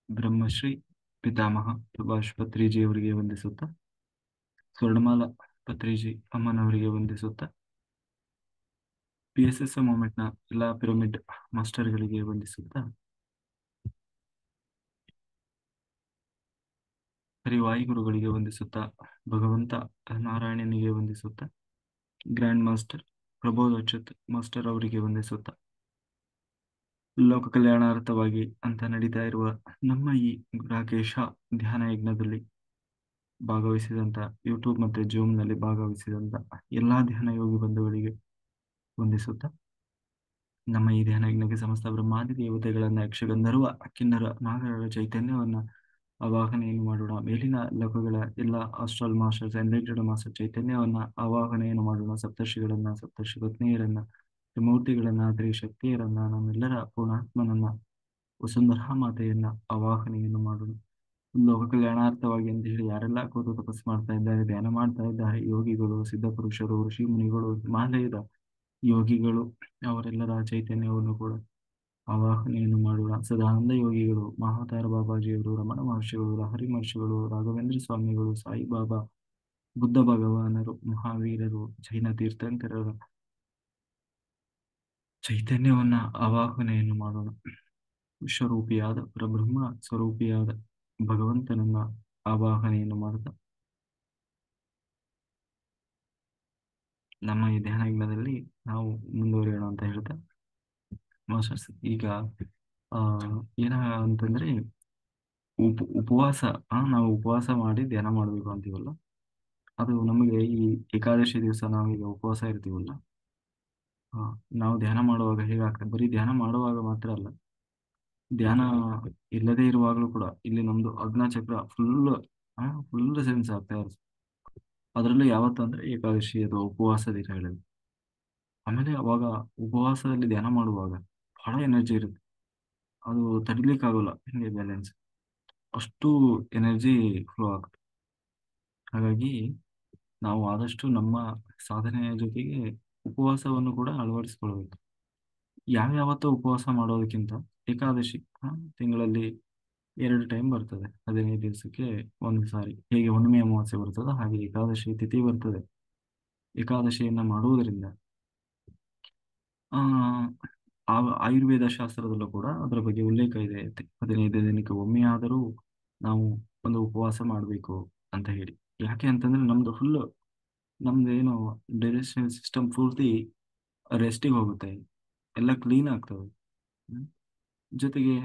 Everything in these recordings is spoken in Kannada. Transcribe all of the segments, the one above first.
ಬ್ರಹ್ಮಶ್ರೀ ಪಿತಾಮಹ ಸುಭಾಷ್ ಪತ್ರಿಜಿಯವರಿಗೆ ವಂದಿಸುತ್ತಾ, ಸ್ವರ್ಣಮಾಲಾ ಪತ್ರಿಜಿ ಅಮ್ಮನವರಿಗೆ ವಂದಿಸುತ್ತಾ, PSS ಮೂವ್ಮೆಂಟ್ನ ಎಲ್ಲ ಪಿರಮಿಡ್ ಮಾಸ್ಟರ್ಗಳಿಗೆ ವಂದಿಸುತ್ತಾ, ಹರಿವಾಯುಗುರುಗಳಿಗೆ ವಂದಿಸುತ್ತಾ, ಭಗವಂತ ನಾರಾಯಣನಿಗೆ ವಂದಿಸುತ್ತಾ, ಗ್ರ್ಯಾಂಡ್ ಮಾಸ್ಟರ್ ಪ್ರಬೋಧೋಚಿತ್ ಮಾಸ್ಟರ್ ಅವರಿಗೆ ವಂದಿಸುತ್ತಾ, ಲೋಕ ಕಲ್ಯಾಣಾರ್ಥವಾಗಿ ಅಂತ ನಡೀತಾ ಇರುವ ನಮ್ಮ ಈ ರಾಕೇಶ ಧ್ಯಾನ ಯಜ್ಞದಲ್ಲಿ ಭಾಗವಹಿಸಿದಂತ ಯೂಟ್ಯೂಬ್ ಮತ್ತೆ ಜೂಮ್ ನಲ್ಲಿ ಭಾಗವಹಿಸಿದಂತ ಎಲ್ಲಾ ಧ್ಯಾನ ಯೋಗಿ ಬಂಧುಗಳಿಗೆ ವಂದಿಸುತ್ತಾ, ನಮ್ಮ ಈ ಧ್ಯಾನ ಯಜ್ಞಕ್ಕೆ ಸಮಸ್ತ ಬ್ರಹ್ಮಾದಿ ದೇವತೆಗಳನ್ನ ಯಕ್ಷಗಂಧರ್ವ ಕಿನ್ನರ ನಾಗರ ಚೈತನ್ಯವನ್ನ ಆವಾಹನೆಯನ್ನು ಮಾಡೋಣ. ಮೇಲಿನ ಲೋಕಗಳ ಎಲ್ಲ ಆಸ್ಟ್ರಲ್ ಮಾಸ್ಟರ್ಸ್ ಎನ್ಲೈಟೆಡ್ ಮಾಸ್ಟರ್ ಚೈತನ್ಯವನ್ನ ಆವಾಹನೆಯನ್ನು ಮಾಡೋಣ. ಸಪ್ತರ್ಷಿಗಳನ್ನ, ಸಪ್ತರ್ಷಿ ಪತ್ನಿಯರನ್ನ, ತ್ರಿಮೂರ್ತಿಗಳನ್ನ, ತ್ರಿಶಕ್ತಿಯರನ್ನ, ನಮ್ಮೆಲ್ಲರ ಪೂರ್ಣಾತ್ಮನನ್ನ, ವಸುಂಧರಾ ಮಾತೆಯನ್ನ ಆವಾಹನೆಯನ್ನು ಮಾಡೋಣ. ಲೋಕ ಕಲ್ಯಾಣಾರ್ಥವಾಗಿ ಅಂತ ಹೇಳಿ ಯಾರೆಲ್ಲ ಕೂತು ತಪಸ್ಸು ಮಾಡ್ತಾ ಇದ್ದಾರೆ, ಧ್ಯಾನ ಮಾಡ್ತಾ ಇದ್ದಾರೆ, ಯೋಗಿಗಳು, ಸಿದ್ಧ ಪುರುಷರು, ಋಷಿ ಮುನಿಗಳು, ಹಿಮಾಲಯದ ಯೋಗಿಗಳು, ಅವರೆಲ್ಲರ ಚೈತನ್ಯವನ್ನು ಕೂಡ ಆವಾಹನೆಯನ್ನು ಮಾಡೋಣ. ಸದಾನಂದ ಯೋಗಿಗಳು, ಮಹಾವತಾರ ಬಾಬಾಜಿಯವರು, ರಮಣ ಮಹರ್ಷಿಗಳು, ಲಹರಿ ಮಹರ್ಷಿಗಳು, ರಾಘವೇಂದ್ರ ಸ್ವಾಮಿಗಳು, ಸಾಯಿಬಾಬಾ, ಬುದ್ಧ ಭಗವಾನರು, ಮಹಾವೀರರು, ಜೈನ ತೀರ್ಥಂಕರರ ಚೈತನ್ಯವನ್ನ ಆವಾಹನೆಯನ್ನು ಮಾಡೋಣ. ವಿಶ್ವರೂಪಿಯಾದ ಪರಬ್ರಹ್ಮ ಸ್ವರೂಪಿಯಾದ ಭಗವಂತನನ್ನ ಆವಾಹನೆಯನ್ನು ಮಾಡ್ತಾ ನಮ್ಮ ಈ ಧ್ಯಾನ ಯಜ್ಞದಲ್ಲಿ ನಾವು ಮುಂದುವರಿಯೋಣ ಅಂತ ಹೇಳ್ತಾ, ಮಾಸ್ಟರ್ಸ್ ಈಗ ಆ ಏನ ಅಂತಂದ್ರೆ ಉಪವಾಸ, ನಾವು ಉಪವಾಸ ಮಾಡಿ ಧ್ಯಾನ ಮಾಡ್ಬೇಕು ಅಂತೀವಲ್ಲ, ಅದು ನಮಗೆ ಈ ಏಕಾದಶಿ ದಿವಸ ನಾವೀಗ ಉಪವಾಸ ಇರ್ತೀವಲ್ಲ, ನಾವು ಧ್ಯಾನ ಮಾಡುವಾಗ ಹೇಗಾಗ್ತದೆ, ಬರೀ ಧ್ಯಾನ ಮಾಡುವಾಗ ಮಾತ್ರ ಅಲ್ಲ, ಧ್ಯಾನ ಇಲ್ಲದೆ ಇರುವಾಗಲೂ ಕೂಡ ಇಲ್ಲಿ ನಮ್ದು ಅಗ್ನಚಕ್ರ ಫುಲ್ ಸೆನ್ಸ್ ಆಗ್ತಾ ಇರುತ್ತೆ. ಅದರಲ್ಲೂ ಯಾವತ್ತು ಅಂದ್ರೆ ಏಕಾದಶಿ ಅಥವಾ ಉಪವಾಸ ದಿನಗಳಲ್ಲಿ. ಆಮೇಲೆ ಅವಾಗ ಉಪವಾಸದಲ್ಲಿ ಧ್ಯಾನ ಮಾಡುವಾಗ ಬಹಳ ಎನರ್ಜಿ ಇರುತ್ತೆ, ಅದು ತಡಿಲಿಕ್ಕಾಗಲ್ಲ, ಹಿಂಗೆ ಬ್ಯಾಲೆನ್ಸ್ ಅಷ್ಟು ಎನರ್ಜಿ ಫ್ಲೋ ಆಗುತ್ತೆ. ಹಾಗಾಗಿ ನಾವು ಆದಷ್ಟು ನಮ್ಮ ಸಾಧನೆಯ ಜೊತೆಗೆ ಉಪವಾಸವನ್ನು ಕೂಡ ಅಳವಡಿಸ್ಕೊಳ್ಬೇಕು. ಯಾವ್ಯಾವತ್ತೂ ಉಪವಾಸ ಮಾಡೋದಕ್ಕಿಂತ ಏಕಾದಶಿ ತಿಂಗಳಲ್ಲಿ 2 ಟೈಮ್ ಬರ್ತದೆ, 15 ದಿವಸಕ್ಕೆ ಒಂದು ಸಾರಿ. ಹೇಗೆ ಹುಣ್ಣಿಮೆ ಅಮಾವಾಸ್ಯೆ ಬರ್ತದೋ ಹಾಗೆ ಏಕಾದಶಿ ತಿಥಿ ಬರ್ತದೆ. ಏಕಾದಶಿಯನ್ನ ಮಾಡುವುದರಿಂದ ಆ ಆಯುರ್ವೇದ ಶಾಸ್ತ್ರದಲ್ಲೂ ಕೂಡ ಅದರ ಬಗ್ಗೆ ಉಲ್ಲೇಖ ಇದೆ. 15 ದಿನಕ್ಕೆ ಒಮ್ಮೆ ಆದರೂ ನಾವು ಒಂದು ಉಪವಾಸ ಮಾಡಬೇಕು ಅಂತ ಹೇಳಿ. ಯಾಕೆ ಅಂತಂದ್ರೆ ನಮ್ದು ಏನು ಡೈಜೆಷನ್ ಸಿಸ್ಟಮ್ ಪೂರ್ತಿ ರೆಸ್ಟಿಗೆ ಹೋಗುತ್ತೆ, ಎಲ್ಲ ಕ್ಲೀನ್ ಆಗ್ತವೆ. ಹ್ಮ್. ಜೊತೆಗೆ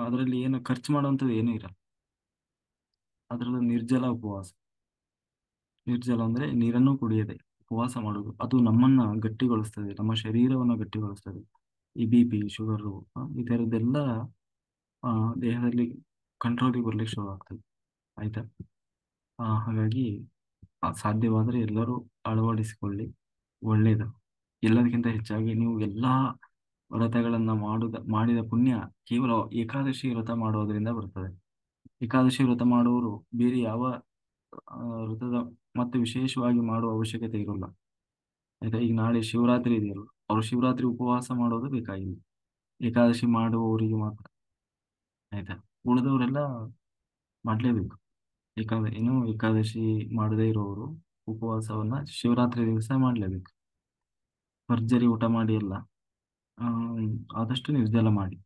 ಅದರಲ್ಲಿ ಏನು ಖರ್ಚು ಮಾಡುವಂಥದ್ದು ಏನೂ ಇರಲ್ಲ. ಅದರಲ್ಲೂ ನಿರ್ಜಲ ಉಪವಾಸ, ನಿರ್ಜಲ ಅಂದ್ರೆ ನೀರನ್ನು ಕುಡಿಯದೆ ಉಪವಾಸ ಮಾಡುವುದು, ಅದು ನಮ್ಮನ್ನ ಗಟ್ಟಿಗೊಳಿಸ್ತದೆ, ನಮ್ಮ ಶರೀರವನ್ನು ಗಟ್ಟಿಗೊಳಿಸ್ತದೆ. ಈ BP, ಶುಗರು ಈ ಥರದ್ದೆಲ್ಲ ದೇಹದಲ್ಲಿ ಕಂಟ್ರೋಲಿಗೆ ಬರ್ಲಿಕ್ಕೆ ಶುರು ಆಗ್ತದೆ. ಆಯ್ತಾ? ಹಾಗಾಗಿ ಸಾಧ್ಯವಾದರೆ ಎಲ್ಲರೂ ಅಳವಡಿಸಿಕೊಳ್ಳಿ, ಒಳ್ಳೆಯದು. ಎಲ್ಲದಕ್ಕಿಂತ ಹೆಚ್ಚಾಗಿ ನೀವು ಎಲ್ಲಾ ವ್ರತಗಳನ್ನ ಮಾಡಿದ ಪುಣ್ಯ ಕೇವಲ ಏಕಾದಶಿ ವ್ರತ ಮಾಡೋದ್ರಿಂದ ಬರ್ತದೆ. ಏಕಾದಶಿ ವ್ರತ ಮಾಡುವವರು ಬೇರೆ ಯಾವ ವ್ರತದ ಮತ್ತೆ ವಿಶೇಷವಾಗಿ ಮಾಡುವ ಅವಶ್ಯಕತೆ ಇರೋಲ್ಲ. ಆಯ್ತಾ? ಈಗ ನಾಳೆ ಶಿವರಾತ್ರಿ ಇದೆಯಲ್ಲ, ಅವರು ಶಿವರಾತ್ರಿ ಉಪವಾಸ ಮಾಡೋದು ಬೇಕಾಗಿಲ್ಲ, ಏಕಾದಶಿ ಮಾಡುವವರಿಗೆ ಮಾತ್ರ. ಆಯ್ತಾ? ಉಳಿದವರೆಲ್ಲ ಮಾಡ್ಲೇಬೇಕು. ಏಕಾದಶಿ ಮಾಡದೇ ಇರೋರು ಉಪವಾಸವನ್ನ ಶಿವರಾತ್ರಿ ದಿವಸ ಮಾಡ್ಲೇಬೇಕು. ಭರ್ಜರಿ ಊಟ ಮಾಡಿ ಎಲ್ಲ ಆದಷ್ಟು ನಿರ್ಜಲ ಮಾಡಿ.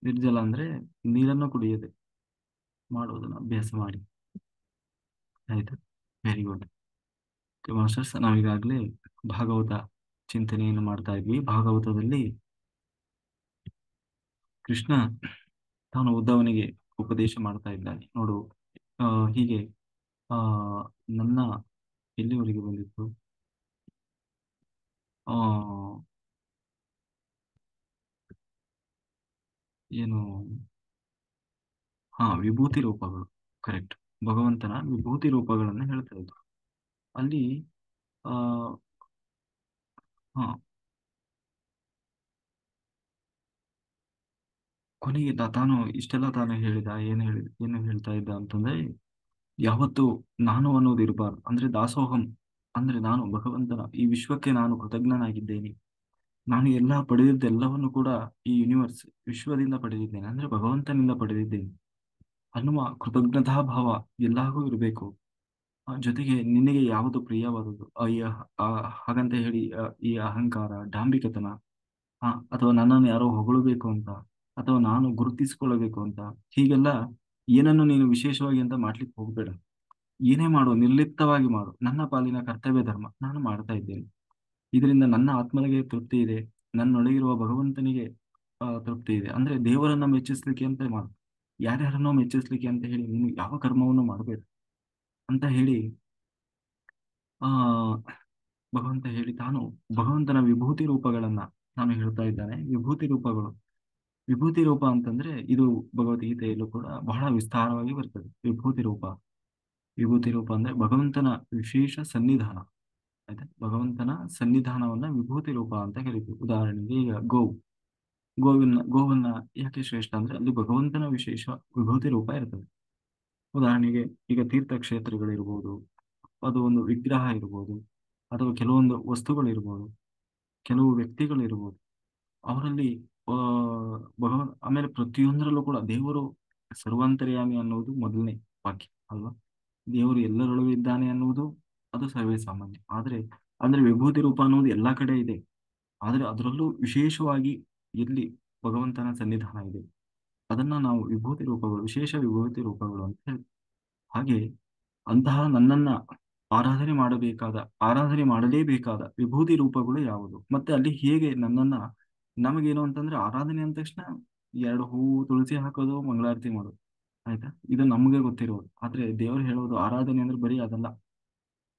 ನಿರ್ಜಲ ಅಂದ್ರೆ ನೀರನ್ನು ಕುಡಿಯದೆ ಮಾಡುವುದನ್ನು ಅಭ್ಯಾಸ ಮಾಡಿ. ಆಯ್ತು, ವೆರಿ ಗುಡ್ ಮಾಸ್ಟರ್ಸ್. ನಾವೀಗಾಗಲೇ ಭಾಗವತ ಚಿಂತನೆಯನ್ನು ಮಾಡ್ತಾ ಇದ್ವಿ. ಭಾಗವತದಲ್ಲಿ ಕೃಷ್ಣ ತಾನು ಉದ್ಧವನಿಗೆ ಉಪದೇಶ ಮಾಡ್ತಾ ಇದ್ದಾನೆ ನೋಡು. ಹೀಗೆ ಆ ನನ್ನ ಎಲ್ಲಿವರೆಗೆ ಬಂದಿತ್ತು, ಆ ಏನು ವಿಭೂತಿ ರೂಪಗಳು, ಕರೆಕ್ಟ್, ಭಗವಂತನ ವಿಭೂತಿ ರೂಪಗಳನ್ನು ಹೇಳ್ತಾ ಇದ್ರು ಅಲ್ಲಿ. ಆ ಹಾ ಕೊನೆಗೆ ತಾನು ಇಷ್ಟೆಲ್ಲ ತಾನು ಹೇಳಿದ, ಏನು ಹೇಳ್ತಾ ಇದ್ದ ಅಂತಂದ್ರೆ, ಯಾವತ್ತು ನಾನು ಅನ್ನೋದು ಇರಬಾರ್ದು. ಅಂದ್ರೆ ದಾಸೋಹಂ, ಅಂದ್ರೆ ನಾನು ಭಗವಂತನ ಈ ವಿಶ್ವಕ್ಕೆ ನಾನು ಕೃತಜ್ಞನಾಗಿದ್ದೇನೆ. ನಾನು ಎಲ್ಲ ಪಡೆದಿದ್ದೆಲ್ಲವನ್ನು ಕೂಡ ಈ ಯೂನಿವರ್ಸ್ ವಿಶ್ವದಿಂದ ಪಡೆದಿದ್ದೇನೆ, ಅಂದ್ರೆ ಭಗವಂತನಿಂದ ಪಡೆದಿದ್ದೇನೆ ಅನ್ನುವ ಕೃತಜ್ಞತಾ ಭಾವ ಎಲ್ಲರಿಗೂ ಇರಬೇಕು. ಜೊತೆಗೆ ನಿನಗೆ ಯಾವುದು ಪ್ರಿಯವಾದುದು ಹಾಗಂತ ಹೇಳಿ ಈ ಅಹಂಕಾರ, ಡಾಂಬಿಕತನ, ಅಥವಾ ನನ್ನನ್ನು ಯಾರೋ ಹೊಗಳಬೇಕು ಅಂತ, ಅಥವಾ ನಾನು ಗುರುತಿಸಿಕೊಳ್ಳಬೇಕು ಅಂತ, ಹೀಗೆಲ್ಲ ಏನನ್ನು ನೀನು ವಿಶೇಷವಾಗಿ ಅಂತ ಮಾಡ್ಲಿಕ್ಕೆ ಹೋಗ್ಬೇಡ. ಏನೇ ಮಾಡು, ನಿರ್ಲಿಪ್ತವಾಗಿ ಮಾಡು. ನನ್ನ ಪಾಲಿನ ಕರ್ತವ್ಯ ಧರ್ಮ ನಾನು ಮಾಡ್ತಾ ಇದ್ದೇನೆ, ಇದರಿಂದ ನನ್ನ ಆತ್ಮನಿಗೆ ತೃಪ್ತಿ ಇದೆ, ನನ್ನೊಳಗಿರುವ ಭಗವಂತನಿಗೆ ತೃಪ್ತಿ ಇದೆ. ಅಂದ್ರೆ ದೇವರನ್ನ ಮೆಚ್ಚಿಸ್ಲಿಕ್ಕೆ ಅಂತ ಮಾಡು, ಯಾರ್ಯಾರನ್ನೋ ಮೆಚ್ಚಿಸ್ಲಿಕ್ಕೆ ಅಂತ ಹೇಳಿ ನೀನು ಯಾವ ಕರ್ಮವನ್ನು ಮಾಡಬೇಡ ಅಂತ ಹೇಳಿ ಆ ಭಗವಂತ ಹೇಳಿ, ತಾನು ಭಗವಂತನ ವಿಭೂತಿ ರೂಪಗಳನ್ನ ನಾನು ಹೇಳ್ತಾ ಇದ್ದಾನೆ. ವಿಭೂತಿ ರೂಪಗಳು, ವಿಭೂತಿ ರೂಪ ಅಂತಂದ್ರೆ ಇದು ಭಗವದ್ಗೀತೆಯಲ್ಲೂ ಕೂಡ ಬಹಳ ವಿಸ್ತಾರವಾಗಿ ಬರ್ತದೆ. ವಿಭೂತಿ ರೂಪ, ವಿಭೂತಿ ರೂಪ ಅಂದ್ರೆ ಭಗವಂತನ ವಿಶೇಷ ಸನ್ನಿಧಾನ. ಆಯ್ತಾ, ಭಗವಂತನ ಸನ್ನಿಧಾನವನ್ನ ವಿಭೂತಿ ರೂಪ ಅಂತ ಕರಿತೀವಿ. ಉದಾಹರಣೆಗೆ ಈಗ ಗೋವನ್ನ ಯಾಕೆ ಶ್ರೇಷ್ಠ ಅಂದ್ರೆ ಅಲ್ಲಿ ಭಗವಂತನ ವಿಶೇಷ ವಿಭೂತಿ ರೂಪ ಇರ್ತದೆ. ಉದಾಹರಣೆಗೆ ಈಗ ತೀರ್ಥಕ್ಷೇತ್ರಗಳಿರ್ಬೋದು, ಅದು ಒಂದು ವಿಗ್ರಹ ಇರ್ಬೋದು, ಅಥವಾ ಕೆಲವೊಂದು ವಸ್ತುಗಳಿರ್ಬೋದು, ಕೆಲವು ವ್ಯಕ್ತಿಗಳಿರ್ಬೋದು, ಅವರಲ್ಲಿ ಆ ಆಮೇಲೆ ಪ್ರತಿಯೊಂದರಲ್ಲೂ ಕೂಡ ದೇವರು ಸರ್ವಾಂತರ್ಯಾಮಿ ಅನ್ನುವುದು ಮೊದಲನೇ ವಾಕ್ಯ ಅಲ್ವಾ. ದೇವರು ಎಲ್ಲರೊಳಗೂ ಇದ್ದಾನೆ ಅನ್ನುವುದು ಅದು ಸರ್ವೇ ಸಾಮಾನ್ಯ. ಆದ್ರೆ ಅಂದ್ರೆ ವಿಭೂತಿ ರೂಪ ಅನ್ನುವುದು ಎಲ್ಲಾ ಕಡೆ ಇದೆ. ಆದ್ರೆ ಅದರಲ್ಲೂ ವಿಶೇಷವಾಗಿ ಎಲ್ಲಿ ಭಗವಂತನ ಸನ್ನಿಧಾನ ಇದೆ ಅದನ್ನ ನಾವು ವಿಭೂತಿ ರೂಪಗಳು, ವಿಶೇಷ ವಿಭೂತಿ ರೂಪಗಳು ಅಂತ ಹೇಳ್ತೀವಿ. ಹಾಗೆ ಅಂತಹ ನನ್ನನ್ನ ಆರಾಧನೆ ಮಾಡಲೇಬೇಕಾದ ವಿಭೂತಿ ರೂಪಗಳು ಯಾವುದು, ಮತ್ತೆ ಅಲ್ಲಿ ಹೇಗೆ ನನ್ನನ್ನ, ನಮಗೇನು ಅಂತಂದ್ರೆ ಆರಾಧನೆ ಅಂದ ತಕ್ಷಣ ಎರಡು ಹೂವು ತುಳಸಿ ಹಾಕೋದು, ಮಂಗಳಾರತಿ ಮಾಡೋದು, ಆಯ್ತಾ, ಇದು ನಮಗೆ ಗೊತ್ತಿರೋದು. ಆದ್ರೆ ದೇವರು ಹೇಳೋದು ಆರಾಧನೆ ಅಂದ್ರೆ ಬರೀ ಅದಲ್ಲ.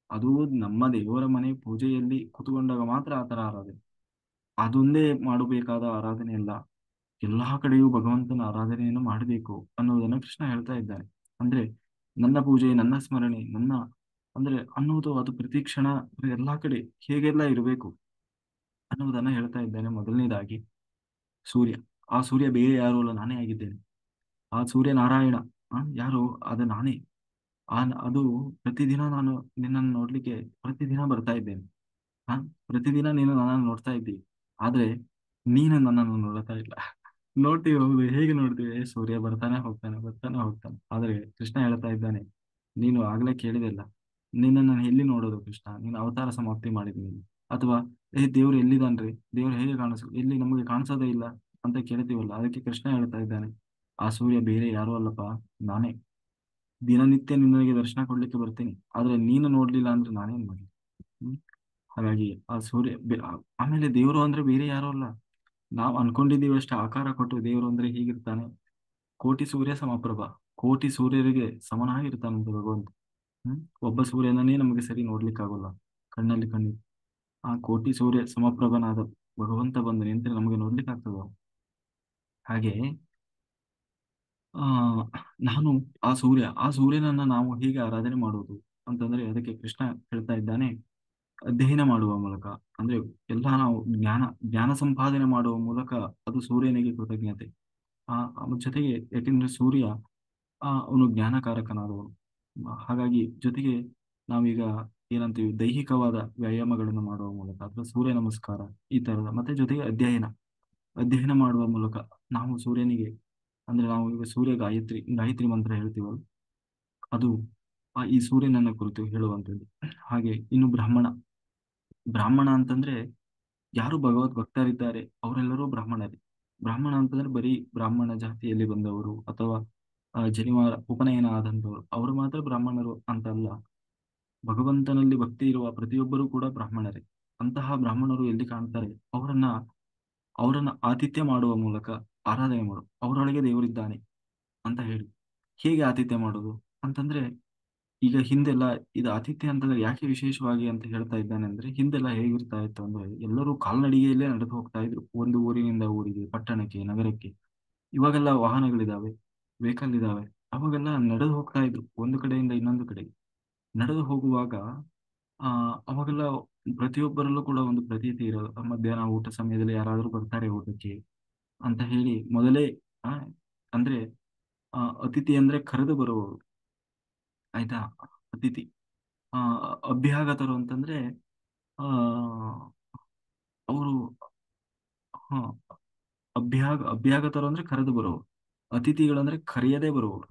ಅದು ನಮ್ಮ ದೇವರ ಮನೆ ಪೂಜೆಯಲ್ಲಿ ಕುತ್ಕೊಂಡಾಗ ಮಾತ್ರ ಆತರ ಆರಾಧನೆ, ಅದೊಂದೇ ಮಾಡಬೇಕಾದ ಆರಾಧನೆ ಅಲ್ಲ. ಎಲ್ಲಾ ಕಡೆಯೂ ಭಗವಂತನ ಆರಾಧನೆಯನ್ನು ಮಾಡಬೇಕು ಅನ್ನೋದನ್ನ ಕೃಷ್ಣ ಹೇಳ್ತಾ ಇದ್ದಾನೆ. ಅಂದ್ರೆ ನನ್ನ ಪೂಜೆ, ನನ್ನ ಸ್ಮರಣೆ, ನನ್ನ ಅಂದ್ರೆ ಅನ್ನೋದು ಅದು ಪ್ರತಿ ಕ್ಷಣ ಎಲ್ಲಾ ಕಡೆ ಹೇಗೆಲ್ಲ ಇರಬೇಕು ಅನ್ನೋದನ್ನ ಹೇಳ್ತಾ ಇದ್ದಾನೆ. ಮೊದಲನೇದಾಗಿ ಸೂರ್ಯ, ಆ ಸೂರ್ಯ ಬೇರೆ ಯಾರು ಅಲ್ಲ, ನಾನೇ ಆಗಿದ್ದೇನೆ. ಆ ಸೂರ್ಯ ನಾರಾಯಣ, ಯಾರು, ಅದು ನಾನೇ. ಅದು ಪ್ರತಿದಿನ ನಾನು ನಿನ್ನನ್ನು ನೋಡ್ಲಿಕ್ಕೆ ಪ್ರತಿದಿನ ಬರ್ತಾ ಇದ್ದೇನೆ. ಹಾ, ಪ್ರತಿದಿನ ನೀನು ನನ್ನನ್ನು ನೋಡ್ತಾ ಇದ್ದೀವಿ, ಆದ್ರೆ ನೀನು ನನ್ನನ್ನು ನೋಡ್ತಾ ಇಲ್ಲ. ನೋಡ್ತೀವಿ, ಹೌದು, ಹೇಗೆ ನೋಡ್ತೀವಿ? ಸೂರ್ಯ ಬರ್ತಾನೆ ಹೋಗ್ತಾನೆ, ಬರ್ತಾನೆ ಹೋಗ್ತಾನೆ. ಆದ್ರೆ ಕೃಷ್ಣ ಹೇಳ್ತಾ ಇದ್ದಾನೆ, ನೀನು ಆಗ್ಲೇ ಕೇಳಿದೆಲ್ಲ, ನಿನ್ನನ್ನು ನಾನು ಎಲ್ಲಿ ನೋಡೋದು ಕೃಷ್ಣ? ನೀನು ಅವತಾರ ಸಮಾಪ್ತಿ ಮಾಡಿದ್ದೀನಿ, ಅಥವಾ ದೇವ್ರು ಎಲ್ಲಿದ್ದಾನ್ರಿ, ದೇವ್ರು ಹೇಗೆ ಎಲ್ಲಿ ನಮಗೆ ಕಾಣಿಸೋದೇ ಇಲ್ಲ ಅಂತ ಕೇಳ್ತೀವಲ್ಲ. ಅದಕ್ಕೆ ಕೃಷ್ಣ ಹೇಳ್ತಾ ಇದ್ದಾನೆ, ಆ ಸೂರ್ಯ ಬೇರೆ ಯಾರು ಅಲ್ಲಪ್ಪ, ನಾನೇ. ದಿನನಿತ್ಯ ನಿನ್ನಗೆ ದರ್ಶನ ಕೊಡ್ಲಿಕ್ಕೆ ಬರ್ತೀನಿ, ಆದ್ರೆ ನೀನು ನೋಡ್ಲಿಲ್ಲ ಅಂದ್ರೆ ನಾನೇನ್ ಮಾಡ್ಲಿ? ಹ್ಮ್ ಹಾಗಾಗಿ ಆ ಆಮೇಲೆ ದೇವರು ಅಂದ್ರೆ ಬೇರೆ ಯಾರು ಅಲ್ಲ, ನಾವು ಅನ್ಕೊಂಡಿದ್ದೀವಿ ಅಷ್ಟೇ. ಆಕಾರ ಕೊಟ್ಟು ದೇವರು ಅಂದ್ರೆ ಹೀಗಿರ್ತಾನೆ, ಕೋಟಿ ಸೂರ್ಯ ಸಮಪ್ರಭ, ಕೋಟಿ ಸೂರ್ಯರಿಗೆ ಸಮನಾಗಿರ್ತಾನಂತೆ ಭಗವಂತ. ಹ್ಮ್ ಒಬ್ಬ ಸೂರ್ಯನನ್ನೇ ನಮಗೆ ಸರಿ ನೋಡ್ಲಿಕ್ಕೆ ಆಗೋಲ್ಲ, ಕಣ್ಣಲ್ಲಿ ಕಣ್ಣಿ. ಆ ಕೋಟಿ ಸೂರ್ಯ ಸಮಪ್ರಭನಾದ ಭಗವಂತ ಬಂದು ನಿಂತ್ರೆ ನಮಗೆ ನೋಡ್ಲಿಕ್ಕೆ ಆಗ್ತದ? ಹಾಗೆ ಆ ನಾನು ಆ ಸೂರ್ಯನನ್ನ ನಾವು ಹೇಗೆ ಆರಾಧನೆ ಮಾಡುವುದು ಅಂತಂದ್ರೆ, ಅದಕ್ಕೆ ಕೃಷ್ಣ ಹೇಳ್ತಾ ಇದ್ದಾನೆ, ಅಧ್ಯಯನ ಮಾಡುವ ಮೂಲಕ. ಅಂದ್ರೆ ಎಲ್ಲ ನಾವು ಜ್ಞಾನ ಸಂಪಾದನೆ ಮಾಡುವ ಮೂಲಕ ಅದು ಸೂರ್ಯನಿಗೆ ಕೃತಜ್ಞತೆ. ಜೊತೆಗೆ ಯಾಕೆಂದ್ರೆ ಸೂರ್ಯ ಅವನು ಜ್ಞಾನಕಾರಕನಾದವನು. ಹಾಗಾಗಿ ಜೊತೆಗೆ ನಾವೀಗ ಏನಂತೀವಿ, ದೈಹಿಕವಾದ ವ್ಯಾಯಾಮಗಳನ್ನು ಮಾಡುವ ಮೂಲಕ ಅಥವಾ ಸೂರ್ಯ ನಮಸ್ಕಾರ ಈ ತರದ, ಮತ್ತೆ ಜೊತೆಗೆ ಅಧ್ಯಯನ ಮಾಡುವ ಮೂಲಕ ನಾವು ಸೂರ್ಯನಿಗೆ, ಅಂದ್ರೆ ನಾವು ಈಗ ಸೂರ್ಯ ಗಾಯತ್ರಿ ಮಂತ್ರ ಹೇಳ್ತೀವಲ್ಲ, ಅದು ಈ ಸೂರ್ಯನನ್ನ ಕುರಿತು ಹೇಳುವಂಥದ್ದು. ಹಾಗೆ ಇನ್ನು ಬ್ರಾಹ್ಮಣ ಅಂತಂದ್ರೆ ಯಾರು ಭಗವದ್ ಭಕ್ತರಿದ್ದಾರೆ ಅವರೆಲ್ಲರೂ ಬ್ರಾಹ್ಮಣರೇ. ಬ್ರಾಹ್ಮಣ ಅಂತಂದ್ರೆ ಬರೀ ಬ್ರಾಹ್ಮಣ ಜಾತಿಯಲ್ಲಿ ಬಂದವರು ಅಥವಾ ಜನಿವಾರ ಉಪನಯನ ಆದಂತವರು ಅವರು ಮಾತ್ರ ಬ್ರಾಹ್ಮಣರು ಅಂತ ಅಲ್ಲ. ಭಗವಂತನಲ್ಲಿ ಭಕ್ತಿ ಇರುವ ಪ್ರತಿಯೊಬ್ಬರೂ ಕೂಡ ಬ್ರಾಹ್ಮಣರೇ. ಅಂತಹ ಬ್ರಾಹ್ಮಣರು ಎಲ್ಲಿ ಕಾಣ್ತಾರೆ, ಅವರನ್ನ ಆತಿಥ್ಯ ಮಾಡುವ ಮೂಲಕ ಆರಾಧನೆ ಮಾಡು, ಅವರೊಳಗೆ ದೇವರಿದ್ದಾನೆ ಅಂತ ಹೇಳಿ. ಹೇಗೆ ಆತಿಥ್ಯ ಮಾಡೋದು ಅಂತಂದ್ರೆ, ಈಗ ಹಿಂದೆಲ್ಲ ಇದು ಆತಿಥ್ಯ ಅಂತಂದ್ರೆ ಯಾಕೆ ವಿಶೇಷವಾಗಿ ಅಂತ ಹೇಳ್ತಾ ಇದ್ದಾನೆ ಅಂದ್ರೆ, ಹಿಂದೆಲ್ಲ ಹೇಗಿರ್ತಾ ಇತ್ತು ಅಂದ್ರೆ ಎಲ್ಲರೂ ಕಾಲ್ನಡಿಗೆಯಲ್ಲೇ ನಡೆದು ಹೋಗ್ತಾ ಇದ್ರು, ಒಂದು ಊರಿನಿಂದ ಊರಿಗೆ, ಪಟ್ಟಣಕ್ಕೆ, ನಗರಕ್ಕೆ. ಇವಾಗೆಲ್ಲ ವಾಹನಗಳಿದಾವೆ, ವೆಹಿಕಲ್ ಇದಾವೆ. ಅವಾಗೆಲ್ಲ ನಡೆದು ಹೋಗ್ತಾ ಇದ್ರು ಒಂದು ಕಡೆಯಿಂದ ಇನ್ನೊಂದು ಕಡೆಗೆ. ನಡೆದು ಹೋಗುವಾಗ ಆ ಅವಾಗೆಲ್ಲ ಪ್ರತಿಯೊಬ್ಬರಲ್ಲೂ ಕೂಡ ಒಂದು ಪ್ರತೀತಿ ಇರೋದು, ಮಧ್ಯಾಹ್ನ ಊಟ ಸಮಯದಲ್ಲಿ ಯಾರಾದ್ರೂ ಬರ್ತಾರೆ ಊಟಕ್ಕೆ ಅಂತ ಹೇಳಿ ಮೊದಲೇ ಆ ಅಂದ್ರೆ ಅತಿಥಿ ಅಂದ್ರೆ ಕರೆದು ಬರುವವರು, ಆಯ್ತಾ. ಅತಿಥಿ ಅಭ್ಯಾಗತರು ಅಂತಂದ್ರೆ ಆ ಅವರು ಹ ಅಭ್ಯಾಗತರು ಅಂದ್ರೆ ಕರೆದು ಬರುವವರು, ಅತಿಥಿಗಳಂದ್ರೆ ಕರೆಯದೇ ಬರುವವರು.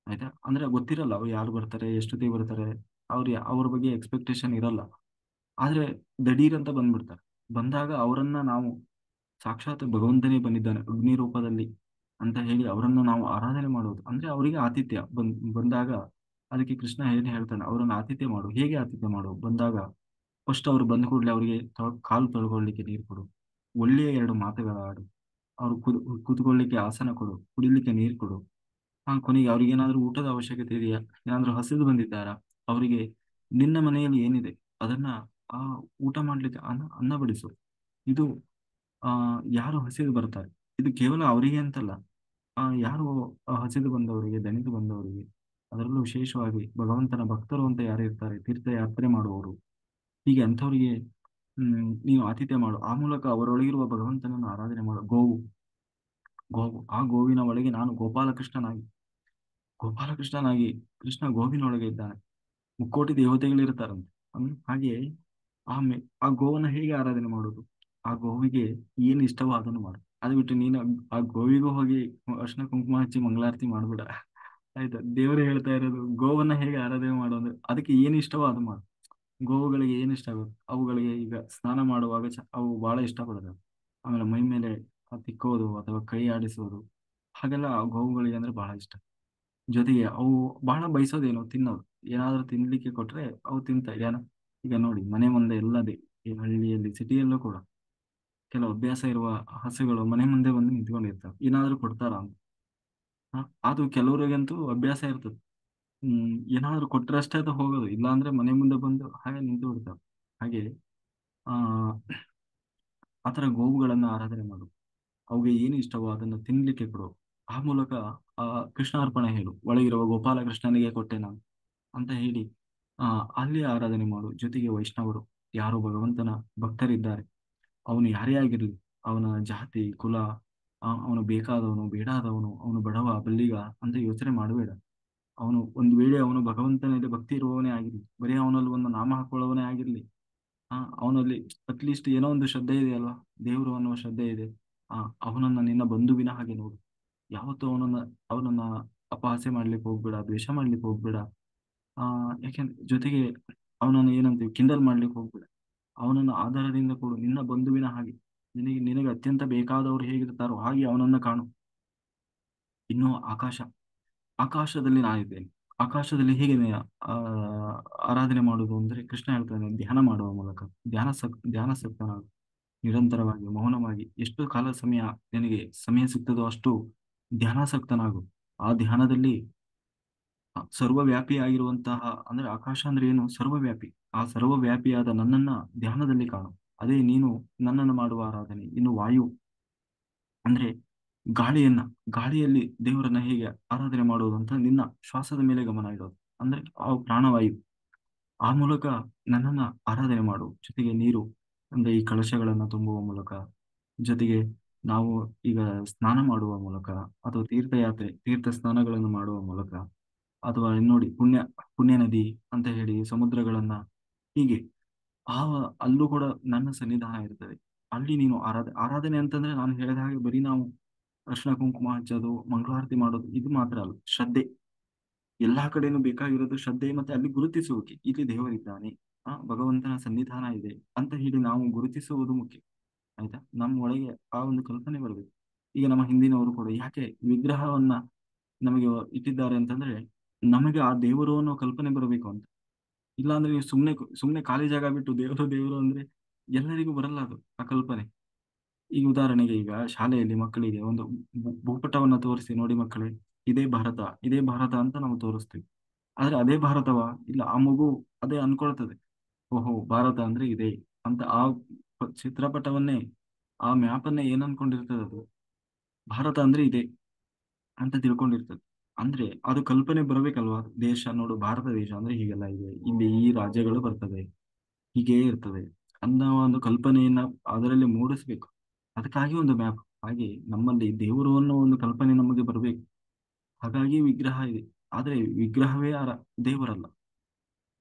ಆಯ್ತಾ, ಅಂದ್ರೆ ಗೊತ್ತಿರಲ್ಲ ಅವ್ರು ಯಾರು ಬರ್ತಾರೆ, ಎಷ್ಟೊತ್ತಿಗೆ ಬರ್ತಾರೆ, ಅವ್ರ ಬಗ್ಗೆ ಎಕ್ಸ್ಪೆಕ್ಟೇಷನ್ ಇರಲ್ಲ. ಆದ್ರೆ ದಿಢೀರ್ ಅಂತ ಬಂದ್ಬಿಡ್ತಾರೆ. ಬಂದಾಗ ಅವರನ್ನ ನಾವು ಸಾಕ್ಷಾತ್ ಭಗವಂತನೇ ಬಂದಿದ್ದಾನೆ ಅಗ್ನಿ ರೂಪದಲ್ಲಿ ಅಂತ ಹೇಳಿ ಅವರನ್ನ ನಾವು ಆರಾಧನೆ ಮಾಡೋದು ಅಂದ್ರೆ ಅವರಿಗೆ ಆತಿಥ್ಯ ಬಂದಾಗ. ಅದಕ್ಕೆ ಕೃಷ್ಣ ಏನ್ ಹೇಳ್ತಾನೆ, ಅವರನ್ನ ಆತಿಥ್ಯ ಮಾಡು. ಹೇಗೆ ಆತಿಥ್ಯ ಮಾಡು? ಬಂದಾಗ ಫಸ್ಟ್ ಅವ್ರು ಬಂದ ಕೂಡಲೇ ಅವರಿಗೆ ಕಾಲು ತೊಳ್ಕೊಳ್ಳಿಕ್ಕೆ ನೀರು ಕೊಡು, ಒಳ್ಳೆಯ ಎರಡು ಮಾತುಗಳ ಆಡು, ಅವ್ರು ಕೂತ್ಕೊಳ್ಳಿಕ್ಕೆ ಆಸನ ಕೊಡು, ಕುಡಿಲಿಕ್ಕೆ ನೀರು ಕೊಡು. ಕೊನೆಗೆ ಅವ್ರಿಗೆ ಏನಾದ್ರೂ ಊಟದ ಅವಶ್ಯಕತೆ ಇದೆಯಾ, ಏನಾದ್ರೂ ಹಸಿದು ಬಂದಿದ್ದಾರಾ, ಅವರಿಗೆ ನಿನ್ನ ಮನೆಯಲ್ಲಿ ಏನಿದೆ ಅದನ್ನ ಆ ಊಟ ಮಾಡ್ಲಿಕ್ಕೆ ಅನ್ನ ಬಡಿಸು. ಇದು ಆ ಯಾರು ಹಸಿದು ಬರ್ತಾರೆ, ಇದು ಕೇವಲ ಅವರಿಗೆ ಅಂತಲ್ಲ, ಯಾರು ಹಸಿದು ಬಂದವರಿಗೆ, ದಣಿದು ಬಂದವರಿಗೆ, ಅದರಲ್ಲೂ ವಿಶೇಷವಾಗಿ ಭಗವಂತನ ಭಕ್ತರು ಅಂತ ಯಾರು ಇರ್ತಾರೆ, ತೀರ್ಥಯಾತ್ರೆ ಮಾಡುವವರು, ಹೀಗೆ ಅಂಥವರಿಗೆ ನೀನು ಆತಿಥ್ಯ ಮಾಡು. ಆ ಮೂಲಕ ಅವರೊಳಗಿರುವ ಭಗವಂತನನ್ನು ಆರಾಧನೆ ಮಾಡು. ಗೋವು, ಆ ಗೋವಿನ ಒಳಗೆ ನಾನು ಗೋಪಾಲಕೃಷ್ಣನಾಗಿ ಕೃಷ್ಣ ಗೋವಿನೊಳಗೆ ಇದ್ದಾನೆ. ಮುಕ್ಕೋಟಿ ದೇವತೆಗಳಿರ್ತಾರಂತೆ. ಹಾಗೆ ಆ ಗೋವನ್ನ ಹೇಗೆ ಆರಾಧನೆ ಮಾಡುದು? ಆ ಗೋವಿಗೆ ಏನು ಇಷ್ಟವೋ ಅದನ್ನು ಮಾಡು. ಅದು ಬಿಟ್ಟು ನೀನು ಆ ಗೋವಿಗೂ ಹೋಗಿ ಅರ್ಶಿನ ಕುಂಕುಮ ಹಚ್ಚಿ ಮಂಗಳಾರತಿ ಮಾಡ್ಬೇಡ. ಆಯ್ತಾ, ದೇವರು ಹೇಳ್ತಾ ಇರೋದು ಗೋವನ್ನ ಹೇಗೆ ಆರಾಧನೆ ಮಾಡು ಅಂದ್ರೆ ಅದಕ್ಕೆ ಏನು ಇಷ್ಟವೋ ಅದು ಮಾಡು. ಗೋವುಗಳಿಗೆ ಏನು ಇಷ್ಟ ಆಗುತ್ತೆ, ಅವುಗಳಿಗೆ ಈಗ ಸ್ನಾನ ಮಾಡುವಾಗ ಅವು ಬಹಳ ಇಷ್ಟಪಡುತ್ತವೆ. ಆಮೇಲೆ ಮೈ ಮೇಲೆ ತಿಕ್ಕೋದು ಅಥವಾ ಕೈ ಆಡಿಸೋದು, ಹಾಗೆಲ್ಲ ಆ ಗೋವುಗಳಿಗೆ ಅಂದ್ರೆ ಬಹಳ ಇಷ್ಟ. ಜೊತೆಗೆ ಅವು ಬಹಳ ಬಯಸೋದೇನು, ತಿನ್ನೋದು. ಏನಾದ್ರೂ ತಿನ್ಲಿಕ್ಕೆ ಕೊಟ್ರೆ ಅವು ತಿಂತ ಈಗ ನೋಡಿ, ಮನೆ ಮುಂದೆ ಎಲ್ಲದೇ, ಈ ಹಳ್ಳಿಯಲ್ಲಿ ಸಿಟಿಯಲ್ಲೂ ಕೂಡ ಕೆಲವು ಅಭ್ಯಾಸ ಇರುವ ಹಸುಗಳು ಮನೆ ಮುಂದೆ ಬಂದು ನಿಂತ್ಕೊಂಡಿರ್ತಾವೆ, ಏನಾದ್ರೂ ಕೊಡ್ತಾರ ಅಂತ. ಅದು ಕೆಲವರಿಗಂತೂ ಅಭ್ಯಾಸ ಇರ್ತದೆ. ಏನಾದ್ರೂ ಕೊಟ್ರಷ್ಟೇ ಅದು ಹೋಗೋದು, ಇಲ್ಲಾಂದ್ರೆ ಮನೆ ಮುಂದೆ ಬಂದು ಹಾಗೆ ನಿಂತು ಬಿಡ್ತಾವೆ. ಹಾಗೆ ಆ ಆತರ ಗೋವುಗಳನ್ನ ಆರಾಧನೆ ಮಾಡು, ಅವುಗೆ ಏನು ಇಷ್ಟವೋ ಅದನ್ನು ತಿನ್ಲಿಕ್ಕೆ ಕೊಡು. ಆ ಮೂಲಕ ಆ ಕೃಷ್ಣಾರ್ಪಣೆ ಹೇಳು, ಒಳಗಿರುವ ಗೋಪಾಲ ಕೃಷ್ಣನಿಗೆ ಕೊಟ್ಟೆ ನಾನು ಅಂತ ಹೇಳಿ ಆ ಅಲ್ಲಿ ಆರಾಧನೆ ಮಾಡು. ಜೊತೆಗೆ ವೈಷ್ಣವರು, ಯಾರು ಭಗವಂತನ ಭಕ್ತರಿದ್ದಾರೆ, ಅವನು ಯಾರೇ ಆಗಿರ್ಲಿ, ಅವನ ಜಾತಿ ಕುಲ, ಅವನು ಬೇಕಾದವನು ಬೇಡಾದವನು, ಅವನು ಬಡವ ಬಲ್ಲಿಗ ಅಂತ ಯೋಚನೆ ಮಾಡಬೇಡ. ಅವನು ಒಂದು ವೇಳೆ ಅವನು ಭಗವಂತನಲ್ಲಿ ಭಕ್ತಿ ಇರುವವನೇ ಆಗಿರ್ಲಿ, ಬರೀ ಅವನಲ್ಲಿ ಒಂದು ನಾಮ ಹಾಕೊಳ್ಳುವವನೇ ಆಗಿರ್ಲಿ, ಅವನಲ್ಲಿ ಅಟ್ಲೀಸ್ಟ್ ಏನೋ ಒಂದು ಶ್ರದ್ಧೆ ಇದೆ ಅಲ್ವಾ, ದೇವರು ಅನ್ನುವ ಶ್ರದ್ಧೆ ಇದೆ. ಅವನನ್ನ ನಿನ್ನ ಬಂಧುವಿನ ಹಾಗೆ ನೋಡು. ಯಾವತ್ತೂ ಅವನನ್ನ ಅಪಹಾಸ್ಯ ಮಾಡ್ಲಿಕ್ಕೆ ಹೋಗ್ಬೇಡ, ದ್ವೇಷ ಮಾಡ್ಲಿಕ್ಕೆ ಹೋಗ್ಬೇಡ. ಯಾಕೆಂದ್ರೆ ಜೊತೆಗೆ ಅವನನ್ನು ಏನಂತೀವಿ, ಕಿಂಡಲ್ ಮಾಡ್ಲಿಕ್ಕೆ ಹೋಗ್ಬೇಡ. ಅವನನ್ನು ಆಧಾರದಿಂದ ಕೊಡು, ನಿನ್ನ ಬಂಧುವಿನ ಹಾಗೆ. ನಿನಗೆ ಅತ್ಯಂತ ಬೇಕಾದವರು ಹೇಗಿರ್ತಾರೋ ಹಾಗೆ ಅವನನ್ನ ಕಾಣು. ಇನ್ನು ಆಕಾಶದಲ್ಲಿ ನಾನಿದ್ದೇನೆ. ಆಕಾಶದಲ್ಲಿ ಹೇಗೆ ಆ ಆರಾಧನೆ ಮಾಡುವುದು ಅಂದ್ರೆ ಕೃಷ್ಣ ಹೇಳ್ತಾನೆ, ಧ್ಯಾನ ಮಾಡುವ ಮೂಲಕ. ಧ್ಯಾನಾಸಕ್ತನಾಗು. ನಿರಂತರವಾಗಿ ಮೌನವಾಗಿ ಎಷ್ಟು ಕಾಲ ನಿನಗೆ ಸಮಯ ಸಿಗ್ತದೋ ಅಷ್ಟು ಧ್ಯಾನಾಸಕ್ತನಾಗು. ಆ ಧ್ಯಾನದಲ್ಲಿ ಸರ್ವವ್ಯಾಪಿಯಾಗಿರುವಂತಹ, ಅಂದ್ರೆ ಆಕಾಶ ಅಂದ್ರೆ ಏನು, ಸರ್ವವ್ಯಾಪಿ. ಆ ಸರ್ವವ್ಯಾಪಿಯಾದ ನನ್ನನ್ನ ಧ್ಯಾನದಲ್ಲಿ ಕಾಣು. ಅದೇ ನೀನು ನನ್ನನ್ನು ಮಾಡುವ ಆರಾಧನೆ. ಇನ್ನು ವಾಯು ಅಂದ್ರೆ ಗಾಳಿಯಲ್ಲಿ ದೇವರನ್ನ ಹೇಗೆ ಆರಾಧನೆ ಮಾಡುವುದು ಅಂತ ನಿನ್ನ ಶ್ವಾಸದ ಮೇಲೆ ಗಮನ ಇಡೋದು, ಅಂದ್ರೆ ಆ ಪ್ರಾಣವಾಯು. ಆ ಮೂಲಕ ನನ್ನನ್ನ ಆರಾಧನೆ ಮಾಡು. ಜೊತೆಗೆ ನೀರು, ಅಂದ್ರೆ ಈ ಕಳಶಗಳನ್ನ ತುಂಬುವ ಮೂಲಕ, ಜೊತೆಗೆ ನಾವು ಈಗ ಸ್ನಾನ ಮಾಡುವ ಮೂಲಕ, ಅಥವಾ ತೀರ್ಥ ಸ್ನಾನಗಳನ್ನು ಮಾಡುವ ಮೂಲಕ, ಅಥವಾ ನೋಡಿ ಪುಣ್ಯ ನದಿ ಅಂತ ಹೇಳಿ ಸಮುದ್ರಗಳನ್ನ, ಹೀಗೆ ಆ ಅಲ್ಲೂ ಕೂಡ ನನ್ನ ಸನ್ನಿಧಾನ ಇರ್ತದೆ. ಅಲ್ಲಿ ನೀನು ಆರಾಧನೆ ಅಂತಂದ್ರೆ ನಾನು ಹೇಳಿದ ಹಾಗೆ ಬರೀ ನಾವು ಅರ್ಶಿನ ಕುಂಕುಮ ಹಚ್ಚೋದು, ಮಂಗಳಾರತಿ ಮಾಡೋದು ಇದು ಮಾತ್ರ ಅಲ್ಲ, ಶ್ರದ್ಧೆ. ಎಲ್ಲಾ ಕಡೆನೂ ಬೇಕಾಗಿರೋದು ಶ್ರದ್ಧೆ, ಮತ್ತೆ ಅಲ್ಲಿ ಗುರುತಿಸುವಿಕೆ, ಇಲ್ಲಿ ದೇವರಿದ್ದಾನೆ, ಭಗವಂತನ ಸನ್ನಿಧಾನ ಇದೆ ಅಂತ ಹೇಳಿ ನಾವು ಗುರುತಿಸುವುದು ಮುಖ್ಯ. ಆಯ್ತಾ, ನಮ್ಮ ಒಳಗೆ ಆ ಒಂದು ಕಲ್ಪನೆ ಬರಬೇಕು. ಈಗ ನಮ್ಮ ಹಿಂದಿನವರು ಕೂಡ ಯಾಕೆ ವಿಗ್ರಹವನ್ನ ನಮಗೆ ಇಟ್ಟಿದ್ದಾರೆ ಅಂತಂದ್ರೆ, ನಮಗೆ ಆ ದೇವರು ಅನ್ನೋ ಕಲ್ಪನೆ ಬರಬೇಕು ಅಂತ. ಇಲ್ಲಾಂದ್ರೆ ನೀವು ಸುಮ್ನೆ ಖಾಲಿ ಜಾಗ ಬಿಟ್ಟು ದೇವರು ದೇವರು ಅಂದ್ರೆ ಎಲ್ಲರಿಗೂ ಬರಲ್ಲ ಅದು ಆ ಕಲ್ಪನೆ. ಈಗ ಉದಾಹರಣೆಗೆ, ಈಗ ಶಾಲೆಯಲ್ಲಿ ಮಕ್ಕಳಿಗೆ ಒಂದು ಭೂಪಟವನ್ನ ತೋರಿಸಿ, ನೋಡಿ ಮಕ್ಕಳೇ, ಇದೇ ಭಾರತ ಅಂತ ನಾವು ತೋರಿಸ್ತೀವಿ. ಆದ್ರೆ ಅದೇ ಭಾರತವಾ? ಇಲ್ಲ, ಆ ಮಗು ಅದೇ ಅನ್ಕೊಳ್ತದೆ, ಓಹೋ ಭಾರತ ಅಂದ್ರೆ ಇದೆ ಅಂತ. ಆ ಚಿತ್ರಪಟವನ್ನೇ, ಆ ಮ್ಯಾಪ್ ಅನ್ನೇ ಏನ್ ಅನ್ಕೊಂಡಿರ್ತದೆ ಅದು, ಭಾರತ ಅಂದ್ರೆ ಇದೆ ಅಂತ ತಿಳ್ಕೊಂಡಿರ್ತದೆ. ಅಂದ್ರೆ ಅದು ಕಲ್ಪನೆ ಬರಬೇಕಲ್ವಾ, ದೇಶ ನೋಡು, ಭಾರತ ದೇಶ ಅಂದ್ರೆ ಹೀಗೆಲ್ಲ ಇದೆ, ಇಲ್ಲಿ ಈ ರಾಜ್ಯಗಳು ಬರ್ತದೆ, ಹೀಗೆ ಇರ್ತದೆ ಅನ್ನೋ ಒಂದು ಕಲ್ಪನೆಯನ್ನ ಅದರಲ್ಲಿ ಮೂಡಿಸ್ಬೇಕು. ಅದಕ್ಕಾಗಿ ಒಂದು ಮ್ಯಾಪ್. ಹಾಗೆ ನಮ್ಮಲ್ಲಿ ದೇವರು ಅನ್ನೋ ಒಂದು ಕಲ್ಪನೆ ನಮಗೆ ಬರಬೇಕು. ಹಾಗಾಗಿ ವಿಗ್ರಹ ಇದೆ. ಆದ್ರೆ ವಿಗ್ರಹವೇ ದೇವರಲ್ಲ.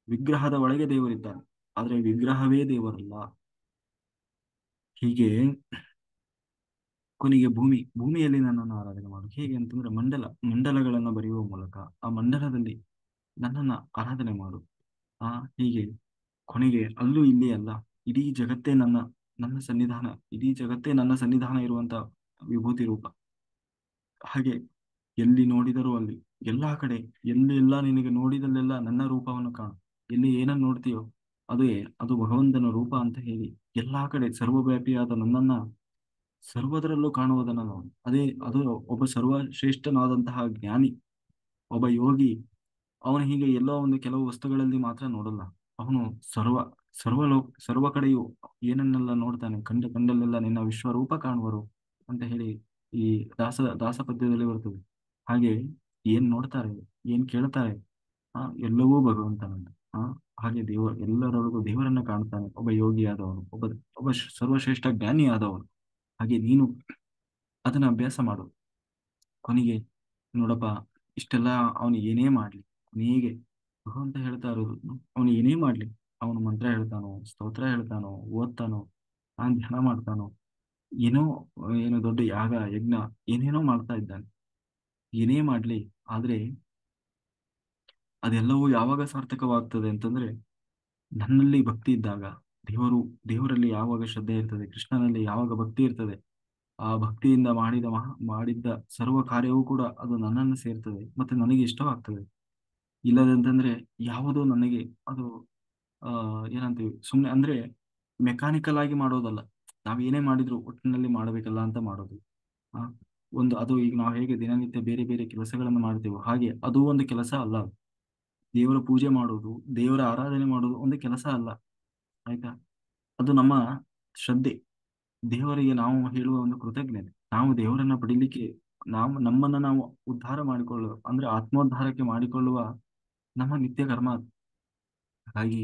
ವಿಗ್ರಹದ ಒಳಗೆ ದೇವರಿದ್ದಾನೆ, ಆದ್ರೆ ವಿಗ್ರಹವೇ ದೇವರಲ್ಲ. ಹೀಗೆ ಕೊನೆಗೆ ಭೂಮಿಯಲ್ಲಿ ನನ್ನನ್ನು ಆರಾಧನೆ ಮಾಡು. ಹೇಗೆ ಅಂತಂದ್ರೆ ಮಂಡಲಗಳನ್ನು ಬರೆಯುವ ಮೂಲಕ ಆ ಮಂಡಲದಲ್ಲಿ ನನ್ನನ್ನ ಆರಾಧನೆ ಮಾಡು. ಆ ಹೀಗೆ ಕೊನೆಗೆ ಅಲ್ಲೂ ಇಲ್ಲಿ ಅಲ್ಲ, ಇಡೀ ಜಗತ್ತೇ ನನ್ನ ಸನ್ನಿಧಾನ, ಇಡೀ ಜಗತ್ತೇ ನನ್ನ ಸನ್ನಿಧಾನ ಇರುವಂತ ವಿಭೂತಿ ರೂಪ. ಹಾಗೆ ಎಲ್ಲಿ ನೋಡಿದರೂ ಅಲ್ಲಿ, ಎಲ್ಲಾ ಕಡೆ, ಎಲ್ಲಿ ಎಲ್ಲ ನಿನಗೆ ನೋಡಿದಲ್ಲೆಲ್ಲ ನನ್ನ ರೂಪವನ್ನು ಕಾಣು. ಎಲ್ಲಿ ಏನನ್ನು ನೋಡ್ತೀಯೋ ಅದು ಭಗವಂತನ ರೂಪ ಅಂತ ಹೇಳಿ ಎಲ್ಲಾ ಕಡೆ ಸರ್ವವ್ಯಾಪಿಯಾದ ನನ್ನನ್ನ ಸರ್ವದರಲ್ಲೂ ಕಾಣುವುದನ್ನು ನಾವು, ಅದು ಒಬ್ಬ ಸರ್ವಶ್ರೇಷ್ಠನಾದಂತಹ ಜ್ಞಾನಿ, ಒಬ್ಬ ಯೋಗಿ. ಅವನು ಹೀಗೆ ಎಲ್ಲೋ ಒಂದು ಕೆಲವು ವಸ್ತುಗಳಲ್ಲಿ ಮಾತ್ರ ನೋಡಲ್ಲ. ಅವನು ಸರ್ವ ಸರ್ವ ಕಡೆಯೂ ಏನನ್ನೆಲ್ಲ ನೋಡ್ತಾನೆ, ಕಂಡಲ್ಲೆಲ್ಲ ನಿನ್ನ ವಿಶ್ವರೂಪ ಕಾಣುವರು ಅಂತ ಹೇಳಿ ಈ ದಾಸ ಪದ್ಯದಲ್ಲಿ ಬರ್ತದೆ. ಹಾಗೆ ಏನ್ ನೋಡ್ತಾರೆ, ಏನ್ ಕೇಳ್ತಾರೆ, ಎಲ್ಲವೂ ಭಗವಂತನಂತ. ಆ ಹಾಗೆ ಎಲ್ಲರೊಳಗೂ ದೇವರನ್ನ ಕಾಣ್ತಾನೆ ಒಬ್ಬ ಯೋಗಿಯಾದವನು, ಒಬ್ಬ ಸರ್ವಶ್ರೇಷ್ಠ ಜ್ಞಾನಿಯಾದವನು. ಹಾಗೆ ನೀನು ಅದನ್ನ ಅಭ್ಯಾಸ ಮಾಡು. ಕೊನೆಗೆ ನೋಡಪ್ಪ, ಇಷ್ಟೆಲ್ಲ ಅವನು ಏನೇ ಮಾಡ್ಲಿ, ಕೊನೆಗೆ ಭಗವಂತ ಹೇಳ್ತಾ ಇರೋದು, ಅವನು ಏನೇ ಮಾಡ್ಲಿ, ಅವನು ಮಂತ್ರ ಹೇಳ್ತಾನೋ, ಸ್ತೋತ್ರ ಹೇಳ್ತಾನೋ, ಓದ್ತಾನೋ, ಧ್ಯಾನ ಮಾಡ್ತಾನೋ, ಏನೋ ಏನೋ ದೊಡ್ಡ ಯಾಗ ಯಜ್ಞ ಏನೇನೋ ಮಾಡ್ತಾ ಇದ್ದಾನೆ, ಏನೇ ಮಾಡ್ಲಿ, ಆದ್ರೆ ಅದೆಲ್ಲವೂ ಯಾವಾಗ ಸಾರ್ಥಕವಾಗ್ತದೆ ಅಂತಂದ್ರೆ ನನ್ನಲ್ಲಿ ಭಕ್ತಿ ಇದ್ದಾಗ, ದೇವರಲ್ಲಿ ಯಾವಾಗ ಶ್ರದ್ಧೆ ಇರ್ತದೆ, ಕೃಷ್ಣನಲ್ಲಿ ಯಾವಾಗ ಭಕ್ತಿ ಇರ್ತದೆ, ಆ ಭಕ್ತಿಯಿಂದ ಮಾಡಿದ್ದ ಸರ್ವ ಕಾರ್ಯವೂ ಕೂಡ ಅದು ನನ್ನನ್ನು ಸೇರ್ತದೆ ಮತ್ತೆ ನನಗೆ ಇಷ್ಟವಾಗ್ತದೆ. ಇಲ್ಲದಂತಂದ್ರೆ ಯಾವುದೋ ನನಗೆ ಅದು ಏನಂತೀವಿ, ಸುಮ್ಮನೆ ಅಂದ್ರೆ ಮೆಕ್ಯಾನಿಕಲ್ ಆಗಿ ಮಾಡೋದಲ್ಲ. ನಾವ್ ಏನೇ ಮಾಡಿದ್ರು ಒಟ್ಟಿನಲ್ಲಿ ಮಾಡಬೇಕಲ್ಲ ಅಂತ ಮಾಡೋದು. ಆ ಅದು ಈಗ ನಾವು ಹೇಗೆ ದಿನನಿತ್ಯ ಬೇರೆ ಬೇರೆ ಕೆಲಸಗಳನ್ನು ಮಾಡ್ತೇವೋ ಹಾಗೆ ಅದು ಒಂದು ಕೆಲಸ ಅಲ್ಲ. ದೇವರ ಪೂಜೆ ಮಾಡೋದು, ದೇವರ ಆರಾಧನೆ ಮಾಡೋದು ಒಂದು ಕೆಲಸ ಅಲ್ಲ. ಆಯ್ತಾ? ಅದು ನಮ್ಮ ಶ್ರದ್ಧೆ, ದೇವರಿಗೆ ನಾವು ಹೇಳುವ ಒಂದು ಕೃತಜ್ಞತೆ. ನಾವು ದೇವರನ್ನ ಪಡಿಲಿಕ್ಕೆ, ನಮ್ಮನ್ನ ನಾವು ಉದ್ಧಾರ ಮಾಡಿಕೊಳ್ಳುವ, ಅಂದ್ರೆ ಆತ್ಮೋದ್ಧಾರಕ್ಕೆ ಮಾಡಿಕೊಳ್ಳುವ ನಮ್ಮ ನಿತ್ಯ ಕರ್ಮ ಅದು. ಹಾಗಾಗಿ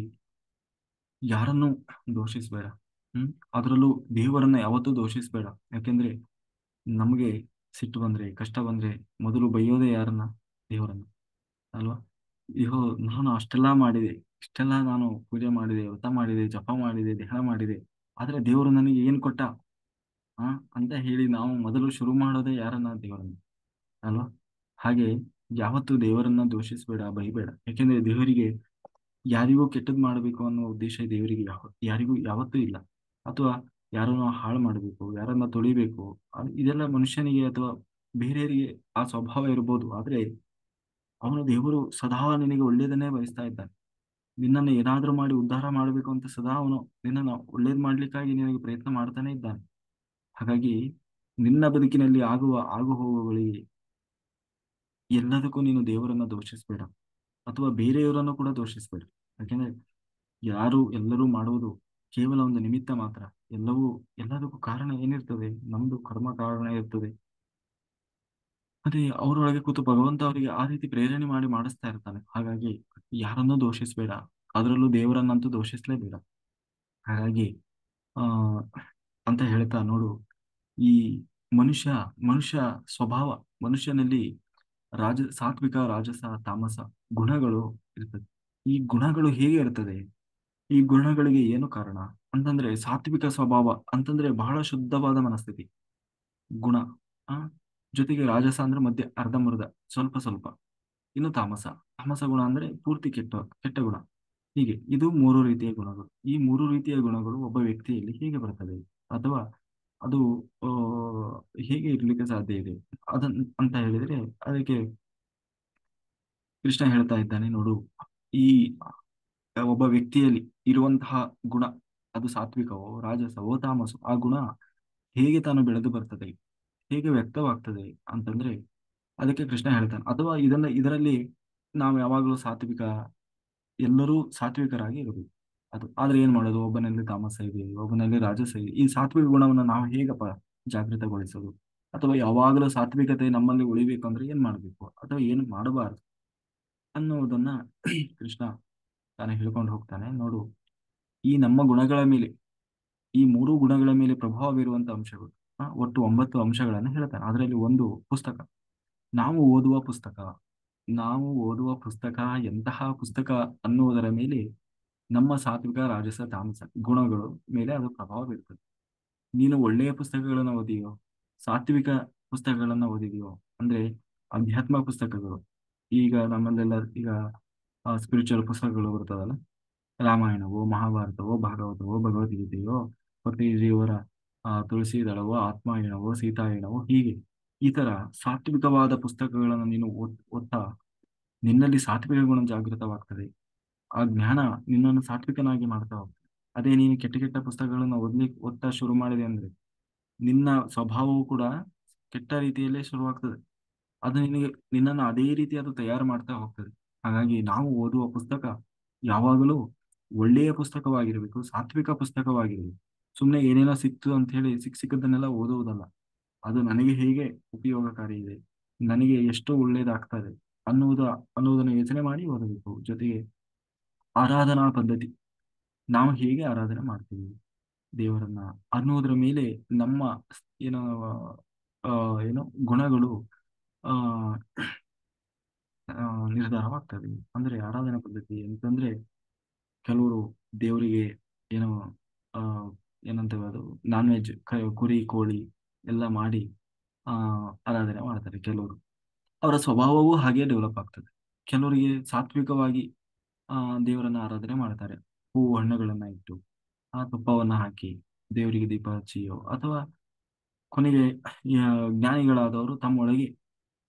ಯಾರನ್ನೂ ದೋಷಿಸಬೇಡ. ಅದರಲ್ಲೂ ದೇವರನ್ನ ಯಾವತ್ತೂ ದೋಷಿಸಬೇಡ. ಯಾಕೆಂದ್ರೆ ನಮಗೆ ಸಿಟ್ಟು ಬಂದ್ರೆ, ಕಷ್ಟ ಬಂದ್ರೆ ಮೊದಲು ಬೈಯೋದೇ ಯಾರನ್ನ? ದೇವರನ್ನ ಅಲ್ವಾ? ಅಯ್ಯೋ, ನಾನು ಅಷ್ಟೆಲ್ಲಾ ಮಾಡಿದೆ, ಇಷ್ಟೆಲ್ಲ ನಾನು ಪೂಜೆ ಮಾಡಿದೆ, ವ್ರತ ಮಾಡಿದೆ, ಜಪ ಮಾಡಿದೆ, ಧ್ಯಾನ ಮಾಡಿದೆ, ಆದ್ರೆ ದೇವರು ನನಗೆ ಏನ್ ಕೊಟ್ಟ ಆ ಅಂತ ಹೇಳಿ ನಾವು ಮೊದಲು ಶುರು ಮಾಡೋದೇ ಯಾರನ್ನ? ದೇವರನ್ನ ಅಲ್ವಾ? ಹಾಗೆ ಯಾವತ್ತೂ ದೇವರನ್ನ ದೂಷಿಸಬೇಡ, ಬೈಬೇಡ. ಯಾಕೆಂದ್ರೆ ದೇವರಿಗೆ ಯಾರಿಗೂ ಕೆಟ್ಟದ್ ಮಾಡಬೇಕು ಅನ್ನೋ ಉದ್ದೇಶ ದೇವರಿಗೆ ಯಾರಿಗೂ ಯಾವತ್ತೂ ಇಲ್ಲ. ಅಥವಾ ಯಾರನ್ನ ಹಾಳು ಮಾಡಬೇಕು, ಯಾರನ್ನ ತೊಳಿಬೇಕು, ಇದೆಲ್ಲ ಮನುಷ್ಯನಿಗೆ ಅಥವಾ ಬೇರೆಯವರಿಗೆ ಆ ಸ್ವಭಾವ ಇರ್ಬೋದು. ಆದ್ರೆ ದೇವರು ಸದಾ ನಿನಗೆ ಒಳ್ಳೇದನ್ನೇ ಬಯಸ್ತಾ ಇದ್ದಾನೆ. ನಿನ್ನನ್ನು ಏನಾದ್ರೂ ಮಾಡಿ ಉದ್ಧಾರ ಮಾಡಬೇಕು ಅಂತ ಸದಾ ಅವನು ನಿನ್ನನ್ನು ಒಳ್ಳೇದ್ ಮಾಡ್ಲಿಕ್ಕಾಗಿ ನಿನಗೆ ಪ್ರಯತ್ನ ಮಾಡ್ತಾನೆ ಇದ್ದಾನೆ. ಹಾಗಾಗಿ ನಿನ್ನ ಬದುಕಿನಲ್ಲಿ ಆಗುವ ಹೋಗುಗಳಿಗೆ ಎಲ್ಲದಕ್ಕೂ ನೀನು ದೇವರನ್ನ ದೋಷಿಸಬೇಡ, ಅಥವಾ ಬೇರೆಯವರನ್ನು ಕೂಡ ದೋಷಿಸಬೇಡ. ಯಾಕೆಂದ್ರೆ ಎಲ್ಲರೂ ಮಾಡುವುದು ಕೇವಲ ಒಂದು ನಿಮಿತ್ತ ಮಾತ್ರ. ಎಲ್ಲದಕ್ಕೂ ಕಾರಣ ಏನಿರ್ತದೆ? ನಮ್ದು ಕರ್ಮ ಕಾರಣ ಇರ್ತದೆ. ಅದೇ ಅವರೊಳಗೆ ಕೂತು ಭಗವಂತ ಅವರಿಗೆ ಆ ರೀತಿ ಪ್ರೇರಣೆ ಮಾಡಿ ಮಾಡಿಸ್ತಾ ಇರ್ತಾನೆ. ಹಾಗಾಗಿ ಯಾರನ್ನೂ ದೋಷಿಸಬೇಡ, ಅದರಲ್ಲೂ ದೇವರನ್ನಂತೂ ದೋಷಿಸಲೇಬೇಡ. ಹಾಗಾಗಿ ಆ ಅಂತ ಹೇಳ್ತಾ ನೋಡು, ಈ ಮನುಷ್ಯ ಮನುಷ್ಯ ಸ್ವಭಾವ, ಮನುಷ್ಯನಲ್ಲಿ ಸಾತ್ವಿಕ, ರಾಜಸ, ತಾಮಸ ಗುಣಗಳು ಇರ್ತದೆ. ಈ ಗುಣಗಳು ಹೇಗೆ ಇರ್ತದೆ? ಈ ಗುಣಗಳಿಗೆ ಏನು ಕಾರಣ ಅಂತಂದ್ರೆ, ಸಾತ್ವಿಕ ಸ್ವಭಾವ ಅಂತಂದ್ರೆ ಬಹಳ ಶುದ್ಧವಾದ ಮನಸ್ಥಿತಿ, ಗುಣ. ಆ ಜೊತೆಗೆ ರಾಜಸ ಅಂದ್ರೆ ಮಧ್ಯ ಅರ್ಧಂಬರ್ಧ, ಸ್ವಲ್ಪ ಸ್ವಲ್ಪ. ಇನ್ನು ತಾಮಸ ಗುಣ ಅಂದ್ರೆ ಪೂರ್ತಿ ಕೆಟ್ಟ ಗುಣ. ಹೀಗೆ ಇದು ಮೂರು ರೀತಿಯ ಗುಣಗಳು. ಈ ಮೂರು ರೀತಿಯ ಗುಣಗಳು ಒಬ್ಬ ವ್ಯಕ್ತಿಯಲ್ಲಿ ಹೇಗೆ ಬರ್ತದೆ, ಅಥವಾ ಅದು ಆ, ಹೇಗೆ ಇರ್ಲಿಕ್ಕೆ ಸಾಧ್ಯ ಇದೆ ಅಂತ ಹೇಳಿದ್ರೆ, ಅದಕ್ಕೆ ಕೃಷ್ಣ ಹೇಳ್ತಾ ಇದ್ದಾನೆ ನೋಡು. ಈ ಒಬ್ಬ ವ್ಯಕ್ತಿಯಲ್ಲಿ ಇರುವಂತಹ ಗುಣ, ಅದು ಸಾತ್ವಿಕವೋ, ರಾಜಸವೋ, ತಾಮಸೋ, ಆ ಗುಣ ಹೇಗೆ ತಾನು ಬೆಳೆದು ಬರ್ತದೆ, ಹೇಗೆ ವ್ಯಕ್ತವಾಗ್ತದೆ ಅಂತಂದ್ರೆ ಅದಕ್ಕೆ ಕೃಷ್ಣ ಹೇಳ್ತಾನೆ. ಅಥವಾ ಇದರಲ್ಲಿ ನಾವು ಯಾವಾಗಲೂ ಎಲ್ಲರೂ ಸಾತ್ವಿಕರಾಗಿ ಇರಬೇಕು. ಆದ್ರೆ ಏನ್ ಮಾಡೋದು? ಒಬ್ಬನಲ್ಲಿ ತಾಮಸ ಇದೆ, ಒಬ್ಬನಲ್ಲಿ ರಾಜಸ ಇದೆ. ಈ ಸಾತ್ವಿಕ ಗುಣವನ್ನು ನಾವು ಹೇಗಪ್ಪ ಜಾಗೃತಗೊಳಿಸೋದು? ಅಥವಾ ಯಾವಾಗಲೂ ಸಾತ್ವಿಕತೆ ನಮ್ಮಲ್ಲಿ ಉಳಿಬೇಕು ಅಂದ್ರೆ ಏನ್ ಮಾಡ್ಬೇಕು, ಅಥವಾ ಏನು ಮಾಡಬಾರದು ಅನ್ನುವುದನ್ನ ಕೃಷ್ಣ ತಾನೇ ಹೇಳ್ಕೊಂಡು ಹೋಗ್ತಾನೆ. ನೋಡು, ಈ ನಮ್ಮ ಗುಣಗಳ ಮೇಲೆ, ಈ ಮೂರು ಗುಣಗಳ ಮೇಲೆ ಪ್ರಭಾವ ಬೀರುವಂತ ಅಂಶಗಳು, ಒಟ್ಟು 9 ಅಂಶಗಳನ್ನು ಹೇಳ್ತಾನೆ. ಅದರಲ್ಲಿ ಒಂದು ಪುಸ್ತಕ, ನಾವು ಓದುವ ಪುಸ್ತಕ. ನಾವು ಓದುವ ಪುಸ್ತಕ ಎಂತಹ ಪುಸ್ತಕ ಅನ್ನುವುದರ ಮೇಲೆ ನಮ್ಮ ಸಾತ್ವಿಕ, ರಾಜಸ, ತಾಮಸ ಗುಣಗಳು ಮೇಲೆ ಅದು ಪ್ರಭಾವ ಬೀರ್ತದೆ. ನೀನು ಒಳ್ಳೆಯ ಪುಸ್ತಕಗಳನ್ನು ಓದಿಯೋ, ಸಾತ್ವಿಕ ಪುಸ್ತಕಗಳನ್ನ ಓದಿದೀವೋ, ಅಂದ್ರೆ ಅಧ್ಯಾತ್ಮ ಪುಸ್ತಕಗಳು. ಈಗ ನಮ್ಮಲ್ಲೆಲ್ಲ ಈಗ ಸ್ಪಿರಿಚುವಲ್ ಪುಸ್ತಕಗಳು ಬರ್ತದಲ್ಲ, ರಾಮಾಯಣವೋ ಮಹಾಭಾರತವೋ ಭಾಗವತವೋ ಭಗವದ್ಗೀತೆಯೋ ಪತ್ರಿಜಿಯವರ ತುಳಸಿದಳವೋ ಆತ್ಮಾಯಣವೋ ಸೀತಾಯಣವೋ, ಹೀಗೆ ಈ ತರ ಸಾತ್ವಿಕವಾದ ಪುಸ್ತಕಗಳನ್ನು ನೀನು ಓದ್ತಾ ನಿನ್ನಲ್ಲಿ ಸಾತ್ವಿಕ ಗುಣ ಜಾಗೃತವಾಗ್ತದೆ. ಆ ಜ್ಞಾನ ನಿನ್ನನ್ನು ಸಾತ್ವಿಕನಾಗಿ ಮಾಡ್ತಾ ಹೋಗ್ತದೆ. ಅದೇ ನೀನು ಕೆಟ್ಟ ಕೆಟ್ಟ ಪುಸ್ತಕಗಳನ್ನು ಓದ್ತಾ ಶುರು ಮಾಡಿದೆ ಅಂದ್ರೆ ನಿನ್ನ ಸ್ವಭಾವವು ಕೂಡ ಕೆಟ್ಟ ರೀತಿಯಲ್ಲೇ ಶುರುವಾಗ್ತದೆ. ಅದು ನಿನ್ನನ್ನು ಅದೇ ರೀತಿ ಅದು ತಯಾರು ಮಾಡ್ತಾ ಹೋಗ್ತದೆ. ಹಾಗಾಗಿ ನಾವು ಓದುವ ಪುಸ್ತಕ ಯಾವಾಗಲೂ ಒಳ್ಳೆಯ ಪುಸ್ತಕವಾಗಿರಬೇಕು, ಸಾತ್ವಿಕ ಪುಸ್ತಕವಾಗಿರಬೇಕು. ಸುಮ್ಮನೆ ಏನೇನೋ ಸಿಕ್ತು ಅಂತ ಹೇಳಿ ಸಿಕ್ಕದನ್ನೆಲ್ಲ ಓದುವುದಲ್ಲ. ಅದು ನನಗೆ ಹೇಗೆ ಉಪಯೋಗಕಾರಿ ಇದೆ, ನನಗೆ ಎಷ್ಟು ಒಳ್ಳೇದಾಗ್ತದೆ ಅನ್ನುವುದನ್ನು ಯೋಚನೆ ಮಾಡಿ ಓದಬೇಕು. ಜೊತೆಗೆ ಆರಾಧನಾ ಪದ್ಧತಿ, ನಾವು ಹೇಗೆ ಆರಾಧನೆ ಮಾಡ್ತೀವಿ ದೇವರನ್ನ ಅನ್ನುವುದರ ಮೇಲೆ ನಮ್ಮ ಏನೋ ಆ, ಏನೋ ಗುಣಗಳು ಆ ಆ, ನಿರ್ಧಾರವಾಗ್ತದೆ. ಅಂದ್ರೆ ಆರಾಧನಾ ಪದ್ಧತಿ ಅಂತಂದ್ರೆ ಕೆಲವರು ದೇವರಿಗೆ ಏನೋ ಆ ಏನಂತೇವೆ ಅದು, ನಾನ್ ವೆಜ್, ಕುರಿ ಕೋಳಿ ಎಲ್ಲ ಮಾಡಿ ಆ ಆರಾಧನೆ ಮಾಡ್ತಾರೆ ಕೆಲವರು. ಅವರ ಸ್ವಭಾವವೂ ಹಾಗೆ ಡೆವಲಪ್ ಆಗ್ತದೆ. ಕೆಲವರಿಗೆ ಸಾತ್ವಿಕವಾಗಿ ಆ ದೇವರನ್ನ ಆರಾಧನೆ ಮಾಡ್ತಾರೆ. ಹೂವು ಹಣ್ಣುಗಳನ್ನ ಇಟ್ಟು ಆ ತುಪ್ಪವನ್ನ ಹಾಕಿ ದೇವರಿಗೆ ದೀಪ ಹಚ್ಚಿಯೋ, ಅಥವಾ ಕೊನೆಗೆ ಜ್ಞಾನಿಗಳಾದವರು ತಮ್ಮೊಳಗೆ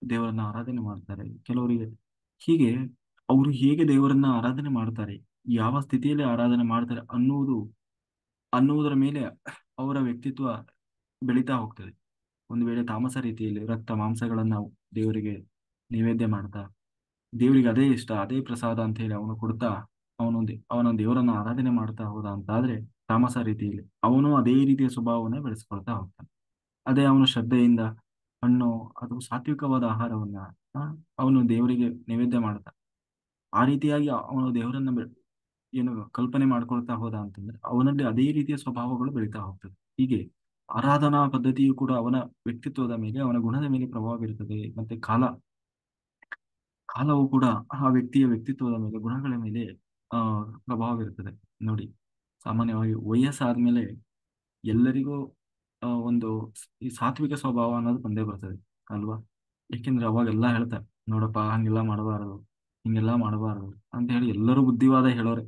ದೇವರನ್ನ ಆರಾಧನೆ ಮಾಡ್ತಾರೆ. ಕೆಲವರಿಗೆ ಹೀಗೆ ಅವರು ಹೇಗೆ ದೇವರನ್ನ ಆರಾಧನೆ ಮಾಡ್ತಾರೆ, ಯಾವ ಸ್ಥಿತಿಯಲ್ಲಿ ಆರಾಧನೆ ಮಾಡ್ತಾರೆ ಅನ್ನುವುದರ ಮೇಲೆ ಅವರ ವ್ಯಕ್ತಿತ್ವ ಬೆಳೀತಾ ಹೋಗ್ತದೆ. ಒಂದು ವೇಳೆ ತಾಮಸ ರೀತಿಯಲ್ಲಿ ರಕ್ತ ಮಾಂಸಗಳನ್ನ ದೇವರಿಗೆ ನೈವೇದ್ಯ ಮಾಡ್ತಾ ದೇವರಿಗೆ ಅದೇ ಇಷ್ಟ ಅದೇ ಪ್ರಸಾದ ಅಂತ ಹೇಳಿ ಅವನು ಕೊಡ್ತಾ ಅವನ ದೇವರನ್ನ ಆರಾಧನೆ ಮಾಡ್ತಾ ಹೋದ ಅಂತ ಆದ್ರೆ ತಾಮಸ ರೀತಿಯಲ್ಲಿ ಅವನು ಅದೇ ರೀತಿಯ ಸ್ವಭಾವವನ್ನೇ ಬೆಳೆಸ್ಕೊಳ್ತಾ ಹೋಗ್ತಾನೆ. ಅದೇ ಅವನು ಶ್ರದ್ಧೆಯಿಂದ ಹಣ್ಣು ಅಥವಾ ಸಾತ್ವಿಕವಾದ ಆಹಾರವನ್ನ ಆ, ಅವನು ದೇವರಿಗೆ ನೈವೇದ್ಯ ಮಾಡ್ತಾ ಆ ರೀತಿಯಾಗಿ ಅವನು ದೇವರನ್ನ ಏನು ಕಲ್ಪನೆ ಮಾಡ್ಕೊಳ್ತಾ ಹೋದ ಅಂತಂದ್ರೆ ಅವನಲ್ಲಿ ಅದೇ ರೀತಿಯ ಸ್ವಭಾವಗಳು ಬೆಳೀತಾ ಹೋಗ್ತದೆ. ಹೀಗೆ ಆರಾಧನಾ ಪದ್ಧತಿಯು ಕೂಡ ಅವನ ವ್ಯಕ್ತಿತ್ವದ ಮೇಲೆ ಅವನ ಗುಣದ ಮೇಲೆ ಪ್ರಭಾವ ಬೀರುತ್ತದೆ. ಮತ್ತೆ ಕಾಲವು ಕೂಡ ಆ ವ್ಯಕ್ತಿಯ ವ್ಯಕ್ತಿತ್ವದ ಮೇಲೆ ಗುಣಗಳ ಮೇಲೆ ಆ ಪ್ರಭಾವ ಬೀರುತ್ತದೆ. ನೋಡಿ, ಸಾಮಾನ್ಯವಾಗಿ ವಯಸ್ಸಾದ್ಮೇಲೆ ಎಲ್ಲರಿಗೂ ಒಂದು ಈ ಸಾತ್ವಿಕ ಸ್ವಭಾವ ಅನ್ನೋದು ಬಂದೇ ಬರ್ತದೆ ಅಲ್ವಾ. ಯಾಕೆಂದ್ರೆ ಅವಾಗೆಲ್ಲ ಹೇಳ್ತಾರೆ, ನೋಡಪ್ಪ ಹಂಗೆಲ್ಲ ಮಾಡಬಾರದು, ಹಿಂಗೆಲ್ಲ ಮಾಡಬಾರದು ಅಂತ ಹೇಳಿ ಎಲ್ಲರೂ ಬುದ್ಧಿವಾದ ಹೇಳೋರೆ.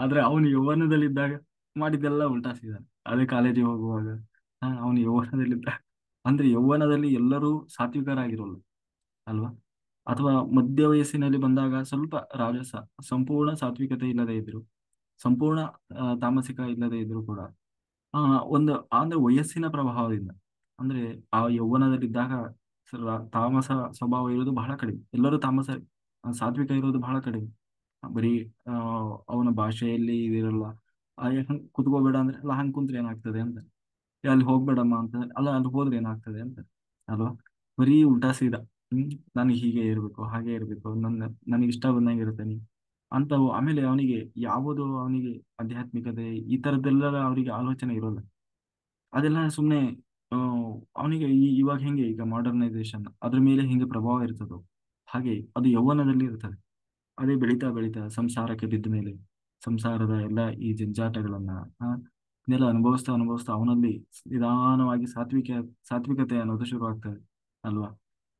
ಆದ್ರೆ ಅವನು ಯೌವನದಲ್ಲಿದ್ದಾಗ ಮಾಡಿದ್ದೆಲ್ಲ ಉಲ್ಟಾ ಸೀದಾ. ಅದೇ ಕಾಲೇಜಿಗೆ ಹೋಗುವಾಗ ಅವನು ಯೌವನದಲ್ಲಿದ್ದ, ಅಂದ್ರೆ ಯೌವನದಲ್ಲಿ ಎಲ್ಲರೂ ಸಾತ್ವಿಕರಾಗಿರೋಲ್ಲ ಅಲ್ವಾ. ಅಥವಾ ಮಧ್ಯ ವಯಸ್ಸಿನಲ್ಲಿ ಬಂದಾಗ ಸ್ವಲ್ಪ ರಾಜಸ, ಸಂಪೂರ್ಣ ಸಾತ್ವಿಕತೆ ಇಲ್ಲದೆ ಇದ್ರು, ಸಂಪೂರ್ಣ ತಾಮಸಿಕ ಇಲ್ಲದೆ ಇದ್ರು ಕೂಡ ಆ ಒಂದು ಅಂದ್ರೆ ವಯಸ್ಸಿನ ಪ್ರಭಾವದಿಂದ, ಅಂದ್ರೆ ಆ ಯೌವನದಲ್ಲಿದ್ದಾಗ ತಾಮಸ ಸ್ವಭಾವ ಇರೋದು ಬಹಳ ಕಡಿಮೆ. ಎಲ್ಲರೂ ತಾಮಸ, ಸಾತ್ವಿಕ ಇರೋದು ಬಹಳ ಕಡಿಮೆ. ಬರೀ ಆ ಅವನ ಭಾಷೆಯಲ್ಲಿ ಇದಿರಲ್ಲ. ಹಂಗ್ ಕುತ್ಕೋಬೇಡ ಅಂದ್ರೆ ಅಲ್ಲ, ಹಂಗ್ ಕುಂತ್ರೆ ಏನಾಗ್ತದೆ ಅಂತ, ಅಲ್ಲಿ ಹೋಗ್ಬೇಡಮ್ಮ ಅಂತ ಅಲ್ಲ, ಅಲ್ಲಿ ಹೋದ್ರೆ ಏನಾಗ್ತದೆ ಅಂತ ಅಲ್ವಾ. ಬರೀ ಉಲ್ಟಾ ಸೀದಾ. ನನಗೆ ಹೀಗೆ ಇರ್ಬೇಕು ಹಾಗೆ ಇರ್ಬೇಕು, ನನಗೆ ಇಷ್ಟ ಬಂದಂಗೆ ಇರ್ತೇನೆ ಅಂತವು. ಆಮೇಲೆ ಅವನಿಗೆ ಆಧ್ಯಾತ್ಮಿಕತೆ ಈ ತರದ್ದೆಲ್ಲ ಅವರಿಗೆ ಆಲೋಚನೆ ಇರೋಲ್ಲ. ಅದೆಲ್ಲ ಸುಮ್ಮನೆ ಅವನಿಗೆ ಇವಾಗ ಹೆಂಗೆ ಈಗ ಮಾಡರ್ನೈಸೇಷನ್ ಅದ್ರ ಮೇಲೆ ಹೆಂಗೆ ಪ್ರಭಾವ ಇರ್ತದೋ ಹಾಗೆ ಅದು ಯೌವನದಲ್ಲಿ ಇರ್ತದೆ. ಅದೇ ಬೆಳೀತಾ ಬೆಳೀತಾ ಸಂಸಾರಕ್ಕೆ ಬಿದ್ದ ಮೇಲೆ ಸಂಸಾರದ ಎಲ್ಲ ಈ ಜಂಜಾಟಗಳನ್ನ ಆ, ಇದನ್ನೆಲ್ಲ ಅನುಭವಿಸ್ತಾ ಅನುಭವಿಸ್ತಾ ಅವನಲ್ಲಿ ನಿಧಾನವಾಗಿ ಸಾತ್ವಿಕತೆ ಅನ್ನೋದು ಶುರು ಆಗ್ತದೆ ಅಲ್ವಾ.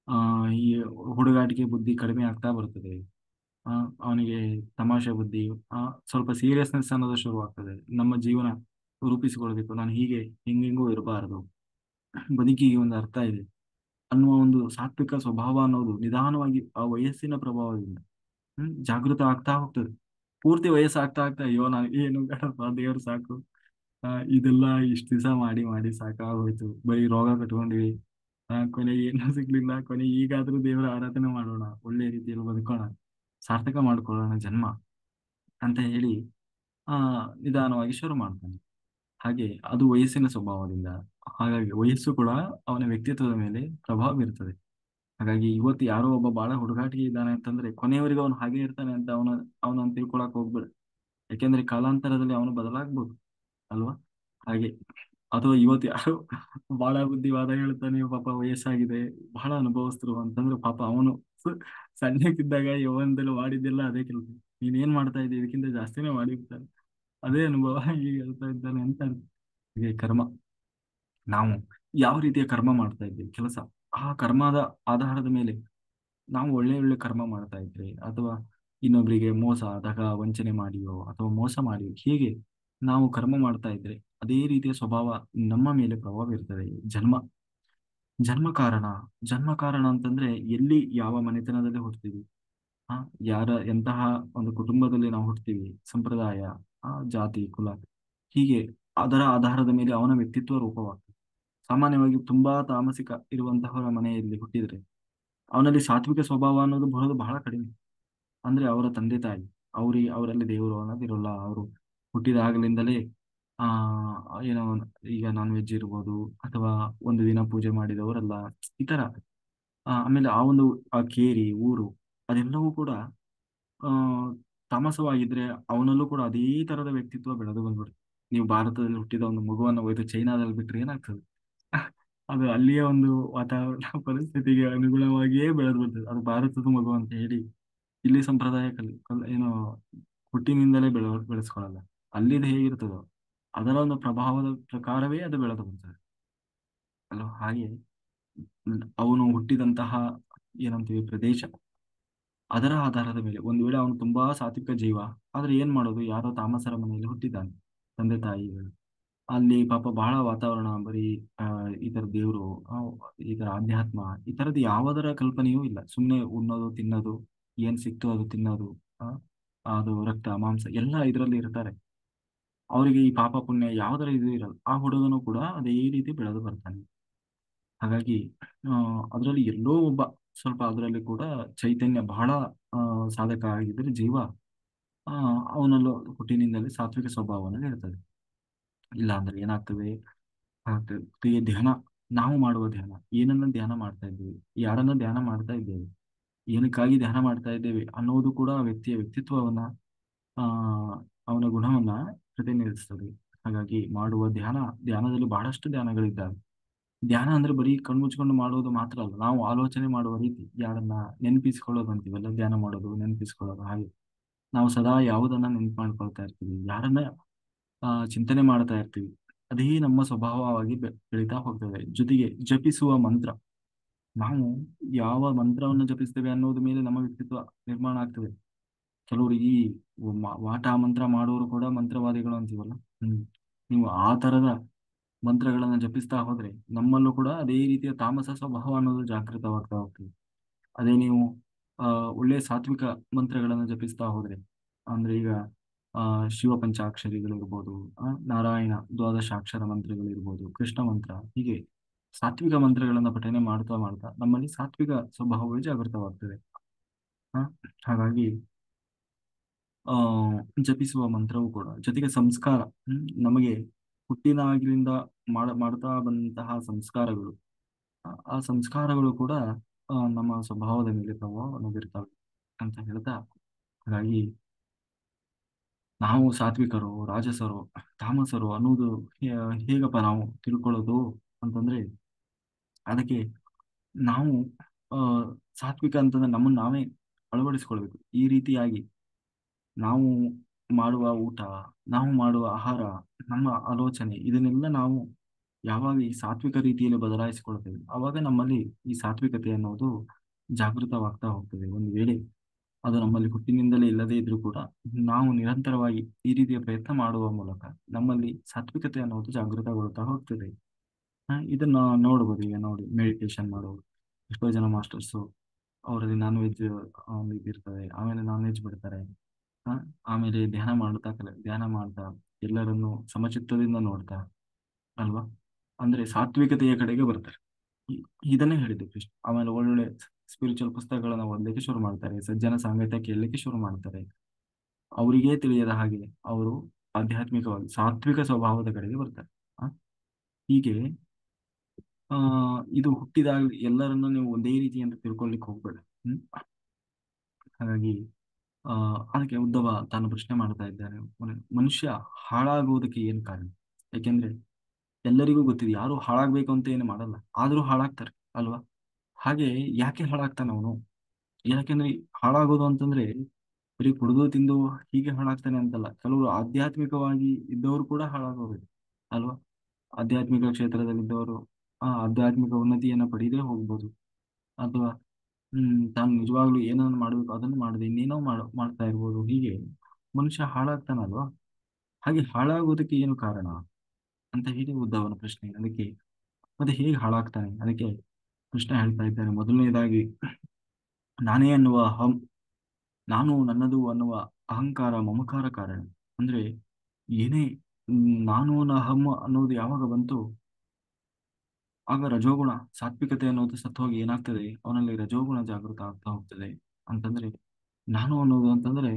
ಆ ಈ ಹುಡುಗಾಟಿಕೆ ಬುದ್ಧಿ ಕಡಿಮೆ ಆಗ್ತಾ ಬರ್ತದೆ. ಆ ಅವನಿಗೆ ತಮಾಷೆ ಬುದ್ಧಿ, ಆ ಸ್ವಲ್ಪ ಸೀರಿಯಸ್ನೆಸ್ ಅನ್ನೋದು ಶುರು ಆಗ್ತದೆ. ನಮ್ಮ ಜೀವನ ರೂಪಿಸಿಕೊಳ್ಬೇಕು, ನಾನು ಹೀಗೆ ಹಿಂಗಿಂಗೂ ಇರಬಾರದು, ಬದುಕಿಗೆ ಒಂದು ಅರ್ಥ ಇದೆ ಅನ್ನುವ ಒಂದು ಸಾತ್ವಿಕ ಸ್ವಭಾವ ಅನ್ನೋದು ನಿಧಾನವಾಗಿ ಆ ವಯಸ್ಸಿನ ಪ್ರಭಾವದಿಂದ ಜಾಗೃತ ಆಗ್ತಾ ಹೋಗ್ತದೆ. ಪೂರ್ತಿ ವಯಸ್ಸಾಗ್ತಾ ಆಗ್ತಾ ಅಯ್ಯೋ ನಾನು ಏನು ಬೇಡಪ್ಪ ದೇವ್ರು ಸಾಕು, ಇದೆಲ್ಲ ಇಷ್ಟು ದಿವಸ ಮಾಡಿ ಮಾಡಿ ಸಾಕಾಗೋಯ್ತು, ಬರೀ ರೋಗ ಕಟ್ಕೊಂಡಿವಿ, ಕೊನೆಗೆ ಏನೂ ಸಿಗ್ಲಿಲ್ಲ, ಕೊನೆಗೆ ಈಗಾದ್ರೂ ದೇವರ ಆರಾಧನೆ ಮಾಡೋಣ, ಒಳ್ಳೆ ರೀತಿಯಲ್ಲಿ ಬದುಕೋಣ, ಸಾರ್ಥಕ ಮಾಡ್ಕೊಳ್ಳೋಣ ಜನ್ಮ ಅಂತ ಹೇಳಿ ಆ ನಿಧಾನವಾಗಿ ಶುರು ಮಾಡ್ತಾನೆ. ಹಾಗೆ ಅದು ವಯಸ್ಸಿನ ಸ್ವಭಾವದಿಂದ. ಹಾಗಾಗಿ ವಯಸ್ಸು ಕೂಡ ಅವನ ವ್ಯಕ್ತಿತ್ವದ ಮೇಲೆ ಪ್ರಭಾವ ಬೀರ್ತದೆ. ಹಾಗಾಗಿ ಇವತ್ತು ಯಾರೋ ಒಬ್ಬ ಬಹಳ ಹುಡುಗಾಟಿಗೆ ಇದ್ದಾನೆ ಅಂತಂದ್ರೆ ಕೊನೆಯವರೆಗೂ ಅವನು ಹಾಗೆ ಇರ್ತಾನೆ ಅಂತ ಅವನನ್ನು ತಿಳ್ಕೊಳಕ್ ಹೋಗ್ಬೇಡ. ಯಾಕೆಂದ್ರೆ ಕಾಲಾಂತರದಲ್ಲಿ ಅವನು ಬದಲಾಗ್ಬೋದು ಅಲ್ವಾ. ಹಾಗೆ ಅಥವಾ ಇವತ್ತು ಯಾರೋ ಬಹಳ ಬುದ್ಧಿವಾದ ಹೇಳ್ತಾನೆ, ಪಾಪ ವಯಸ್ಸಾಗಿದೆ, ಬಹಳ ಅನುಭವಸ್ಥರು ಅಂತಂದ್ರೆ ಪಾಪ ಅವನು ಸಣ್ಣಕ್ಕಿದ್ದಾಗ ಯೌವನದಲ್ಲಿ ಮಾಡಿದ್ದೆಲ್ಲ ಅದೇ ಕೆಲಸ. ನೀನ್ ಮಾಡ್ತಾ ಇದ್ದೆ ಇದಕ್ಕಿಂತ ಜಾಸ್ತಿನೇ ಮಾಡಿರ್ತಾನೆ, ಅದೇ ಅನುಭವ ಈಗ ಹೇಳ್ತಾ ಇದ್ದಾನೆ ಅಂತ. ಹೀಗೆ ಕರ್ಮ, ನಾವು ಯಾವ ರೀತಿಯ ಕರ್ಮ ಮಾಡ್ತಾ ಇದ್ದೀವಿ ಕೆಲಸ, ಆ ಕರ್ಮದ ಆಧಾರದ ಮೇಲೆ ನಾವು ಒಳ್ಳೆ ಒಳ್ಳೆ ಕರ್ಮ ಮಾಡ್ತಾ ಇದ್ರೆ, ಅಥವಾ ಇನ್ನೊಬ್ಬರಿಗೆ ಮೋಸ ದಗ ವಂಚನೆ ಮಾಡಿಯೋ ಅಥವಾ ಮೋಸ ಮಾಡಿಯೋ ಹೀಗೆ ನಾವು ಕರ್ಮ ಮಾಡ್ತಾ ಇದ್ರೆ ಅದೇ ರೀತಿಯ ಸ್ವಭಾವ ನಮ್ಮ ಮೇಲೆ ಪ್ರಭಾವ ಬೀರ್ತದೆ. ಜನ್ಮ ಜನ್ಮ ಕಾರಣ ಜನ್ಮ ಕಾರಣ ಅಂತಂದ್ರೆ ಎಲ್ಲಿ ಯಾವ ಮನೆತನದಲ್ಲಿ ಹುಡ್ತೀವಿ, ಆ ಯಾರ ಎಂತಹ ಒಂದು ಕುಟುಂಬದಲ್ಲಿ ನಾವು ಹುಡ್ತೀವಿ, ಸಂಪ್ರದಾಯ, ಜಾತಿ ಕುಲ ಹೀಗೆ ಅದರ ಆಧಾರದ ಮೇಲೆ ಅವನ ವ್ಯಕ್ತಿತ್ವ ರೂಪವಾಗ್ತದೆ. ಸಾಮಾನ್ಯವಾಗಿ ತುಂಬಾ ತಾಮಸಿಕ ಇರುವಂತಹವರ ಮನೆಯಲ್ಲಿ ಹುಟ್ಟಿದ್ರೆ ಅವನಲ್ಲಿ ಸಾತ್ವಿಕ ಸ್ವಭಾವ ಅನ್ನೋದು ಬರೋದು ಬಹಳ ಕಡಿಮೆ. ಅಂದ್ರೆ ಅವರ ತಂದೆ ತಾಯಿ ಅವರಲ್ಲಿ ದೇವರು ಅನ್ನೋದಿರೋಲ್ಲ. ಅವರು ಹುಟ್ಟಿದಾಗಲಿಂದಲೇ ಆ ಏನೋ ಈಗ ನಾನ್ ವೆಜ್ ಇರ್ಬೋದು, ಅಥವಾ ಒಂದು ದಿನ ಪೂಜೆ ಮಾಡಿದವರಲ್ಲ, ಈ ತರ. ಆಮೇಲೆ ಆ ಒಂದು ಆ ಕೇರಿ ಊರು ಅದೆಲ್ಲವೂ ಕೂಡ ಆ ತಾಮಸವಾಗಿದ್ರೆ ಅವನಲ್ಲೂ ಕೂಡ ಅದೇ ತರದ ವ್ಯಕ್ತಿತ್ವ ಬೆಳೆದು ಬಂದ್ಬಿಡುತ್ತೆ. ನೀವು ಭಾರತದಲ್ಲಿ ಹುಟ್ಟಿದ ಒಂದು ಮಗುವನ್ನು ಒಯ್ದು ಚೈನಾದಲ್ಲಿ ಬಿಟ್ರೆ ಏನಾಗ್ತದೆ? ಅದು ಅಲ್ಲಿಯ ಒಂದು ವಾತಾವರಣ ಪರಿಸ್ಥಿತಿಗೆ ಅನುಗುಣವಾಗಿಯೇ ಬೆಳೆದು ಬರ್ತದೆ. ಅದು ಭಾರತದ ಮಗು ಅಂತ ಹೇಳಿ ಇಲ್ಲಿ ಸಂಪ್ರದಾಯ ಏನು ಹುಟ್ಟಿನಿಂದಲೇ ಬೆಳೆಸ್ಕೊಳ್ಳಲ್ಲ. ಅಲ್ಲಿದು ಹೇಗಿರ್ತದೋ ಅದರ ಒಂದು ಪ್ರಭಾವದ ಪ್ರಕಾರವೇ ಅದು ಬೆಳೆದು ಬರ್ತದೆ ಅಲ್ವಾ. ಹಾಗೆ ಅವನು ಹುಟ್ಟಿದಂತಹ ಏನಂತೀವಿ ಪ್ರದೇಶ, ಅದರ ಆಧಾರದ ಮೇಲೆ ಒಂದು ವೇಳೆ ಅವನು ತುಂಬಾ ಸಾತ್ವಿಕ ಜೀವ ಆದ್ರೆ ಏನ್ ಮಾಡೋದು, ಯಾರೋ ತಾಮಸರ ಮನೆಯಲ್ಲಿ ಹುಟ್ಟಿದ್ದಾನೆ, ತಂದೆ ತಾಯಿಗಳು ಅಲ್ಲಿ ಪಾಪ ಬಹಳ ವಾತಾವರಣ ಬರೀ ಆ ಈ ತರ ದೇವ್ರು, ಈ ತರ ಅಧ್ಯಾತ್ಮ, ಈ ತರದ್ದು ಯಾವುದರ ಕಲ್ಪನೆಯೂ ಇಲ್ಲ. ಸುಮ್ಮನೆ ಉಣ್ಣೋದು ತಿನ್ನೋದು, ಏನ್ ಸಿಕ್ತೋ ಅದು ತಿನ್ನೋದು, ಆ, ಅದು ರಕ್ತ ಮಾಂಸ ಎಲ್ಲ ಇದರಲ್ಲಿ ಇರ್ತಾರೆ. ಅವರಿಗೆ ಈ ಪಾಪ ಪುಣ್ಯ ಯಾವುದರ ಇದು ಇರಲ್ಲ. ಆ ಹುಡುಗನು ಕೂಡ ಅದೇ ರೀತಿ ಬೆಳೆದು ಬರ್ತಾನೆ. ಹಾಗಾಗಿ ಅದರಲ್ಲಿ ಎಲ್ಲೋ ಒಬ್ಬ ಸ್ವಲ್ಪ ಅದರಲ್ಲಿ ಕೂಡ ಚೈತನ್ಯ ಬಹಳ ಆ ಸಾಧಕ ಆಗಿದ್ರೆ ಜೀವ, ಆ ಅವನಲ್ಲೂ ಹುಟ್ಟಿನಿಂದಲೇ ಸಾತ್ವಿಕ ಸ್ವಭಾವವನ್ನು ಹೇಳ್ತದೆ. ಇಲ್ಲ ಅಂದ್ರೆ ಏನಾಗ್ತದೆ, ಈ ಧ್ಯಾನ, ನಾವು ಮಾಡುವ ಧ್ಯಾನ, ಏನನ್ನ ಧ್ಯಾನ ಮಾಡ್ತಾ ಇದ್ದೇವೆ, ಯಾರನ್ನ ಧ್ಯಾನ ಮಾಡ್ತಾ ಇದ್ದೇವೆ, ಏನಕ್ಕಾಗಿ ಧ್ಯಾನ ಮಾಡ್ತಾ ಇದ್ದೇವೆ ಅನ್ನೋದು ಕೂಡ ಆ ವ್ಯಕ್ತಿಯ ವ್ಯಕ್ತಿತ್ವವನ್ನ, ಆ ಅವನ ಗುಣವನ್ನ ಪ್ರತಿನಿಧಿಸ್ತದೆ. ಹಾಗಾಗಿ ಮಾಡುವ ಧ್ಯಾನದಲ್ಲಿ ಬಹಳಷ್ಟು ಧ್ಯಾನಗಳಿದ್ದಾವೆ. ಧ್ಯಾನ ಅಂದ್ರೆ ಬರೀ ಕಣ್ಮುಚ್ಕೊಂಡು ಮಾಡೋದು ಮಾತ್ರ ಅಲ್ಲ, ನಾವು ಆಲೋಚನೆ ಮಾಡುವ ರೀತಿ, ಯಾರನ್ನ ನೆನಪಿಸ್ಕೊಳ್ಳೋದು ಅಂತೀವಲ್ಲ, ಧ್ಯಾನ ಮಾಡೋದು ನೆನಪಿಸ್ಕೊಳ್ಳೋದು. ಹಾಗೆ ನಾವು ಸದಾ ಯಾವುದನ್ನ ನೆನಪು ಮಾಡ್ಕೊಳ್ತಾ ಇರ್ತೀವಿ, ಯಾರನ್ನ ಚಿಂತನೆ ಮಾಡ್ತಾ ಇರ್ತೀವಿ, ಅದೇ ನಮ್ಮ ಸ್ವಭಾವವಾಗಿ ಬೆಳೀತಾ ಹೋಗ್ತದೆ. ಜೊತೆಗೆ ಜಪಿಸುವ ಮಂತ್ರ, ನಾವು ಯಾವ ಮಂತ್ರವನ್ನು ಜಪಿಸ್ತೇವೆ ಅನ್ನೋದ್ರ ಮೇಲೆ ನಮ್ಮ ವ್ಯಕ್ತಿತ್ವ ನಿರ್ಮಾಣ ಆಗ್ತದೆ. ಕೆಲವರು ಈ ವಾಟ ಮಂತ್ರ ಮಾಡೋರು ಕೂಡ ಮಂತ್ರವಾದಿಗಳು ಅಂತೀವಲ್ಲ. ಹ್ಮ್ ನೀವು ಆ ತರದ ಮಂತ್ರಗಳನ್ನ ಜಪಿಸ್ತಾ ಹೋದ್ರೆ ನಮ್ಮಲ್ಲೂ ಕೂಡ ಅದೇ ರೀತಿಯ ತಾಮಸ ಸ್ವಭಾವ ಅನ್ನೋದು ಜಾಗೃತವಾಗ್ತಾ ಹೋಗ್ತದೆ. ಅದೇ ನೀವು ಒಳ್ಳೆ ಸಾತ್ವಿಕ ಮಂತ್ರಗಳನ್ನು ಜಪಿಸ್ತಾ ಹೋದ್ರೆ, ಅಂದ್ರೆ ಈಗ ಶಿವ ಪಂಚಾಕ್ಷರಿಗಳಿರ್ಬೋದು, ನಾರಾಯಣ ದ್ವಾದಶಾಕ್ಷರ ಮಂತ್ರಗಳಿರ್ಬೋದು, ಕೃಷ್ಣ ಮಂತ್ರ, ಹೀಗೆ ಸಾತ್ವಿಕ ಮಂತ್ರಗಳನ್ನ ಪಠನೆ ಮಾಡ್ತಾ ಮಾಡ್ತಾ ನಮ್ಮಲ್ಲಿ ಸಾತ್ವಿಕ ಸ್ವಭಾವವೇ ಜಾಗೃತವಾಗ್ತದೆ. ಆ, ಹಾಗಾಗಿ ಆ ಜಪಿಸುವ ಮಂತ್ರವು ಕೂಡ, ಜೊತೆಗೆ ಸಂಸ್ಕಾರ, ನಮಗೆ ಹುಟ್ಟಿದಾಗಿನಿಂದ ಮಾಡ್ತಾ ಬಂದಂತಹ ಸಂಸ್ಕಾರಗಳು, ಆ ಸಂಸ್ಕಾರಗಳು ಕೂಡ ನಮ್ಮ ಸ್ವಭಾವದ ಮೇಲೆ ಪ್ರಭಾವವನ್ನು ಬೀರ್ತವೆ ಅಂತ ಹೇಳ್ತಾ, ಹಾಗಾಗಿ ನಾವು ಸಾತ್ವಿಕರು ರಾಜಸರು ತಾಮಸರು ಅನ್ನೋದು ಹೇಗಪ್ಪ ನಾವು ತಿಳ್ಕೊಳ್ಳೋದು ಅಂತಂದ್ರೆ, ಅದಕ್ಕೆ ನಾವು ಆ ಸಾತ್ವಿಕ ಅಂತಂದ್ರೆ ನಮ್ಮನ್ನು ನಾವೇ ಅಳವಡಿಸ್ಕೊಳ್ಬೇಕು. ಈ ರೀತಿಯಾಗಿ ನಾವು ಮಾಡುವ ಊಟ, ನಾವು ಮಾಡುವ ಆಹಾರ, ನಮ್ಮ ಆಲೋಚನೆ, ಇದನ್ನೆಲ್ಲ ನಾವು ಯಾವಾಗ ಈ ಸಾತ್ವಿಕ ರೀತಿಯಲ್ಲಿ ಬದಲಾಯಿಸಿಕೊಳ್ತೇವೆ ಆವಾಗ ನಮ್ಮಲ್ಲಿ ಈ ಸಾತ್ವಿಕತೆ ಅನ್ನೋದು ಜಾಗೃತವಾಗ್ತಾ ಹೋಗ್ತದೆ. ಒಂದು ವೇಳೆ ಅದು ನಮ್ಮಲ್ಲಿ ಹುಟ್ಟಿನಿಂದಲೇ ಇಲ್ಲದೇ ಇದ್ರೂ ಕೂಡ ನಾವು ನಿರಂತರವಾಗಿ ಈ ರೀತಿಯ ಪ್ರಯತ್ನ ಮಾಡುವ ಮೂಲಕ ನಮ್ಮಲ್ಲಿ ಸಾತ್ವಿಕತೆ ಅನ್ನೋದು ಜಾಗೃತಗೊಳ್ತಾ ಹೋಗ್ತದೆ. ಇದನ್ನ ನೋಡ್ಬೋದು. ಈಗ ನೋಡಿ, ಮೆಡಿಟೇಷನ್ ಮಾಡೋರು ಎಷ್ಟೋ ಜನ ಮಾಸ್ಟರ್ಸು, ಅವರಲ್ಲಿ ನಾನ್ ವೆಜ್ ಇದಿರ್ತದೆ, ಆಮೇಲೆ ನಾನ್ ವೆಜ್ ಬಿಡ್ತಾರೆ. ಆ, ಆಮೇಲೆ ಧ್ಯಾನ ಮಾಡ್ತಾ ಎಲ್ಲರನ್ನು ಸಮಚಿತ್ತದಿಂದ ನೋಡ್ತಾ, ಅಲ್ವಾ, ಅಂದ್ರೆ ಸಾತ್ವಿಕತೆಯ ಕಡೆಗೆ ಬರ್ತಾರೆ. ಇ- ಇದನ್ನೇ ಹೇಳಿದ್ದು ಕೃಷ್ಣ. ಆಮೇಲೆ ಒಳ್ಳೊಳ್ಳೆ ಸ್ಪಿರಿಚುವಲ್ ಪುಸ್ತಕಗಳನ್ನ ಓದಲಿಕ್ಕೆ ಶುರು ಮಾಡ್ತಾರೆ, ಸಜ್ಜನ ಸಾಂಗತ್ಯ ಕೇಳಲಿಕ್ಕೆ ಶುರು ಮಾಡ್ತಾರೆ. ಅವರಿಗೇ ತಿಳಿಯದ ಹಾಗೆ ಅವರು ಆಧ್ಯಾತ್ಮಿಕವಾಗಿ ಸಾತ್ವಿಕ ಸ್ವಭಾವದ ಕಡೆಗೆ ಬರ್ತಾರೆ. ಆ, ಹೀಗೆ ಆ ಇದು ಹುಟ್ಟಿದಾಗ ಎಲ್ಲರನ್ನು ನೀವು ಒಂದೇ ರೀತಿ ಅಂತ ತಿಳ್ಕೊಳ್ಲಿಕ್ಕೆ ಹೋಗ್ಬೇಡ. ಹ್ಮ್ ಹಾಗಾಗಿ ಆ ಅದಕ್ಕೆ ಉದ್ದವ ತಾನು ಪ್ರಶ್ನೆ ಮಾಡ್ತಾ ಇದ್ದಾನೆ, ಮನುಷ್ಯ ಹಾಳಾಗುವುದಕ್ಕೆ ಏನ್ ಕಾರಣ? ಯಾಕೆಂದ್ರೆ ಎಲ್ಲರಿಗೂ ಗೊತ್ತಿದೆ, ಯಾರು ಹಾಳಾಗ್ಬೇಕು ಅಂತ ಏನು ಮಾಡಲ್ಲ, ಆದ್ರೂ ಹಾಳಾಗ್ತಾರೆ ಅಲ್ವಾ. ಹಾಗೆ ಯಾಕೆ ಹಾಳಾಗ್ತಾನ ಅವನು? ಯಾಕೆಂದ್ರೆ ಹಾಳಾಗೋದು ಅಂತಂದ್ರೆ ಬರೀ ಕುಡಿದು ತಿಂದು ಹೀಗೆ ಹಾಳಾಗ್ತಾನೆ ಅಂತಲ್ಲ, ಕೆಲವರು ಆಧ್ಯಾತ್ಮಿಕವಾಗಿ ಇದ್ದವರು ಕೂಡ ಹಾಳಾಗೋದು ಅಲ್ವಾ. ಆಧ್ಯಾತ್ಮಿಕ ಕ್ಷೇತ್ರದಲ್ಲಿದ್ದವರು ಆಧ್ಯಾತ್ಮಿಕ ಉನ್ನತಿಯನ್ನ ಪಡೆಯದೇ ಹೋಗ್ಬೋದು. ಅಥವಾ ತಾನು ನಿಜವಾಗ್ಲೂ ಏನನ್ನು ಮಾಡಬೇಕು ಅದನ್ನು ಮಾಡದೆ ಇನ್ನೇನೋ ಮಾಡ್ತಾ ಇರ್ಬೋದು. ಹೀಗೆ ಮನುಷ್ಯ ಹಾಳಾಗ್ತಾನಲ್ವಾ? ಹಾಗೆ ಹಾಳಾಗೋದಕ್ಕೆ ಏನು ಕಾರಣ ಅಂತ ಹೇಳಿ ಉದ್ಧವನ ಪ್ರಶ್ನೆ. ಅದಕ್ಕೆ ಮತ್ತೆ ಹೇಗೆ ಹಾಳಾಗ್ತಾನೆ ಅದಕ್ಕೆ ಕೃಷ್ಣ ಹೇಳ್ತಾ ಇದ್ದಾನೆ. ಮೊದಲನೇದಾಗಿ ನಾನೇ ಅನ್ನುವ ನಾನು ನನ್ನದು ಅನ್ನುವ ಅಹಂಕಾರ ಮಮಕಾರ ಕಾರಣ. ಅಂದ್ರೆ ಏನೇ ನಾನು ಅಹಂ ಅನ್ನೋದು ಯಾವಾಗ ಬಂತು, ಆಗ ರಜೋಗುಣ ಸಾತ್ವಿಕತೆ ಅನ್ನೋದು ಸತ್ತು ಹೋಗಿ ಏನಾಗ್ತದೆ, ಅವನಲ್ಲಿ ರಜೋಗುಣ ಜಾಗೃತ ಆಗ್ತಾ ಹೋಗ್ತದೆ. ಅಂತಂದ್ರೆ ನಾನು ಅನ್ನೋದು ಅಂತಂದ್ರೆ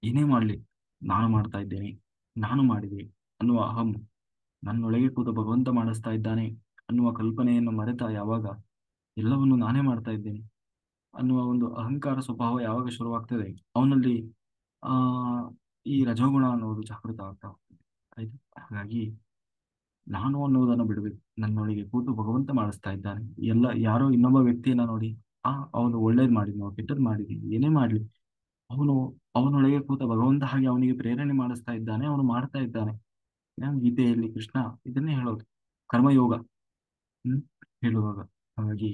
ಏನೇ ಮಾಡ್ಲಿ ನಾನು ಮಾಡ್ತಾ ಇದ್ದೇನೆ, ನಾನು ಮಾಡಿದೆ ಅನ್ನುವ ಅಹಂ, ನನ್ನೊಳಗೆ ಕೂತ ಭಗವಂತ ಮಾಡಿಸ್ತಾ ಇದ್ದಾನೆ ಅನ್ನುವ ಕಲ್ಪನೆಯನ್ನು ಮರೆತ ಯಾವಾಗ ಎಲ್ಲವನ್ನು ನಾನೇ ಮಾಡ್ತಾ ಇದ್ದೇನೆ ಅನ್ನುವ ಒಂದು ಅಹಂಕಾರ ಸ್ವಭಾವ ಯಾವಾಗ ಶುರುವಾಗ್ತದೆ, ಅವನಲ್ಲಿ ಆ ಈ ರಜೋಗುಣ ಅನ್ನೋದು ಜಾಗೃತ ಆಗ್ತಾ ಹೋಗ್ತದೆ. ಆಯ್ತು. ಹಾಗಾಗಿ ನಾನು ಅನ್ನೋದನ್ನು ಬಿಡಬೇಕು. ನನ್ನೊಳಗೆ ಕೂತು ಭಗವಂತ ಮಾಡಿಸ್ತಾ ಇದ್ದಾನೆ. ಯಾರೋ ಇನ್ನೊಬ್ಬ ವ್ಯಕ್ತಿಯನ್ನ ನೋಡಿ ಅವನು ಒಳ್ಳೇದ್ ಮಾಡಿದ್ನೋ ಕೆಟ್ಟದ್ ಮಾಡಿದ್ವಿ ಏನೇ ಮಾಡ್ಲಿ, ಅವನು ಅವನೊಳಗೆ ಕೂತ ಭಗವಂತ ಹಾಗೆ ಅವನಿಗೆ ಪ್ರೇರಣೆ ಮಾಡಿಸ್ತಾ ಇದ್ದಾನೆ, ಅವನು ಮಾಡ್ತಾ ಇದ್ದಾನೆ. ಗೀತೆಯಲ್ಲಿ ಕೃಷ್ಣ ಇದನ್ನೇ ಹೇಳೋದು, ಕರ್ಮಯೋಗ ಹ್ಮ್ ಹೇಳುವಾಗ. ಹಾಗಾಗಿ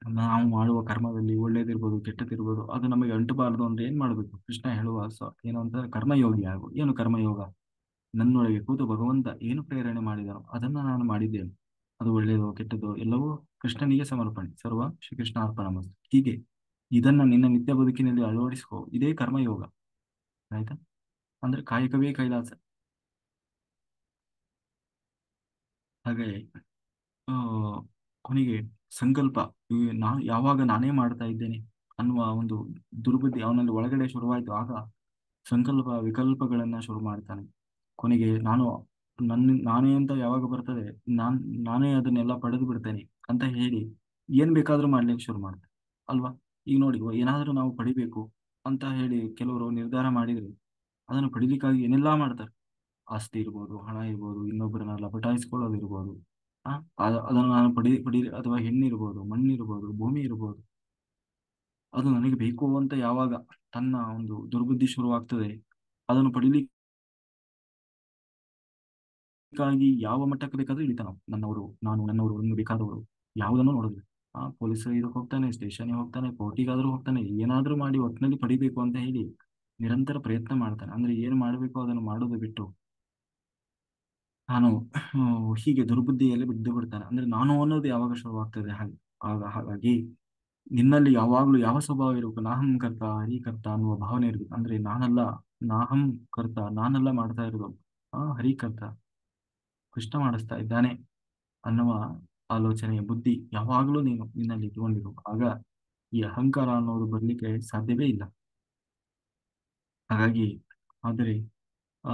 ನಾವು ಮಾಡುವ ಕರ್ಮದಲ್ಲಿ ಒಳ್ಳೇದಿರ್ಬೋದು ಕೆಟ್ಟದಿರ್ಬೋದು ಅದು ನಮಗೆ ಅಂಟಬಾರದು ಅಂದ್ರೆ ಏನ್ ಮಾಡ್ಬೇಕು? ಕೃಷ್ಣ ಹೇಳುವ ಏನು ಅಂತ, ಕರ್ಮಯೋಗಿ ಆಗು. ಏನು ಕರ್ಮಯೋಗ? ನನ್ನೊಳಗೆ ಕೂತು ಭಗವಂತ ಏನು ಪ್ರೇರಣೆ ಮಾಡಿದನೋ ಅದನ್ನ ನಾನು ಮಾಡಿದ್ದೇನೆ. ಅದು ಒಳ್ಳೆಯದೋ ಕೆಟ್ಟದೋ ಎಲ್ಲವೂ ಕೃಷ್ಣನಿಗೆ ಸಮರ್ಪಣೆ. ಸರ್ವ ಶ್ರೀಕೃಷ್ಣ ಅರ್ಪಣಮಸ್ತು. ಹೀಗೆ ಇದನ್ನ ನಿನ್ನ ನಿತ್ಯ ಬದುಕಿನಲ್ಲಿ ಅಳವಡಿಸ್ಕೋ. ಇದೇ ಕರ್ಮಯೋಗ. ಆಯ್ತಾ? ಅಂದ್ರೆ ಕಾಯಕವೇ ಕೈಲಾಸ. ಹಾಗೆ ಆ ಕೊನೆಗೆ ಸಂಕಲ್ಪ, ನಾನು ಯಾವಾಗ ನಾನೇ ಮಾಡ್ತಾ ಇದ್ದೇನೆ ಅನ್ನುವ ಒಂದು ದುರ್ಬುದ್ಧಿ ಅವನಲ್ಲಿ ಒಳಗಡೆ ಶುರುವಾಯ್ತು, ಆಗ ಸಂಕಲ್ಪ ವಿಕಲ್ಪಗಳನ್ನ ಶುರು ಮಾಡ್ತಾನೆ. ಕೊನೆಗೆ ನಾನೇ ಅಂತ ಯಾವಾಗ ಬರ್ತದೆ, ನಾನ್ ನಾನೇ ಅದನ್ನೆಲ್ಲ ಪಡೆದು ಬಿಡ್ತೇನೆ ಅಂತ ಹೇಳಿ ಏನ್ ಬೇಕಾದ್ರೂ ಮಾಡ್ಲಿಕ್ಕೆ ಶುರು ಮಾಡ್ತಾನೆ ಅಲ್ವಾ? ಈಗ ನೋಡಿ, ಏನಾದ್ರೂ ನಾವು ಪಡಿಬೇಕು ಅಂತ ಹೇಳಿ ಕೆಲವರು ನಿರ್ಧಾರ ಮಾಡಿದ್ರೆ ಅದನ್ನು ಪಡಿಲಿಕ್ಕಾಗಿ ಏನೆಲ್ಲಾ ಮಾಡ್ತಾರೆ. ಆಸ್ತಿ ಇರ್ಬೋದು, ಹಣ ಇರ್ಬೋದು, ಇನ್ನೊಬ್ಬರನ್ನ ಲಪಟಾಯಿಸ್ಕೊಳ್ಳೋದು ಇರ್ಬೋದು. ಆ ಅದನ್ನು ನಾನು ಪಡಿ ಅಥವಾ ಹೆಣ್ಣಿರ್ಬೋದು, ಮಣ್ಣಿರ್ಬೋದು, ಭೂಮಿ ಇರ್ಬೋದು, ಅದು ನನಗೆ ಬೇಕು ಅಂತ ಯಾವಾಗ ತನ್ನ ಒಂದು ದುರ್ಬುದ್ಧಿ ಶುರುವಾಗ್ತದೆ, ಅದನ್ನು ಪಡಿಲಿಕ್ಕಾಗಿ ಯಾವ ಮಟ್ಟಕ್ಕೆ ಬೇಕಾದ್ರೂ ಇಳಿತಾನ. ನನ್ನವರು ನಿಮ್ಗೆ ಬೇಕಾದವರು ಯಾವುದನ್ನು ನೋಡೋದಿಲ್ಲ. ಪೊಲೀಸ್ ಇದಕ್ಕೆ ಹೋಗ್ತಾನೆ, ಸ್ಟೇಷನ್ಗೆ ಹೋಗ್ತಾನೆ, ಕೋರ್ಟಿಗಾದ್ರೂ ಹೋಗ್ತಾನೆ, ಏನಾದ್ರೂ ಮಾಡಿ ಒಟ್ಟಿನಲ್ಲಿ ಪಡಿಬೇಕು ಅಂತ ಹೇಳಿ ನಿರಂತರ ಪ್ರಯತ್ನ ಮಾಡ್ತಾನೆ. ಅಂದ್ರೆ ಏನ್ ಮಾಡ್ಬೇಕು ಅದನ್ನು ಮಾಡೋದು ಬಿಟ್ಟು ನಾನು ಹೀಗೆ ದುರ್ಬುದ್ಧಿಯಲ್ಲಿ ಬಿದ್ದು ಬಿಡ್ತಾನೆ. ಅಂದ್ರೆ ನಾನು ಅನ್ನೋದು ಯಾವಾಗ ಶುರುವಾಗ್ತದೆ ಹಾಗಾಗಿ ನಿನ್ನಲ್ಲಿ ಯಾವಾಗ್ಲೂ ಯಾವ ಸ್ವಭಾವ ಇರಬೇಕು? ನಾಹಂ ಕರ್ತ ಹರಿಕರ್ತ ಅನ್ನುವ ಭಾವನೆ ಇರ್ಬೇಕು. ಅಂದ್ರೆ ನಾನಲ್ಲ, ನಾಹಂ ಕರ್ತ, ನಾನಲ್ಲ ಮಾಡ್ತಾ ಇರೋದು, ಹರಿಕರ್ತ, ಕೃಷ್ಣ ಮಾಡಿಸ್ತಾ ಇದ್ದಾನೆ ಅನ್ನುವ ಆಲೋಚನೆ ಬುದ್ಧಿ ಯಾವಾಗಲೂ ನಿನ್ನಲ್ಲಿ ಇಟ್ಕೊಂಡಿರು. ಆಗ ಈ ಅಹಂಕಾರ ಅನ್ನೋದು ಬರ್ಲಿಕ್ಕೆ ಸಾಧ್ಯವೇ ಇಲ್ಲ. ಹಾಗಾಗಿ ಆದರೆ ಆ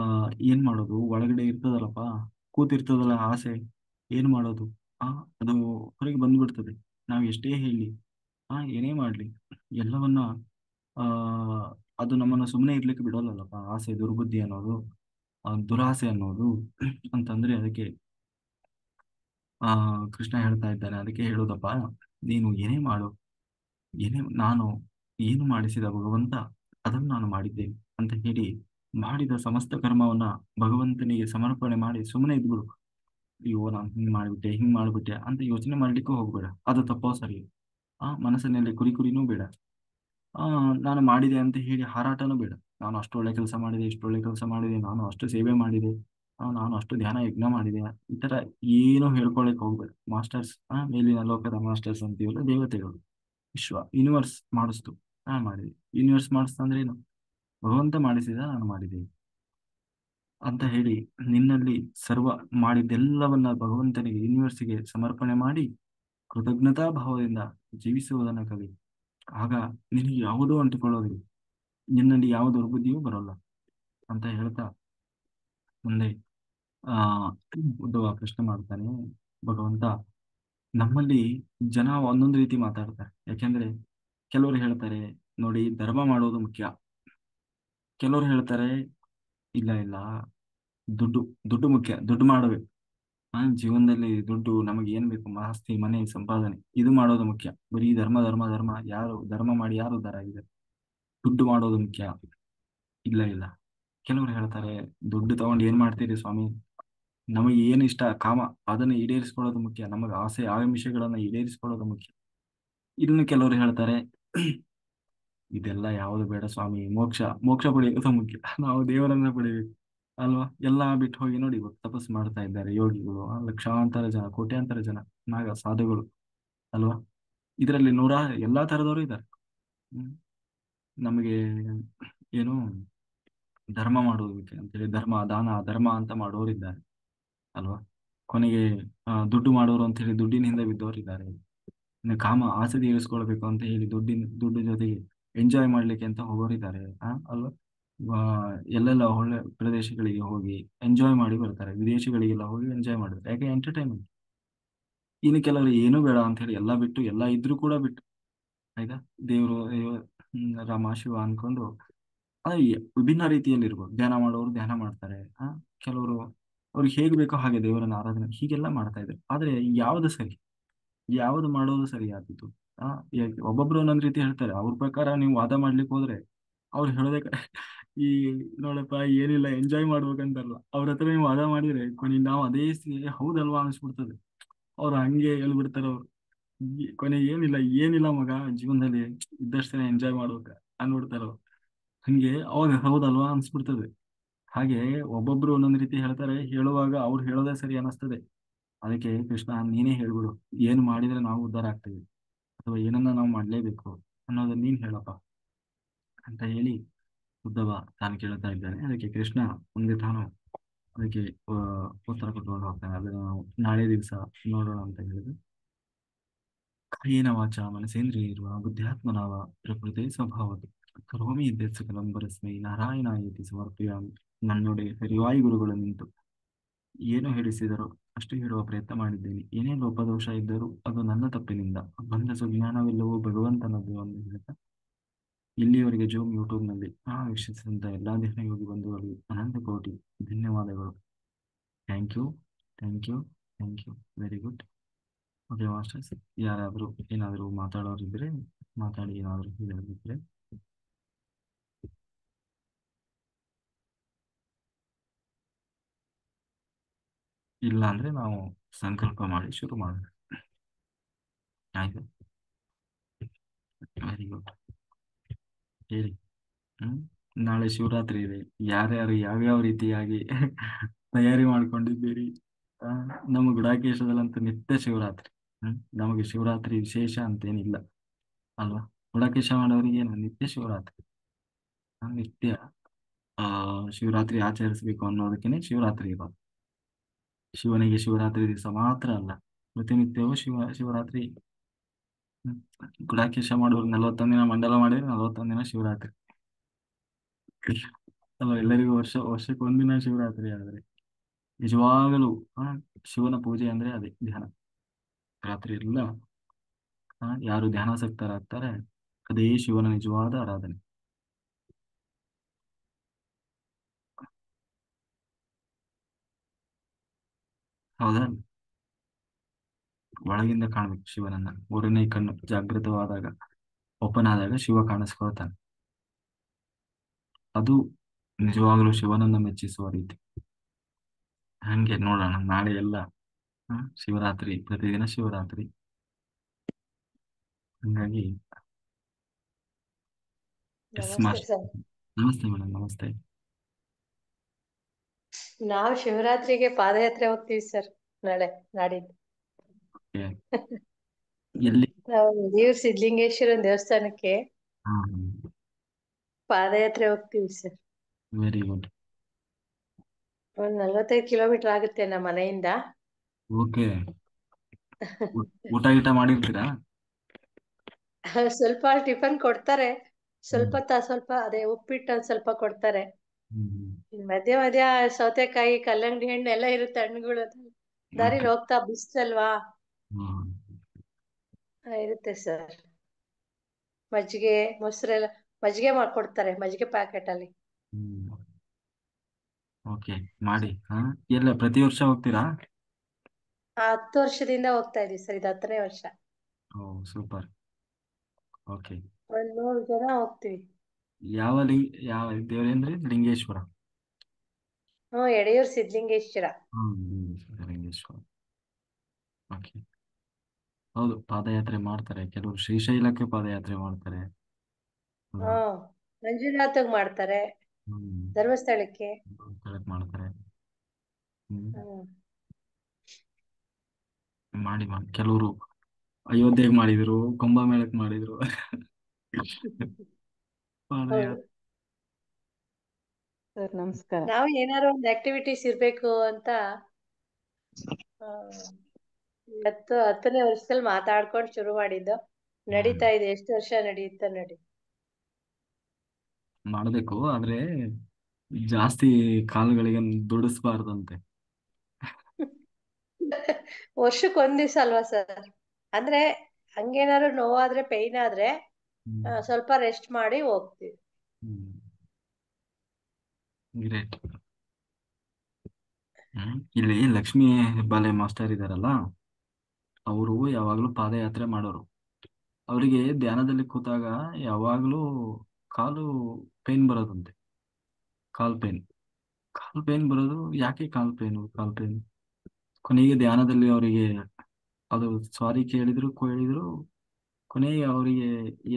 ಏನ್ ಮಾಡೋದು? ಒಳಗಡೆ ಇರ್ತದಲ್ಲಪ್ಪ, ಕೂತಿರ್ತದಲ್ಲ ಆಸೆ, ಏನ್ ಮಾಡೋದು? ಆ ಅದು ಹೊರಗೆ ಬಂದ್ಬಿಡ್ತದೆ. ನಾವು ಎಷ್ಟೇ ಹೇಳಿ, ಏನೇ ಮಾಡ್ಲಿ, ಎಲ್ಲವನ್ನ ಆ ಅದು ನಮ್ಮನ್ನ ಸುಮ್ಮನೆ ಇರ್ಲಿಕ್ಕೆ ಬಿಡೋಲ್ಲಲ್ಲಪ್ಪ. ಆಸೆ, ದುರ್ಬುದ್ಧಿ ಅನ್ನೋದು, ದುರಾಸೆ ಅನ್ನೋದು ಅಂತಂದ್ರೆ ಅದಕ್ಕೆ ಆ ಕೃಷ್ಣ ಹೇಳ್ತಾ ಇದ್ದಾನೆ. ಅದಕ್ಕೆ ಹೇಳೋದಪ್ಪ, ನೀನು ಏನೇ ಮಾಡು, ನಾನು ಏನು ಮಾಡಿಸಿದ ಭಗವಂತ ಅದನ್ನು ನಾನು ಮಾಡಿದ್ದೇನೆ ಅಂತ ಹೇಳಿ ಮಾಡಿದ ಸಮಸ್ತ ಕರ್ಮವನ್ನ ಭಗವಂತನಿಗೆ ಸಮರ್ಪಣೆ ಮಾಡಿ ಸುಮ್ಮನೆ ಇದ್ಬಿಡು. ಅಯ್ಯೋ ನಾನು ಹಿಂಗ್ ಮಾಡ್ಬಿಟ್ಟೆ ಅಂತ ಯೋಚನೆ ಮಾಡ್ಲಿಕ್ಕೂ ಹೋಗ್ಬೇಡ. ಅದು ತಪ್ಪೋ ಸರಿ, ಮನಸ್ಸಿನಲ್ಲಿ ಕುರಿನೂ ಬೇಡ. ಆ ನಾನು ಮಾಡಿದೆ ಅಂತ ಹೇಳಿ ಹಾರಾಟನೂ ಬೇಡ. ನಾನು ಅಷ್ಟು ಒಳ್ಳೆ ಕೆಲಸ ಮಾಡಿದೆ, ಇಷ್ಟು ಒಳ್ಳೆ ಕೆಲಸ ಮಾಡಿದೆ, ನಾನು ಅಷ್ಟು ಸೇವೆ ಮಾಡಿದೆ, ನಾನು ಅಷ್ಟು ಧ್ಯಾನ ಯಜ್ಞ ಮಾಡಿದೆ, ಈ ತರ ಏನೂ ಹೇಳ್ಕೊಳಕ್ ಹೋಗ್ಬೇಡ. ಮಾಸ್ಟರ್ಸ್, ಮೇಲಿನ ಲೋಕದ ಮಾಸ್ಟರ್ಸ್ ಅಂತೀವಲ್ಲ, ದೇವತೆಗಳು, ಯೂನಿವರ್ಸ್ ಮಾಡಿಸ್ತು, ನಾನು ಮಾಡಿದೆ. ಯೂನಿವರ್ಸ್ ಮಾಡಿಸ್ತಾ ಅಂದ್ರೆ ಏನು? ಭಗವಂತ ಮಾಡಿಸಿದ, ನಾನು ಮಾಡಿದೆ ಅಂತ ಹೇಳಿ ನಿನ್ನಲ್ಲಿ ಸರ್ವ ಮಾಡಿದ್ದೆಲ್ಲವನ್ನ ಭಗವಂತನಿಗೆ, ಯೂನಿವರ್ಸಿಗೆ ಸಮರ್ಪಣೆ ಮಾಡಿ ಕೃತಜ್ಞತಾ ಭಾವದಿಂದ ಜೀವಿಸುವುದನ್ನ ಕಲಿ. ಆಗ ನಿನಗೆ ಯಾವುದೋ ಅಂಟಿಕೊಳ್ಳೋದಿಲ್ಲ, ನಿನ್ನಲ್ಲಿ ಯಾವ ದುರ್ಬುದ್ಧಿಯೂ ಬರೋಲ್ಲ ಅಂತ ಹೇಳ್ತಾ ಮುಂದೆ ಆ ಉದ್ಧವ ಪ್ರಶ್ನೆ ಮಾಡ್ತಾನೆ. ಭಗವಂತ, ನಮ್ಮಲ್ಲಿ ಜನ ಒಂದೊಂದು ರೀತಿ ಮಾತಾಡ್ತಾರೆ. ಯಾಕೆಂದ್ರೆ ಕೆಲವರು ಹೇಳ್ತಾರೆ, ನೋಡಿ ಧರ್ಮ ಮಾಡೋದು ಮುಖ್ಯ. ಕೆಲವರು ಹೇಳ್ತಾರೆ, ಇಲ್ಲ ಇಲ್ಲ, ದುಡ್ಡು ದುಡ್ಡು ಮುಖ್ಯ, ದುಡ್ಡು ಮಾಡಬೇಕು. ಜೀವನದಲ್ಲಿ ದುಡ್ಡು ನಮಗೆ ಏನ್ ಬೇಕು? ಆಸ್ತಿ, ಮನೆ, ಸಂಪಾದನೆ, ಇದು ಮಾಡೋದು ಮುಖ್ಯ. ಬರೀ ಧರ್ಮ ಧರ್ಮ ಧರ್ಮ, ಯಾರು ಧರ್ಮ ಮಾಡಿ ಯಾರು ಉದ್ಧಾರ ಆಗಿದ್ದಾರೆ? ದುಡ್ಡು ಮಾಡೋದು ಮುಖ್ಯ. ಇಲ್ಲ ಇಲ್ಲ, ಕೆಲವರು ಹೇಳ್ತಾರೆ, ದುಡ್ಡು ತಗೊಂಡು ಏನ್ ಮಾಡ್ತೀರಿ ಸ್ವಾಮಿ? ನಮಗೆ ಏನು ಇಷ್ಟ ಕಾಮ ಅದನ್ನ ಈಡೇರಿಸ್ಕೊಳ್ಳೋದು ಮುಖ್ಯ, ನಮಗೆ ಆಸೆ ಆಮಿಷಗಳನ್ನ ಈಡೇರಿಸ್ಕೊಳ್ಳೋದು ಮುಖ್ಯ. ಇನ್ನು ಕೆಲವರು ಹೇಳ್ತಾರೆ ಇದೆಲ್ಲ ಯಾವುದು ಬೇಡ ಸ್ವಾಮಿ, ಮೋಕ್ಷ ಮೋಕ್ಷ ಪಡೆಯೋದು ಮುಖ್ಯ, ನಾವು ದೇವರನ್ನ ಪಡಿಬೇಕು ಅಲ್ವಾ. ಎಲ್ಲಾ ಬಿಟ್ಟು ಹೋಗಿ ನೋಡಿ ಇವತ್ತು ತಪಸ್ಸು ಮಾಡ್ತಾ ಇದ್ದಾರೆ ಯೋಗಿಗಳು, ಲಕ್ಷಾಂತರ ಜನ ಕೋಟ್ಯಾಂತರ ಜನ ನಾಗ ಸಾಧುಗಳು ಅಲ್ವಾ. ಇದರಲ್ಲಿ ಎಲ್ಲಾ ತರದವರು ಇದ್ದಾರೆ. ಹ್ಮ್. ನಮಗೆ ಏನು ಧರ್ಮ ಮಾಡುವುದಕ್ಕೆ ಅಂತೇಳಿ ಧರ್ಮ ದಾನ ಧರ್ಮ ಅಂತ ಮಾಡೋರಿದ್ದಾರೆ ಅಲ್ವಾ. ಕೊನೆಗೆ ದುಡ್ಡು ಮಾಡೋರು ಅಂತ ಹೇಳಿ ದುಡ್ಡಿನ ಹಿಂದೆ ಬಿದ್ದವರು ಇದ್ದಾರೆ. ಇನ್ನು ಕಾಮ ಆಸೆ ತೀರಿಸ್ಕೊಳ್ಬೇಕು ಅಂತ ಹೇಳಿ ದುಡ್ಡು ಜೊತೆಗೆ ಎಂಜಾಯ್ ಮಾಡ್ಲಿಕ್ಕೆ ಅಂತ ಹೋಗೋರಿದ್ದಾರೆ ಅಲ್ವಾ. ಆ, ಎಲ್ಲೆಲ್ಲ ಒಳ್ಳೆ ಪ್ರದೇಶಗಳಿಗೆ ಹೋಗಿ ಎಂಜಾಯ್ ಮಾಡಿ ಬರ್ತಾರೆ, ವಿದೇಶಗಳಿಗೆಲ್ಲ ಹೋಗಿ ಎಂಜಾಯ್ ಮಾಡಿದ್ರೆ ಯಾಕೆ ಎಂಟರ್ಟೈನ್ಮೆಂಟ್. ಇನ್ನು ಕೆಲವರು ಏನೂ ಬೇಡ ಅಂತ ಹೇಳಿ ಎಲ್ಲ ಬಿಟ್ಟು ಎಲ್ಲ ಇದ್ರೂ ಕೂಡ ಬಿಟ್ಟು ಆಯ್ತಾ ದೇವರು ರಾಮ ಶಿವ ಅನ್ಕೊಂಡು ವಿಭಿನ್ನ ರೀತಿಯಲ್ಲಿ ಇರ್ಬೋದು. ಧ್ಯಾನ ಮಾಡೋರು ಧ್ಯಾನ ಮಾಡ್ತಾರೆ. ಕೆಲವರು ಅವ್ರಿಗೆ ಹೇಗೆ ಬೇಕೋ ಹಾಗೆ ದೇವರನ್ನ ಆರಾಧನೆ ಹೀಗೆಲ್ಲ ಮಾಡ್ತಾ ಇದ್ದಾರೆ. ಆದ್ರೆ ಯಾವ್ದು ಸರಿ, ಯಾವ್ದು ಮಾಡೋದು ಸರಿ ಆದೀತು. ಆ ಒಬ್ಬೊಬ್ರು ಒಂದೊಂದ್ ರೀತಿ ಹೇಳ್ತಾರೆ. ಅವ್ರ ಪ್ರಕಾರ ನೀವು ವಾದ ಮಾಡ್ಲಿಕ್ಕೆ ಹೋದ್ರೆ ಅವ್ರು ಹೇಳೋದೇ ಈ ನೋಡಪ್ಪ ಏನಿಲ್ಲ ಎಂಜಾಯ್ ಮಾಡ್ಬೇಕಂತಾರಲ್ಲ, ಅವ್ರ ಹತ್ರ ನೀವು ವಾದ ಮಾಡಿದ್ರೆ ಕೊನೆಗೆ ನಾವು ಅದೇ ಹೌದಲ್ವಾ ಅನ್ಸ್ಬಿಡ್ತದೆ. ಅವ್ರು ಹಂಗೆ ಹೇಳ್ಬಿಡ್ತಾರೆ. ಅವ್ರು ಕೊನೆಗೆ ಏನಿಲ್ಲ ಮಗ, ಜೀವನದಲ್ಲಿ ಇದ್ದಷ್ಟೇ ಎಂಜಾಯ್ ಮಾಡ್ಬೇಕ ಅನ್ಬಿಡ್ತಾರ ಅವ್ರು. ಹಂಗೆ ಅವಾಗ ಹೌದಲ್ವಾ ಅನ್ಸ್ಬಿಡ್ತದೆ. ಹಾಗೆ ಒಬ್ಬೊಬ್ರು ಒಂದೊಂದ್ ರೀತಿ ಹೇಳ್ತಾರೆ, ಹೇಳುವಾಗ ಅವ್ರು ಹೇಳೋದೇ ಸರಿ ಅನಿಸ್ತದೆ. ಅದಕ್ಕೆ ಕೃಷ್ಣ ನೀನೇ ಹೇಳ್ಬಿಡು, ಏನ್ ಮಾಡಿದ್ರೆ ನಾವು ಉದ್ಧಾರ ಆಗ್ತೇವೆ ಅಥವಾ ಏನನ್ನ ನಾವು ಮಾಡ್ಲೇಬೇಕು ಅನ್ನೋದನ್ನ ನೀನ್ ಹೇಳಪ್ಪ ಅಂತ ಹೇಳಿ ಉದ್ದವ ತಾನು ಕೇಳ್ತಾ ಇದ್ದಾನೆ. ಅದಕ್ಕೆ ಕೃಷ್ಣ ಮುಂದೆ ತಾನು ಅದಕ್ಕೆ ಉತ್ತರ ಕೊಟ್ಕೊಂಡು ಹೋಗ್ತಾನೆ. ಅದನ್ನ ನಾವು ನಾಳೆ ದಿವಸ ನೋಡೋಣ ಅಂತ ಹೇಳಿದ್ರು. ಕಾಯೇನ ವಾಚ ಮನಸೇಂದ್ರಿಯರ್ವಾ ಬುದ್ಧ್ಯಾತ್ಮನಾವ ಪ್ರಕೃತಿ ಸ್ವಭಾವದು ಕರೋಮಿ ಯದ್ಯತ್ ಸಕಲಂ ಪರಸ್ಮೈ ನಾರಾಯಣಾಯೇತಿ ಸಮರ್ಪಯಾಮಿ. ನನ್ನೊಡೆ ಹರಿವಾಯು ಗುರುಗಳು ನಿಂತು ಏನು ಹೇಳಿಸಿದರೂ ಅಷ್ಟು ಹೇಳುವ ಪ್ರಯತ್ನ ಮಾಡಿದ್ದೇನೆ. ಏನೇ ಲೋಪದೋಷ ಇದ್ದರೂ ಅದು ನನ್ನ ತಪ್ಪಿನಿಂದ ಬಂದ ಸುಜ್ಞಾನವೆಲ್ಲವೂ ಭಗವಂತನದ್ದು ಎಂದು ಹೇಳ್ತಾ ಇಲ್ಲಿಯವರೆಗೆ ಜೂಮ್ ಯೂಟ್ಯೂಬ್ನಲ್ಲಿ ವೀಕ್ಷಿಸಿದಂಥ ಎಲ್ಲಾ ಯೋಗಿ ಬಂಧುಗಳಿಗೂ ಅನಂತ ಕೋಟಿ ಧನ್ಯವಾದಗಳು. Thank you, thank you, thank you, very good. Okay masters, ಯಾರಾದರೂ ಏನಾದರೂ ಮಾತಾಡೋರಿದ್ರೆ ಮಾತಾಡಿ, ಏನಾದರೂ ಹೇಳೋದಿದ್ರೆ. ಇಲ್ಲ ಅಂದ್ರೆ ನಾವು ಸಂಕಲ್ಪ ಮಾಡಿ ಶುರು ಮಾಡೋಣ. ಆಯ್ತು, ವೆರಿ ಗುಡ್. ಹೇಳಿ. ಹ್ಮ್. ನಾಳೆ ಶಿವರಾತ್ರಿ ಇದೆ. ಯಾರ್ಯಾರು ಯಾವ್ಯಾವ ರೀತಿಯಾಗಿ ತಯಾರಿ ಮಾಡ್ಕೊಂಡಿದ್ದೀರಿ? ಆ, ನಮ್ಮ ಗುಡಾಕೇಶದಲ್ಲಂತೂ ನಿತ್ಯ ಶಿವರಾತ್ರಿ. ನಮಗೆ ಶಿವರಾತ್ರಿ ವಿಶೇಷ ಅಂತೇನಿಲ್ಲ ಅಲ್ವಾ. ಗುಡಾಕೇಶ ಮಾಡೋರಿಗೆ ಏನು ನಿತ್ಯ ಶಿವರಾತ್ರಿ. ನಿತ್ಯ ಆ ಶಿವರಾತ್ರಿ ಆಚರಿಸಬೇಕು ಅನ್ನೋದಕ್ಕೇನೆ ಶಿವರಾತ್ರಿ ಇರೋದು. ಶಿವನಿಗೆ ಶಿವರಾತ್ರಿ ದಿವಸ ಮಾತ್ರ ಅಲ್ಲ, ಪ್ರತಿನಿತ್ಯವೂ ಶಿವರಾತ್ರಿ. ಹ್ಮ್. ಗುಡಾಕೇಶ ಮಾಡೋರು 41 ದಿನ ಮಂಡಲ ಮಾಡಿದ್ರೆ 41 ದಿನ ಶಿವರಾತ್ರಿ ಅಲ್ವಾ. ಎಲ್ಲರಿಗೂ ವರ್ಷಕ್ಕೆ ಒಂದಿನ ಶಿವರಾತ್ರಿ ಆದ್ರೆ ನಿಜವಾಗಲೂ ಆ ಶಿವನ ಪೂಜೆ ಅಂದ್ರೆ ಅದೇ ಧ್ಯಾನ. ರಾತ್ರಿ ಎಲ್ಲ ಯಾರು ಧ್ಯಾನಾಸಕ್ತರಾಗ್ತಾರೆ ಅದೇ ಶಿವನ ನಿಜವಾದ ಆರಾಧನೆ. ಹೌದಾ. ಒಳಗಿಂದ ಕಾಣ್ಬೇಕು ಶಿವನನ್ನ. ಮೂರನೇ ಕಣ್ಣು ಜಾಗೃತವಾದಾಗ, ಓಪನ್ ಆದಾಗ ಶಿವ ಕಾಣಿಸ್ಕೊಳ್ತಾನೆ. ಅದು ನಿಜವಾಗಲೂ ಶಿವನನ್ನ ಮೆಚ್ಚಿಸುವ ರೀತಿ. ಹಂಗೆ ನೋಡೋಣ ನಾಳೆ ಎಲ್ಲ ಶಿವರಾತ್ರಿ, ಪ್ರತಿದಿನ ಶಿವರಾತ್ರಿ. ಹಂಗಾಗಿ ಎಸ್ ನಮಸ್ತೆ ಮಾಸ್ಟರ್. ಸರ್. ನಮಸ್ತೆ ಮೇಡಮ್, ನಮಸ್ತೆ. ನಾವು ಶಿವರಾತ್ರಿಗೆ ಪಾದಯಾತ್ರೆ ಹೋಗ್ತೀವಿ ಸರ್, ನಾಳೆ ನಾಡಿದ್ದು. Okay. ಎಲ್ಲಿ? ನಾವು ಹಿರಿಯೂರು ಸಿದ್ಧಲಿಂಗೇಶ್ವರನ್ ದೇವಸ್ಥಾನಕ್ಕೆ ಹಾ, ಪಾದಯಾತ್ರೆ ಹೋಗ್ತೀವಿ ಸರ್. Very good. ಒಂದ್ 45 ಕಿಲೋಮೀಟರ್ ಆಗುತ್ತೆ ನಮ್ಮ ಮನೆಯಿಂದ. ಓಕೆ. ಊಟ ಗೀಟ ಮಾಡಿರ್ತೀರಾ? ಸ್ವಲ್ಪ ಟಿಫನ್ ಕೊಡ್ತಾರೆ, ಹ್ಮ್. ಸ್ವಲ್ಪ ಅದೇ ಉಪ್ಪಿಟ್ಟು ಒಂದ್ ಸ್ವಲ್ಪ ಕೊಡ್ತಾರೆ. ಹ್ಮ್. ಮಧ್ಯ ಮಧ್ಯ ಸೌತೆಕಾಯಿ, ಕಲ್ಲಂಗಡಿ ಹಣ್ಣು ಎಲ್ಲ ಇರುತ್ತೆ, ಹಣ್ಣುಗಳು ದಾರಿಲಿ ಓಕೆ. ಹೋಗ್ತಾ ಬಿಸ್ತಲ್ವಾ ಹ್ಮ್. ಇರುತ್ತೆ ಸರ್. ಮಜ್ಜಿಗೆ ಮೊಸರೆಲ್ಲ, ಮಜ್ಜಿಗೆ ಮಾಡ್ಕೊಡ್ತಾರೆ, ಮಜ್ಜಿಗೆ ಪ್ಯಾಕೆಟ್ ಅಲ್ಲಿ. ಹ್ಮ್. ಓಕೆ, ಮಾಡಿ. ಎಲ್ಲ ಪ್ರತಿ ವರ್ಷ ಹೋಗ್ತೀರಾ? 10 ವರ್ಷದಿಂದ ಹೋಗ್ತಾ ಇದೀವಿ ಸರ್, ಇದು 10ನೇ ವರ್ಷ. ಓ ಸೂಪರ್. ಓಕೆ. ಒಂದ್ 100 ಜನ ಹೋಗ್ತೀವಿ. ಯಾವ ದೇವರೇಂದ್ರಿ? ಲಿಂಗೇಶ್ವರ. ಎಡೆಯೂರು ಸಿದ್ಧಲಿಂಗೇಶ್ವರ. ಲಿಂಗೇಶ್ವರ. ಓಕೆ. ಹೌದು, ಪಾದಯಾತ್ರೆ ಮಾಡ್ತಾರೆ ಕೆಲವರು, ಶ್ರೀಶೈಲಕ್ಕೆ ಪಾದಯಾತ್ರೆ ಮಾಡ್ತಾರೆ. ಅಲ್ವಾ? ಹ್ಮ್ ಮಂಜುನಾಥಗ್ ಮಾಡ್ತಾರೆ, ಹ್ಮ್. ಧರ್ಮಸ್ಥಳಕ್ಕೆ. ಕಲೆಕ್ಟ್ ಮಾಡ್ತಾರೆ. ಹ್ಮ್. ಹ್ಮ್ ಮಾಡಿ ಕೆಲವರು ಅಯೋಧ್ಯೆಗೆ ಮಾಡಿದ್ರು, ಕುಂಭಮೇಳಕ್ಕೆ ಮಾಡಿದ್ರು. ಹೌದು. ಪಾದಯಾತ್ರೆ. ಸರ್ ನಮಸ್ಕಾರ. ನಾವು ಏನಾದ್ರು ಒಂದು ಆಕ್ಟಿವಿಟೀಸ್ ಇರ್ಬೇಕು ಅಂತ ಆ, ಇವತ್ತು 10ನೇ ವರ್ಷದಲ್ಲಿ ಮಾತಾಡ್ಕೊಂಡು ಶುರು ಮಾಡಿದ್ದು. ನಡೀತಾ ಇದೆ. ಎಷ್ಟು ವರ್ಷ ನಡೆಯುತ್ತ ನಡಿ. ಮಾಡಬೇಕು, ಆದ್ರೆ ಜಾಸ್ತಿ ಕಾಲುಗಳಿಗೆ ದುಡಿಸ್ಬಾರ್ದಂತೆ. ವರ್ಷಕ್ಕೆ ಒಂದ್ ದಿವ್ಸ ಅಲ್ವಾ ಸರ್? ಅಂದ್ರೆ ಹಂಗೇನಾದ್ರು ನೋವಾದ್ರೆ, ಪೈನ್ ಆದ್ರೆ ಸ್ವಲ್ಪ ರೆಸ್ಟ್ ಮಾಡಿ ಹೋಗ್ತೀವಿ. ಗ್ರೇಟ್. ಇಲ್ಲಿ ಲಕ್ಷ್ಮೀ ಹೆಬ್ಬಾಲೆ ಮಾಸ್ಟರ್ ಇದಾರಲ್ಲ, ಅವರು ಯಾವಾಗ್ಲೂ ಪಾದಯಾತ್ರೆ ಮಾಡೋರು. ಅವರಿಗೆ ಧ್ಯಾನದಲ್ಲಿ ಕೂತಾಗ ಯಾವಾಗ್ಲೂ ಕಾಲು ಪೇನ್ ಬರೋದಂತೆ. ಕಾಲ್ ಪೇನ್ ಬರೋದು ಯಾಕೆ? ಕಾಲ್ ಪೇನ್ ಕೊನೆಗೆ ಧ್ಯಾನದಲ್ಲಿ ಅವರಿಗೆ ಅದು ಸಾರಿ ಕೇಳಿದ್ರು. ಕೊನೆಗೆ ಅವರಿಗೆ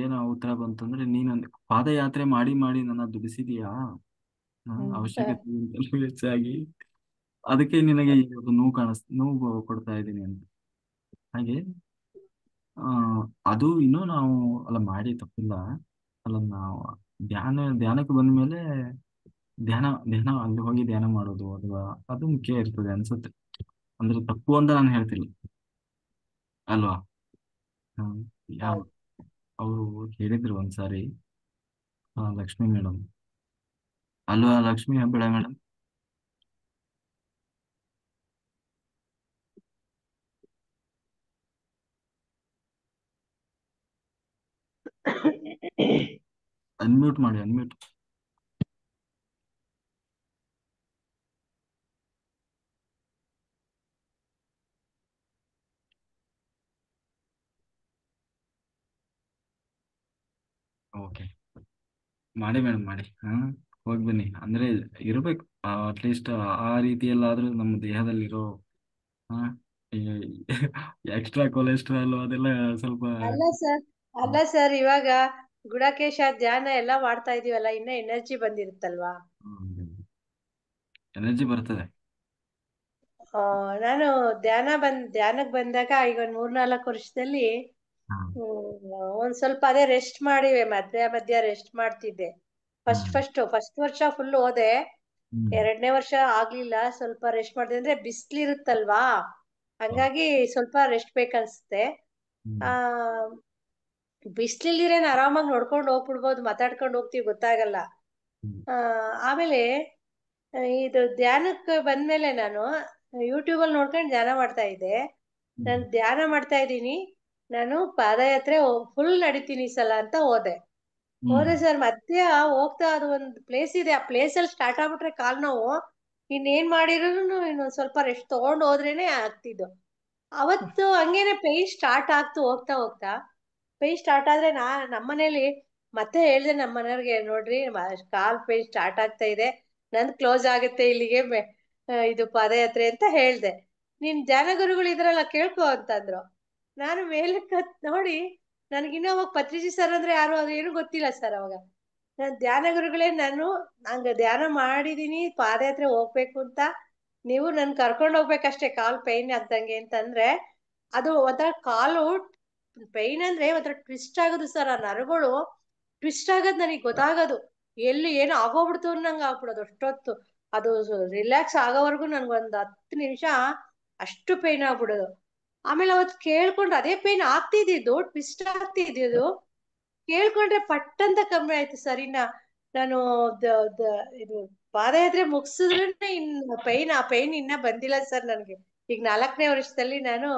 ಏನೋ ಉತ್ತರ ಬಂತಂದ್ರೆ, ನೀನು ಪಾದಯಾತ್ರೆ ಮಾಡಿ ಮಾಡಿ ನನ್ನ ದುಡಿಸಿದೀಯಾ, ಅವಶ್ಯಕತೆಗಿಂತಲೂ ಹೆಚ್ಚಾಗಿ, ಅದಕ್ಕೆ ನಿನಗೆ ಇವತ್ತು ನೋವು ಕೊಡ್ತಾ ಇದ್ದೀನಿ ಅಂತ. ಹಾಗೆ ಅದು ಇನ್ನೂ ನಾವು ಅಲ್ಲ ಮಾಡಿ ತಪ್ಪಿಲ್ಲ. ಅಲ್ಲ, ನಾವು ಧ್ಯಾನಕ್ಕೆ ಬಂದ ಮೇಲೆ ಧ್ಯಾನ ಧ್ಯಾನ ಅಲ್ಲಿ ಹೋಗಿ ಧ್ಯಾನ ಮಾಡೋದು ಅಥವಾ ಅದು ಮುಖ್ಯ ಇರ್ತದೆ ಅನ್ಸುತ್ತೆ. ಅಂದ್ರೆ ತಪ್ಪು ಅಂತ ನಾನು ಹೇಳ್ತಿಲ್ಲ, ಅಲ್ವಾ? ಹ್ಮ್. ಯಾವ ಅವರು ಹೇಳಿದ್ರು ಒಂದ್ಸಾರಿ, ಲಕ್ಷ್ಮಿ ಮೇಡಮ್ ಅಲ್ವಾ? ಲಕ್ಷ್ಮಿ ಹೆಬ್ಬಾಳೆ ಮೇಡಮ್. ಅನ್ಮ್ಯೂಟ್ ಮಾಡಿ, ಅನ್ಮ್ಯೂಟ್. ಓಕೆ, ಮಾಡಿ ಮೇಡಮ್, ಮಾಡಿ. ಹೋಗಿ ಬನ್ನಿ. ಅಂದ್ರೆ ಇರ್ಬೇಕು ಅಟ್ಲೀಸ್ಟ್ ಆ ರೀತಿಯಲ್ಲಾದ್ರೂ ನಮ್ಮ ದೇಹದಲ್ಲಿರೋ ಎಕ್ಸ್ಟ್ರಾ ಕೊಲೆಸ್ಟ್ರಾಲ್ ಅದೆಲ್ಲ ಸ್ವಲ್ಪ ಅಲ್ಲ ಸರ್, ಇವಾಗ ಗುಡಕೇಶ ಧ್ಯಾನ ಎಲ್ಲ ಮಾಡ್ತಾ ಇದೀವಲ್ಲ, ಇನ್ನ ಎನರ್ಜಿ ಬಂದಿರುತ್ತಲ್ವಾ? ಎನರ್ಜಿ ಬರ್ತದೆ. ನಾನು ಧ್ಯಾನಕ್ಕೆ ಬಂದಾಗ ಈಗ ಒಂದ್ 3-4 ವರ್ಷದಲ್ಲಿ ಒಂದ್ ಸ್ವಲ್ಪ ಅದೇ ರೆಸ್ಟ್ ಮಾಡಿವೆ, ಮಧ್ಯ ರೆಸ್ಟ್ ಮಾಡ್ತಿದ್ದೆ. ಫಸ್ಟ್ ವರ್ಷ ಫುಲ್ ಹೋದೆ. 2ನೇ ವರ್ಷ ಆಗ್ಲಿಲ್ಲ, ಸ್ವಲ್ಪ ರೆಸ್ಟ್ ಮಾಡಿದೆ. ಅಂದ್ರೆ ಬಿಸ್ಲಿರುತ್ತಲ್ವಾ, ಹಂಗಾಗಿ ಸ್ವಲ್ಪ ರೆಸ್ಟ್ ಬೇಕನ್ಸುತ್ತೆ. ಆ ಬಿಸ್ಲಿಲ್ದಿರೇನ್ ಆರಾಮಾಗಿ ನೋಡ್ಕೊಂಡು ಹೋಗ್ಬಿಡ್ಬೋದು, ಮಾತಾಡ್ಕೊಂಡು ಹೋಗ್ತೀವಿ, ಗೊತ್ತಾಗಲ್ಲ. ಆಮೇಲೆ ಇದು ಧ್ಯಾನಕ್ಕೆ ಬಂದ್ಮೇಲೆ ನಾನು ಯೂಟ್ಯೂಬ್ ಅಲ್ಲಿ ನೋಡ್ಕೊಂಡು ಧ್ಯಾನ ಮಾಡ್ತಾ ಇದ್ದೆ. ನಾನು ಧ್ಯಾನ ಮಾಡ್ತಾ ಇದ್ದೀನಿ, ನಾನು ಪಾದಯಾತ್ರೆ ಫುಲ್ ನಡಿತೀನಿ ಈ ಸಲ ಅಂತ ಹೋದೆ ಸರ್. ಮಧ್ಯ ಹೋಗ್ತಾ ಅದು ಒಂದು ಪ್ಲೇಸ್ ಇದೆ, ಆ ಪ್ಲೇಸ್ ಅಲ್ಲಿ ಸ್ಟಾರ್ಟ್ ಆಗ್ಬಿಟ್ರೆ ಕಾಲ್ ನೋವು. ಇನ್ನೇನ್ ಮಾಡಿದ್ರು ಇನ್ನೊಂದ್ ಸ್ವಲ್ಪ ರೆಸ್ಟ್ ತಗೊಂಡ್ ಹೋದ್ರೇನೆ ಆಗ್ತಿದ್ದು. ಅವತ್ತು ಹಂಗೇನೆ ಪೇನ್ ಸ್ಟಾರ್ಟ್ ಆಗ್ತು, ಹೋಗ್ತಾ ಹೋಗ್ತಾ ಪೇನ್ ಸ್ಟಾರ್ಟ್ ಆದ್ರೆ ನಮ್ಮನೇಲಿ ಮತ್ತೆ ಹೇಳ್ದೆ ನಮ್ಮ ಮನೆಯವ್ರಿಗೆ, ನೋಡ್ರಿ ಕಾಲ್ ಪೇನ್ ಸ್ಟಾರ್ಟ್ ಆಗ್ತಾ ಇದೆ, ನಂದ್ ಕ್ಲೋಸ್ ಆಗುತ್ತೆ ಇಲ್ಲಿಗೆ ಇದು ಪಾದಯಾತ್ರೆ ಅಂತ ಹೇಳ್ದೆ. ನಿನ್ ಧ್ಯಾನ ಗುರುಗಳು ಇದ್ರಲ್ಲ, ಕೇಳ್ಕೊ ಅಂತಂದ್ರು. ನಾನು ಮೇಲಕ್ಕೆ ನೋಡಿ, ನನ್ಗಿನ್ನ ಅವಾಗ ಪತ್ರಿಜಿ ಸರ್ ಅಂದ್ರೆ ಯಾರು ಅದು ಏನು ಗೊತ್ತಿಲ್ಲ ಸರ್. ಅವಾಗ ನಾನ್ ಧ್ಯಾನ ಗುರುಗಳೇ, ನಂಗೆ ಧ್ಯಾನ ಮಾಡಿದೀನಿ, ಪಾದಯಾತ್ರೆ ಹೋಗ್ಬೇಕು ಅಂತ, ನೀವು ನನ್ ಕರ್ಕೊಂಡ್ ಹೋಗ್ಬೇಕಷ್ಟೇ ಕಾಲ್ ಪೈನ್ ಆಗ್ದಂಗೆ ಅಂತಂದ್ರೆ, ಅದು ಒಂಥರ ಕಾಲು ಪೈನ್ ಅಂದ್ರೆ ಒಂಥರ ಟ್ವಿಸ್ಟ್ ಆಗೋದು ಸರ್. ಆ ನರಗಳು ಟ್ವಿಸ್ಟ್ ಆಗೋದು ನನಗೆ ಗೊತ್ತಾಗೋದು, ಎಲ್ಲಿ ಏನು ಆಗೋಗ್ಬಿಡ್ತು ಅನ್ನಂಗ ಆಗ್ಬಿಡೋದು ಅಷ್ಟೊತ್ತು. ಅದು ರಿಲ್ಯಾಕ್ಸ್ ಆಗೋವರೆಗೂ ನನ್ಗೊಂದ್ 10 ನಿಮಿಷ ಅಷ್ಟು ಪೈನ್ ಆಗ್ಬಿಡೋದು. ಆಮೇಲೆ ಅವತ್ತು ಕೇಳ್ಕೊಂಡ್ರೆ ಅದೇ ಪೈನ್ ಆಗ್ತಿದ್ದು, ಟ್ವಿಸ್ಟ್ ಆಗ್ತಿದ್ದು ಕೇಳ್ಕೊಂಡ್ರೆ ಪಟ್ ಅಂತ ಕಮ್ಮಿ ಆಯ್ತು ಸರ್. ಇನ್ನ ನಾನು ಇದು ಪಾದಯಾತ್ರೆ ಮುಗಿಸಿದ್ರೆ ಇನ್ನು ಆ ಪೈನ್ ಇನ್ನ ಬಂದಿಲ್ಲ ಸರ್ ನನ್ಗೆ. ಈಗ 4ನೇ ವರ್ಷದಲ್ಲಿ ನಾನು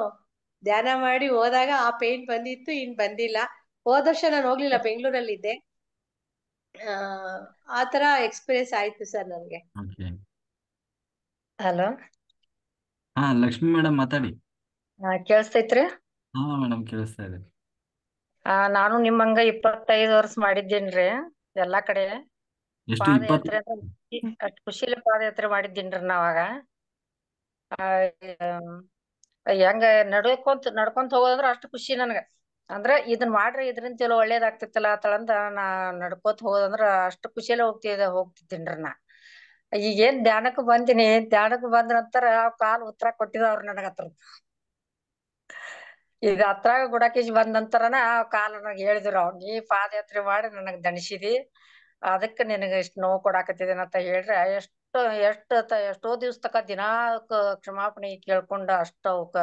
ಧ್ಯಾನ ಮಾಡಿ ಹೋದಾಗ ಆ ಪೈನ್ ಬಂದಿತ್ತು, ಇನ್ ಬಂದಿಲ್ಲ. ಹೋದ ವರ್ಷ ನಾನು ಹೋಗ್ಲಿಲ್ಲ, ಬೆಂಗಳೂರಲ್ಲಿದ್ದೆ. ಆತರ ಎಕ್ಸ್ಪೀರಿಯನ್ಸ್ ಆಯ್ತು ಸರ್ ನನ್ಗೆ. ಹಲೋ, ಲಕ್ಷ್ಮಿ ಮೇಡಮ್ ಮಾತಾಡಿ. ಕೇಳಿಸ್ತೈತ್ರಿ? ಹಾ ಮೇಡಮ್, ಕೇಳಿಸ್ತಾ ಇದೆ. ನಾನು ನಿಮ್ಮಂಗ 25 ವರ್ಷ ಮಾಡಿದ್ದೇನ್ರಿ ಎಲ್ಲಾ ಕಡೆ. ಎಷ್ಟು 20? ಪಾದಯಾತ್ರೆ ಅಂದ್ರೆ ಅಷ್ಟ್ ಖುಷಿಲಿ ಪಾದಯಾತ್ರೆ ಮಾಡಿದ್ದೀನ್ರಿ ನಾವಾಗ. ಹೆಂಗ ನಡ್ಕೊಂತ ಹೋಗೋದಂದ್ರ ಅಷ್ಟ್ ಖುಷಿ ನನ್ಗ. ಅಂದ್ರ ಇದನ್ ಮಾಡ್ರಿ ಇದರಿಂದ ಚಲೋ ಒಳ್ಳೇದಾಗ್ತಿತ್ತಲ್ಲ ಅಂತಂದ ನಾ ನಡ್ಕೋತ ಹೋಗೋದಂದ್ರ ಅಷ್ಟ್ ಖುಷಿಯಲ್ಲ ಹೋಗ್ತಿದ್ದೀನ್ರಿ ನಾ. ಈಗೇನ್ ಧ್ಯಾನಕ್ ಬಂದಿನಿ, ಧ್ಯಾನಕ್ ಬಂದ ನಂತರ ಕಾಲ್ ಉತ್ತರ ಕೊಟ್ಟಿದವ್ರ ನನಗ ಹತ್ರ. ಈಗ ಹತ್ರಾಗ ಗುಡಾಕೇಶ್ ಬಂದ ನಂತರನ ಕಾಲ್ ನನಗ್ ಹೇಳಿದ್ರು, ನೀ ಪಾದಯಾತ್ರೆ ಮಾಡಿ ನನಗ್ ದಣಿಸಿದಿ, ಅದಕ್ಕ ನಿನಗ ಇಷ್ಟ ನೋವು ಕೊಡಾಕತ್ತಿದೇನ ಅಂತ ಹೇಳ್ರಿ. ಎಷ್ಟೋ ದಿವ್ಸ ತಕ ದಿನಾ ಕ್ಷಮಾಪಣೆ ಕೇಳ್ಕೊಂಡ ಅಷ್ಟ ಅವಕ್ಕ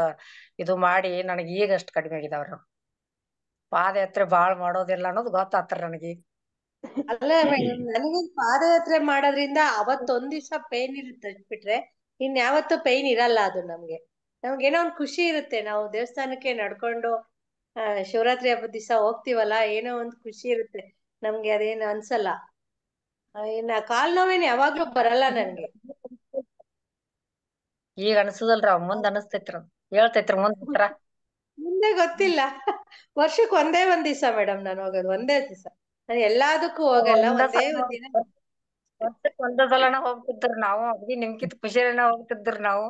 ಇದು ಮಾಡಿ ನನಗ್ ಈಗ ಅಷ್ಟ್ ಕಡಿಮೆ ಆಗಿದಾವ್ರ. ಪಾದಯಾತ್ರೆ ಬಾಳ್ ಮಾಡೋದಿಲ್ಲ ಅನ್ನೋದು ಗೊತ್ತಾತ್ರಿ ನನಗೆ. ಅಲ್ಲ ಮೇಡಮ್, ನನಗೆ ಪಾದಯಾತ್ರೆ ಮಾಡೋದ್ರಿಂದ ಅವತ್ತೊಂದ್ ದಿವ್ಸ ಪೇನ್ ಇರುತ್ತೆ ಬಿಟ್ರೆ ಇನ್ ಯಾವತ್ತೂ ಪೇನ್ ಇರಲ್ಲ. ಅದು ನಮ್ಗೇನೋ ಒಂದ್ ಖುಷಿ ಇರುತ್ತೆ. ನಾವು ದೇವಸ್ಥಾನಕ್ಕೆ ನಡ್ಕೊಂಡು ಶಿವರಾತ್ರಿ ಹಬ್ಬದ ದಿವಸ ಹೋಗ್ತಿವಲ್ಲ, ಏನೋ ಒಂದ್ ಖುಷಿ ಇರುತ್ತೆ ನಮ್ಗೆ. ಅದೇನು ಅನ್ಸಲ್ಲ. ಇನ್ನ ಕಾಲ್ ನೋವೇನ್ ಯಾವಾಗ್ಲೂ ಬರಲ್ಲ ನನ್ಗೆ. ಈಗ ಅನ್ಸುದಲ್ರಿ, ಮುಂದ್ ಅನಸ್ತೈತ್ರಿ, ಹೇಳ್ತೈತ್ರಿ ಮುಂದ್ ಮುಂದೆ ಗೊತ್ತಿಲ್ಲ. ವರ್ಷಕ್ ಒಂದೇ ಒಂದ್ ದಿವಸ ಮೇಡಮ್ ನಾನು ಹೋಗೋದು, ಒಂದೇ ದಿವಸ. ನಾನು ಎಲ್ಲದಕ್ಕೂ ಹೋಗಲ್ಲ, ಒಂದೇ ಒಂದ್ ದಿನ. ವರ್ಷಕ್ ಒಂದ ಸಲನ ಹೋಗ್ತಿದ್ರಿ ನಾವು, ಅದ್ಗಿ ನಿಮ್ಕಿಂತ ಖುಷಿಯಲ್ಲಿನ ಹೋಗ್ತಿದ್ರಿ ನಾವು.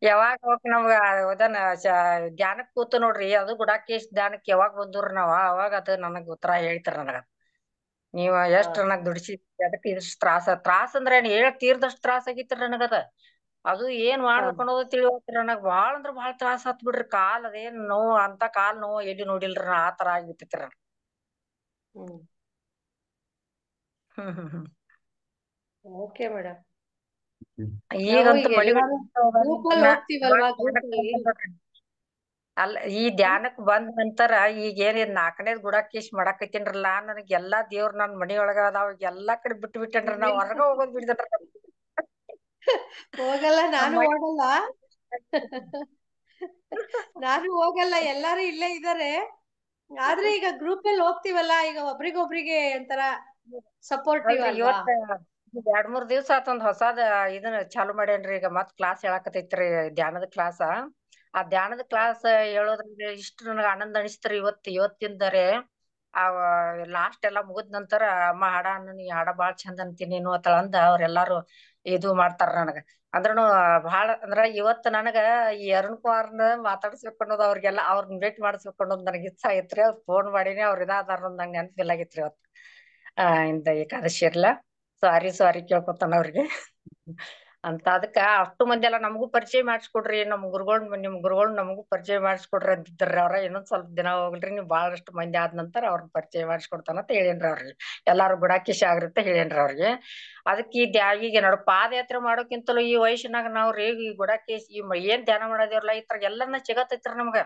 ಯಾವಾಗ ಹೋಗ್ ನಮ್ಗ ಧ್ಯಾನಕ್ ಕೂತು ನೋಡ್ರಿ, ಅದು ಗುಡಾಕೇಶ್ ಧ್ಯಾನಕ್ ಯಾವಾಗ ಬಂದವ್ರಿ ನಾವ, ಅವಾಗ ಅದ ನನಗ್ ಉತ್ತರ ಹೇಳ್ತಾರ ನನಗ. ನೀವ ಎಷ್ಟ್ ನನಗ್ ದುಡಿಸಿದ್ರಿ, ಅದಕ್ಕೆ ಇಷ್ಟ ತ್ರಾಸ ಅಂದ್ರ ಏನ್ ಹೇಳ ತೀರ್ದಷ್ಟ್ ತ್ರಾಸ ಆಗಿತ್ರಿ ನನಗದ. ಅದು ಏನ್ ಮಾಡ್ಬೇಕು ಅನ್ನೋದು ತಿಳಿವಲ್ತ್ರಿ ನನಗ್. ಬಾಳ ಅಂದ್ರ ಬಾಳ ತ್ರಾಸ ಆತ್ ಬಿಡ್ರಿ. ಕಾಲ್ ಅದೇನ್ ನೋವು ಅಂತ ಕಾಲ್ ನೋವು ಎಲ್ಲಿ ನೋಡಿಲ್ರಿ ನಾ, ಆ ತರ ಆಗ್ಬಿಟ್ಟಿತ್ರಿ. Okay madam. ಈಗಂತೂ ಮಳಿ ಎಲ್ಲಾರು ಗ್ರೂಪ್ ಅಲ್ಲಿ ಹೋಗ್ತಿವಲ್ವಾ, ಗ್ರೂಪ್ ಅಲ್ಲಿ. ಅಲ್ಲ, ಈ ಧ್ಯಾನಕ್ ಬಂದ ನಂತರ ಈಗ ಏನ್ 4ನೇದ್ ಗುಡಾಕೇಶ್ ಮಾಡಾಕತ್ತೀನ್ರಲ್ಲ, ನನಗ್ ಎಲ್ಲಾ ದೇವ್ರ ನನ್ ಮನಿ ಒಳಗ ಅದಾವ, ಎಲ್ಲಾ ಕಡೆ ಬಿಟ್ಟು ಬಿಟ್ಟೇನ್ರಿ. ನಾವ್ ಹೊರಗ ಹೋಗೋದ್ ಬಿಟ್ಟಿದ್ದೇನ್ರಿ. ಹೋಗಲ್ಲ, ನಾನು ಹೋಗಲ್ಲ. ನಾನು ಹೋಗಲ್ಲ, ಎಲ್ಲಾರು ಇಲ್ಲೇ ಇದಾರೆ. ಆದ್ರೆ ಈಗ ಗ್ರೂಪ್ ಅಲ್ಲಿ ಹೋಗ್ತಿವಲ್ಲ, ಈಗ ಒಬ್ರಿಗೊಬ್ರಿಗೆ ಒಂಥರ ಸಪೋರ್ಟಿವ್ ಅಲ್ರಿ, ಅಲ್ವಾ. ಇವತ್ತ 2-3 ದಿವ್ಸ ಆತೊಂದ್ ಹೊಸಾದ ಇದನ್ನ ಚಾಲು ಮಾಡೇನ್ರಿ. ಈಗ ಮತ್ ಕ್ಲಾಸ್ ಹೇಳಾಕತೈತ್ರಿ, ಧ್ಯಾನದ ಕ್ಲಾಸ್. ಆ ಧ್ಯಾನದ ಕ್ಲಾಸ್ ಹೇಳೋದ್ರಿಂದ ಇಷ್ಟು ನನಗ ಆನಂದ ಅನಿಸ್ತ್ರಿ. ಇವತ್ತಿಂದರೆ ಆ ಲಾಸ್ಟ್ ಎಲ್ಲಾ ಮುಗಿದ್ ನಂತರ, ಅಮ್ಮ ಹಾಡ ನೀ ಹಾಡ ಬಾಳ್ ಚಂದ ಅಂತೀನಿ ನೀನು ಅಂತಂದ ಅವ್ರೆಲ್ಲಾರು ಇದು ಮಾಡ್ತಾರ ನನಗ. ಅಂದ್ರನು ಬಾಳ ಅಂದ್ರ ಇವತ್ ನನಗ ಈ ಅರುಣ್ ಕುಮಾರ್ನ ಮಾತಾಡ್ಸ್ಬೇಕು ಅನ್ನೋದು, ಅವ್ರಿಗೆಲ್ಲಾ ಅವ್ರನ್ನ ಭೇಟಿ ಮಾಡಿಸ್ಬೇಕು ಅನ್ನೋದು ನನಗ್ ಇಚ್ಛಾ ಐತ್ರಿ. ಅವ್ರ ಫೋನ್ ಮಾಡೀನಿ, ಅವ್ರ ಇದಾದಾರ ನಂಗೆ ನೆನಪಿಲ್ಲಾಗಿತ್ರಿ ಇವತ್ತು. ಇಂದ ಏಕಾದಶಿ ಇರ್ಲ, ಸಾರಿ ಕೇಳ್ಕೊತಾನ ಅವ್ರಿಗೆ ಅಂತ. ಅದಕ್ಕ ಅಷ್ಟು ಮಂದಿ ಎಲ್ಲ ನಮಗೂ ಪರಿಚಯ ಮಾಡಿಸ್ಕೊಡ್ರಿ, ನಿಮ್ ಗುರುಗಳ್ ನಮಗೂ ಪರಿಚಯ ಮಾಡಿಸ್ಕೊಡ್ರಿ ಅಂತಿದ್ರಿ ಅವ್ರ. ಇನ್ನೊಂದ್ ಸ್ವಲ್ಪ ದಿನ ಹೋಗ್ಲ್ರಿ, ನೀವ್ ಬಾಳಷ್ಟು ಮಂದಿ ಆದ ನಂತರ ಅವ್ರನ್ನ ಪರಿಚಯ ಮಾಡಿಸ್ಕೊಡ್ತಾನ ಅಂತ ಹೇಳೇನ್ರಿ ಅವ್ರಿಗೆ. ಎಲ್ಲಾರು ಗುಡಾಕೇಶ್ ಆಗಿರುತ್ತೆ ಹೇಳೇನ್ರಿ ಅವ್ರಿಗೆ. ಅದಕ್ಕೆ ಈಗ ನೋಡ, ಪಾದಯಾತ್ರೆ ಮಾಡೋಕ್ಕಿಂತಲೂ ಈ ವಯಸ್ಸಿನಾಗ ನಾವ್ರಿ ಈ ಗುಡಾಕೇಶ್ ಏನ್ ಧ್ಯಾನ ಮಾಡೋದಿವ್ರಲ್ಲ, ಈ ತರ ಎಲ್ಲಾನ ಸಿಗತೈತ್ರಿ ನಮ್ಗ.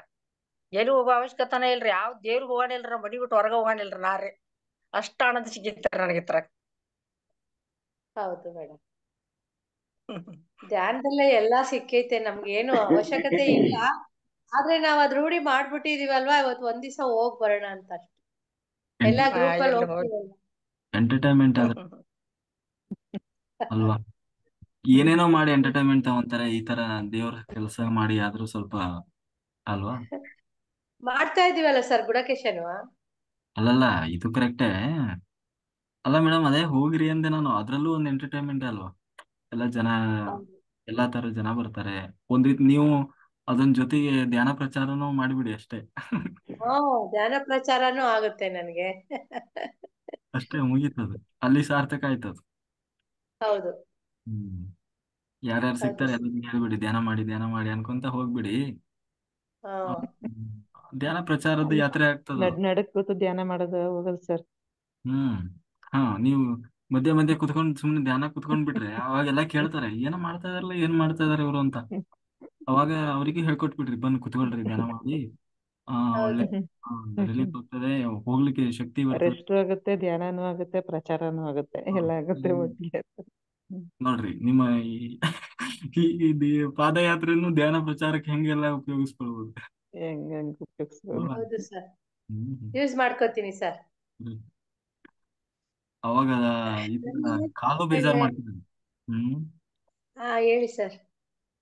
ಎಲ್ಲಿ ಹೋಗೋ ಅವಶ್ಯಕತೆನೇ ಇಲ್ರಿ, ಯಾವ ದೇವ್ರಿಗೆ ಹೋಗಾನಿಲ್ರಿ, ಮನಿ ಬಿಟ್ಟು ಹೊರಗ ಹೋಗಾನಿಲ್ರಿ ನಾರೇ. ಅಷ್ಟ ಆನಂದ ಸಿಗಿತ್ರಿ ನನಗಿತ್ರ. ಹೌದು ಮೇಡಮ್, ಧ್ಯಾನದಲ್ಲೇ ಎಲ್ಲಾ ಸಿಕ್ಕೈತೆ, ನಮ್ಗೇನು ಅವಶ್ಯಕತೆ ಇಲ್ಲ. ಆದ್ರೆ ನಾವ್ ಅದ್ ರೂಢಿ ಮಾಡ್ಬಿಟ್ಟಿದೀವಲ್ವಾ, ಇವತ್ತು ಒಂದ್ ದಿವಸ ಹೋಗ್ ಬರೋಣ ಅಂತ ಅಷ್ಟೇ. ಎಲ್ಲಾ ಗ್ರೂಪ್ ಅಲ್ಲಿ ಹೋಗ್ತೀವಲ್ಲ. ಎಂಟರ್ಟೈನ್ಮೆಂಟ್ ಆದ್ರೆ ಅಲ್ವಾ, ಏನೇನೋ ಮಾಡಿ ಎಂಟರ್ಟೈನ್ಮೆಂಟ್ ತಗೊಂತಾರೆ. ಈ ತರ ದೇವ್ರ ಕೆಲಸ ಮಾಡಿ ಆದ್ರೂ ಸ್ವಲ್ಪ ಅಲ್ವಾ. ಮಾಡ್ತಾ ಇದೀವಲ್ಲ ಸರ್ ಗುಡಕೇಶನು. ಅಲ್ಲಲ್ಲ, ಇದು ಕರೆಕ್ಟೇ. ಅಲ್ಲ ಮೇಡಮ್, ಅದೇ ಹೋಗಿರಿ ಅಂದೆ ನಾನು. ಅದ್ರಲ್ಲೂ ಒಂದು ಎಂಟರ್ಟೈನ್ಮೆಂಟ್ ಅಲ್ವಾ. ಎಲ್ಲ ಜನ, ಎಲ್ಲಾ ತರ ಜನ ಬರ್ತಾರೆ. ನೀವು ಅದನ್ ಜೊತೆಗೆ ಧ್ಯಾನ ಪ್ರಚಾರನೂ ಮಾಡಿಬಿಡಿ ಅಷ್ಟೇ. ಧ್ಯಾನ ಪ್ರಚಾರನೂ ಆಗುತ್ತೆ ನನ್ಗೆ. ಅಷ್ಟೇ, ಮುಗೀತದು, ಅಲ್ಲಿ ಸಾರ್ಥಕ ಆಯ್ತದು. ಹೌದು. ಯಾರ್ಯಾರು ಹೌದು ಸಿಗ್ತಾರೆ ಸರ್. ಎಲ್ಲರಿಗೂ ಹೇಳ್ಬಿಡಿ, ಧ್ಯಾನ ಮಾಡಿ ಅನ್ಕೊಂತ ಹೋಗ್ಬಿಡಿ. ಧ್ಯಾನ ಪ್ರಚಾರದ ಯಾತ್ರೆ ಆಗ್ತದ. ನಡಕ್ ಕೂತು ಧ್ಯಾನ ಮಾಡೋದು ಹೋಗಲ್ ಸರ್. ಹಾ, ನೀವು ಮಧ್ಯೆ ಮಧ್ಯೆ ಕುತ್ಕೊಂಡ್ ಸುಮ್ನೆ ಧ್ಯಾನ ಕುತ್ಕೊಂಡ್ ಬಿಟ್ರೆ ಅವಾಗೆಲ್ಲ ಕೇಳ್ತಾರೆ, ಏನೋ ಮಾಡ್ತಾ ಇದಾರಲ್ಲ, ಏನ್ ಮಾಡ್ತಾ ಇದಾರೆ ಇವ್ರು ಅಂತ. ಅವಾಗ ಅವ್ರಿಗೆ ಹೇಳ್ಕೊಟ್ಬಿಡ್ರಿ, ಬಂದ್ ಕುತ್ಕೊಳ್ರಿ ಧ್ಯಾನ ಮಾಡಿ. ಒಳ್ಳೆ ರಿಲೀಫ್ ಆಗ್ತದೆ, ಹೋಗ್ಲಿಕ್ಕೆ ಶಕ್ತಿ ಬರ್ತದೆ. ರೆಸ್ಟ್ ಆಗುತ್ತೆ, ಧ್ಯಾನನೂ ಆಗುತ್ತೆ, ಪ್ರಚಾರನೂ ಆಗುತ್ತೆ, ಎಲ್ಲ ಆಗುತ್ತೆ ಒಟ್ಟಿಗೆ. ನೋಡ್ರಿ, ನಿಮ್ಮ ಈ ಪಾದಯಾತ್ರೆಯನ್ನು ಧ್ಯಾನ ಪ್ರಚಾರಕ್ಕೆ ಹೆಂಗೆಲ್ಲ ಉಪಯೋಗಿಸ್ಕೊಳ್ಬಹುದು. ಹೆಂಗ್ ಉಪಯೋಗಿಸ್ಬೋದು. ಹೌದು ಸರ್, ಯೂಸ್ ಮಾಡ್ಕೋತೀನಿ ಸರ್. ಅವಾಗ ಕಾಲು ಬೇಜಾರ್ ಮಾಡ್ತಿದ್ದೆ. ಹೇಳಿ ಸರ್.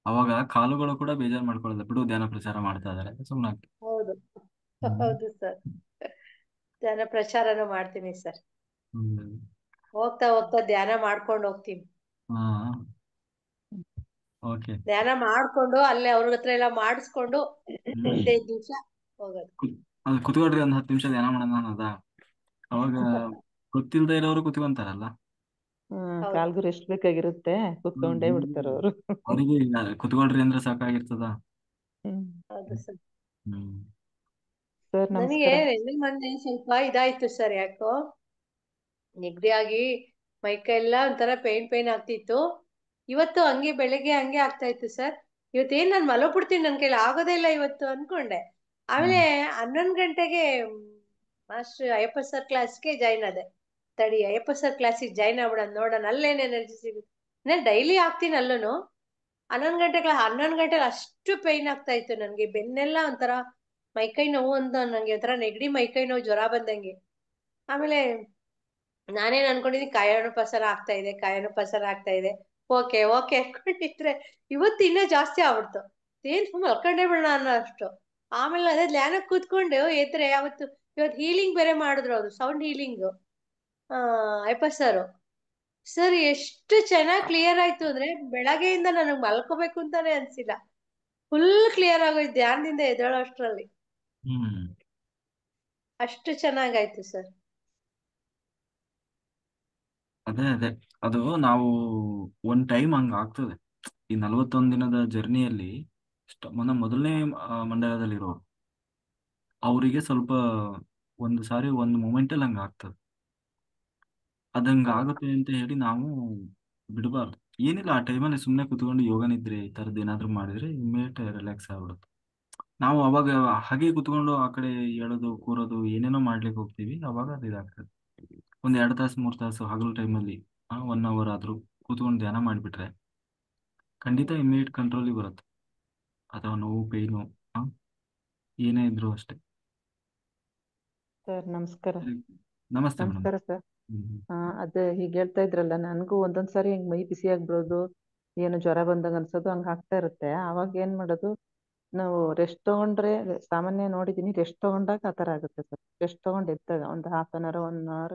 ಅವಾಗ ಕಾಲುಗಳು ಕೂಡ ಬೇಜಾರ್ ಮಾಡ್ಕೊಳ್ಳೋದು, ಬಿಡು ಧ್ಯಾನ ಪ್ರಚಾರ ಮಾಡ್ತಾ ಇದಾರೆ ಸುಮ್ಮನೆ. ಹೌದು ಹೌದು ಸರ್, ಧ್ಯಾನ ಪ್ರಚಾರನೂ ಮಾಡ್ತೀನಿ ಸರ್. ಹ್ಮ್. ಹೋಗ್ತಾ ಹೋಗ್ತಾ ಧ್ಯಾನ ಮಾಡ್ಕೊಂಡು ಹೋಗ್ತೀನಿ. ಹಾ, ಓಕೆ. ಧ್ಯಾನ ಮಾಡ್ಕೊಂಡು ಅಲ್ಲೇ ಅವ್ರ ಹತ್ರ ಎಲ್ಲ ಮಾಡಿಸ್ಕೊಂಡು 15 ನಿಮಿಷ ಹೋಗೋದು. ಅದು ಕುತ್ಕೊಳ್ರಿ ಒಂದ್ 10 ನಿಮಿಷ ಧ್ಯಾನ ಮಾಡೋಣ ಅನ್ನೋದ. ಅವಾಗ ಗೊತ್ತಿಲ್ದೇ ಇರೋರು ಕುತ್ಕೊಂತಾರಲ್ಲ, ಹೌದು. ಕಾಲ್ಗೂ ರೆಸ್ಟ್ ಬೇಕಾಗಿರುತ್ತೆ, ಕುತ್ಕೊಂಡೇ ಬಿಡ್ತಾರ ಅವರು. ಅವರಿಗೆ ಕುತ್ಕೊಳ್ರಿ ಅಂದ್ರೆ ಸಾಕಾಗಿರ್ತದ. ಹೌದು ಸರ್. ಹ್ಮ್. ಸರ್ ನನಗೆ ನಮಸ್ಕಾರ. ನಿನ್ನೆ ಮೊನ್ನೆ ಸ್ವಲ್ಪ ಇದಾಯ್ತು ಸರ್, ಯಾಕೋ ನೆಗಡಿ ಆಗಿ ಮೈಕೈ ಎಲ್ಲ ಒಂಥರ ಪೇನ್ ಆಗ್ತಿತ್ತು. ಇವತ್ತು ಹಂಗೆ ಬೆಳಗ್ಗೆ ಹಂಗೆ ಆಗ್ತಾ ಇತ್ತು ಸರ್. ಇವತ್ತೇನ್ ನಾನು ಮಲಗ್ಬಿಡ್ತೀನಿ, ನನ್ ಕೈಲಿ ಆಗೋದೇ ಇಲ್ಲ ಇವತ್ತು ಅನ್ಕೊಂಡೆ. ಆಮೇಲೆ 11 ಗಂಟೆಗೆ ಮಾಸ್ಟರ್ ಅಯ್ಯಪ್ಪ ಸರ್ ಕ್ಲಾಸ್ಗೆ ಜಾಯ್ನ್ ಆದೆ. ತಡಿ ಅಯ್ಯಪ್ಪ ಸರ್ ಕ್ಲಾಸಿಗೆ ಜಾಯ್ನ್ ಆಗ್ಬಿಡೋಣ, ನೋಡೋಣ ಅಲ್ಲೇನ್ ಎನರ್ಜಿ ಸಿಗುತ್ತೆ. ನಾನು ಡೈಲಿ ಆಗ್ತೀನಿ ಅಲ್ಲೂನು. 11 ಗಂಟೆಗೆ ಅಷ್ಟು ಪೈನ್ ಆಗ್ತಾ ಇತ್ತು ನನಗೆ. ಬೆನ್ನೆಲ್ಲ ಒಂಥರ ಮೈಕೈ ನೋವು ಅಂತ, ನಂಗೆ ಒಂಥರ ನೆಗಡಿ ಮೈಕೈ ನೋವು, ಜ್ವರ ಬಂದಂಗೆ. ಆಮೇಲೆ ನಾನೇನ್ ಅನ್ಕೊಂಡಿದ್ದೀನಿ, ಕಾಯಾನುಪಸರ ಆಗ್ತಾ ಇದೆ. ಓಕೆ ಓಕೆ ಅನ್ಕೊಂಡಿದ್ರೆ ಇವತ್ತು ಇನ್ನೂ ಜಾಸ್ತಿ ಆಗ್ಬಿಡ್ತು. ಏನ್ ಸುಮ್ಮನೆ ಮಲ್ಕೊಂಡೇ ಬಿಡೋಣ ಅನ್ನೋ ಅಷ್ಟು. ಆಮೇಲೆ ಅದೇ ಧ್ಯಾನಕ್ಕೆ ಕೂತ್ಕೊಂಡು ಎದ್ರೆ ಇವತ್ತು ಹೀಲಿಂಗ್ ಬೇರೆ ಮಾಡಿದ್ರು, ಅದು ಸೌಂಡ್ ಹೀಲಿಂಗ್ ಅಯ್ಯಪ್ಪ ಸರ್ ಎಷ್ಟು ಚೆನ್ನಾಗಿ ಕ್ಲಿಯರ್ ಆಯ್ತು ಅಂದ್ರೆ, ಬೆಳಗ್ಗೆಯಿಂದ ನನಗೆ ಮಲ್ಕೋಬೇಕು ಅಂತಾನೆ ಅನ್ಸಿಲ್ಲ. ಫುಲ್ ಕ್ಲಿಯರ್ ಆಗೋಯ್ತು ಧ್ಯಾನದಿಂದ ಎದ್ದೇಳೋ ಅಷ್ಟ್ರಲ್ಲಿ. ಹ್ಮ್. ಅಷ್ಟು ಚೆನ್ನಾಗಾಯ್ತು ಸರ್. ಅದೇ ಅದು ನಾವು ಒಂದ್ ಟೈಮ್ ಹಂಗ ಆಗ್ತದೆ. ಈ 41 ದಿನದ ಜರ್ನಿಯಲ್ಲಿ ಮೊದಲನೇ ಮಂಡಲದಲ್ಲಿರೋರು ಅವರಿಗೆ ಸ್ವಲ್ಪ ಒಂದು ಸಾರಿ ಒಂದು ಮೂಮೆಂಟಲ್ಲಿ ಹಂಗ ಆಗ್ತದೆ. ಅದಂಗ ಆಗುತ್ತೆ ಅಂತ ಹೇಳಿ ನಾವು ಬಿಡಬಾರ್ದು. ಏನಿಲ್ಲ, ಆ ಟೈಮಲ್ಲಿ ಸುಮ್ಮನೆ ಕುತ್ಕೊಂಡು ಯೋಗ ನಿದ್ರೆ ಈ ಥರದ್ದು ಏನಾದ್ರು ಮಾಡಿದ್ರೆ ಇಮ್ಮಿಡಿಯೇಟ್ ರಿಲ್ಯಾಕ್ಸ್ ಆಗ್ಬಿಡುತ್ತೆ. ನಾವು ಅವಾಗ ಹಾಗೆ ಕುತ್ಕೊಂಡು ಆ ಕಡೆ ಹೇಳೋದು ಕೂರೋದು ಏನೇನೋ ಮಾಡ್ಲಿಕ್ಕೆ ಹೋಗ್ತೀವಿ, ಅವಾಗ ಅದು ಇದಾಗ್ತದೆ. ಒಂದ್ 2 ತಾಸು 3 ತಾಸು ಹಗಲು ಟೈಮಲ್ಲಿ 1 ಅವರ್ ಆದ್ರೂ ಕೂತ್ಕೊಂಡು ಧ್ಯಾನ ಮಾಡಿಬಿಟ್ರೆ ಖಂಡಿತ ಇಮ್ಮಿಡಿಯೇಟ್ ಕಂಟ್ರೋಲಿಗೆ ಬರುತ್ತೆ. ಅಥವಾ ನೋವು ಪೇಯ್ನು ಏನೇ ಇದ್ರು ಅಷ್ಟೇ. ಸರ್ ನಮಸ್ಕಾರ. ನಮಸ್ತೆ ಮೇಡಮ್. ನಮಸ್ಕಾರ ಸರ್. ಅದೇ ಹೀಗೆ ಹೇಳ್ತಾ ಇದ್ರಲ್ಲ, ನನಗೂ ಒಂದೊಂದ್ಸಾರಿ ಹಿಂಗ್ ಮೈ ಬಿಸಿ ಆಗ್ಬಿಡೋದು, ಏನು ಜ್ವರ ಬಂದಂಗ ಅನ್ಸೋದು, ಹಂಗ ಆಗ್ತಾ ಇರುತ್ತೆ. ಆವಾಗ ಏನ್ ಮಾಡೋದು, ನಾವು ರೆಸ್ಟ್ ತಗೊಂಡ್ರೆ, ಸಾಮಾನ್ಯ ನೋಡಿದೀನಿ ರೆಸ್ಟ್ ತಗೊಂಡಾಗ ಆತರ ಆಗುತ್ತೆ ಸರ್. ರೆಸ್ಟ್ ತಗೊಂಡ್ ಎದ್ದಾಗ ಒಂದು 1/2 hour 1 hour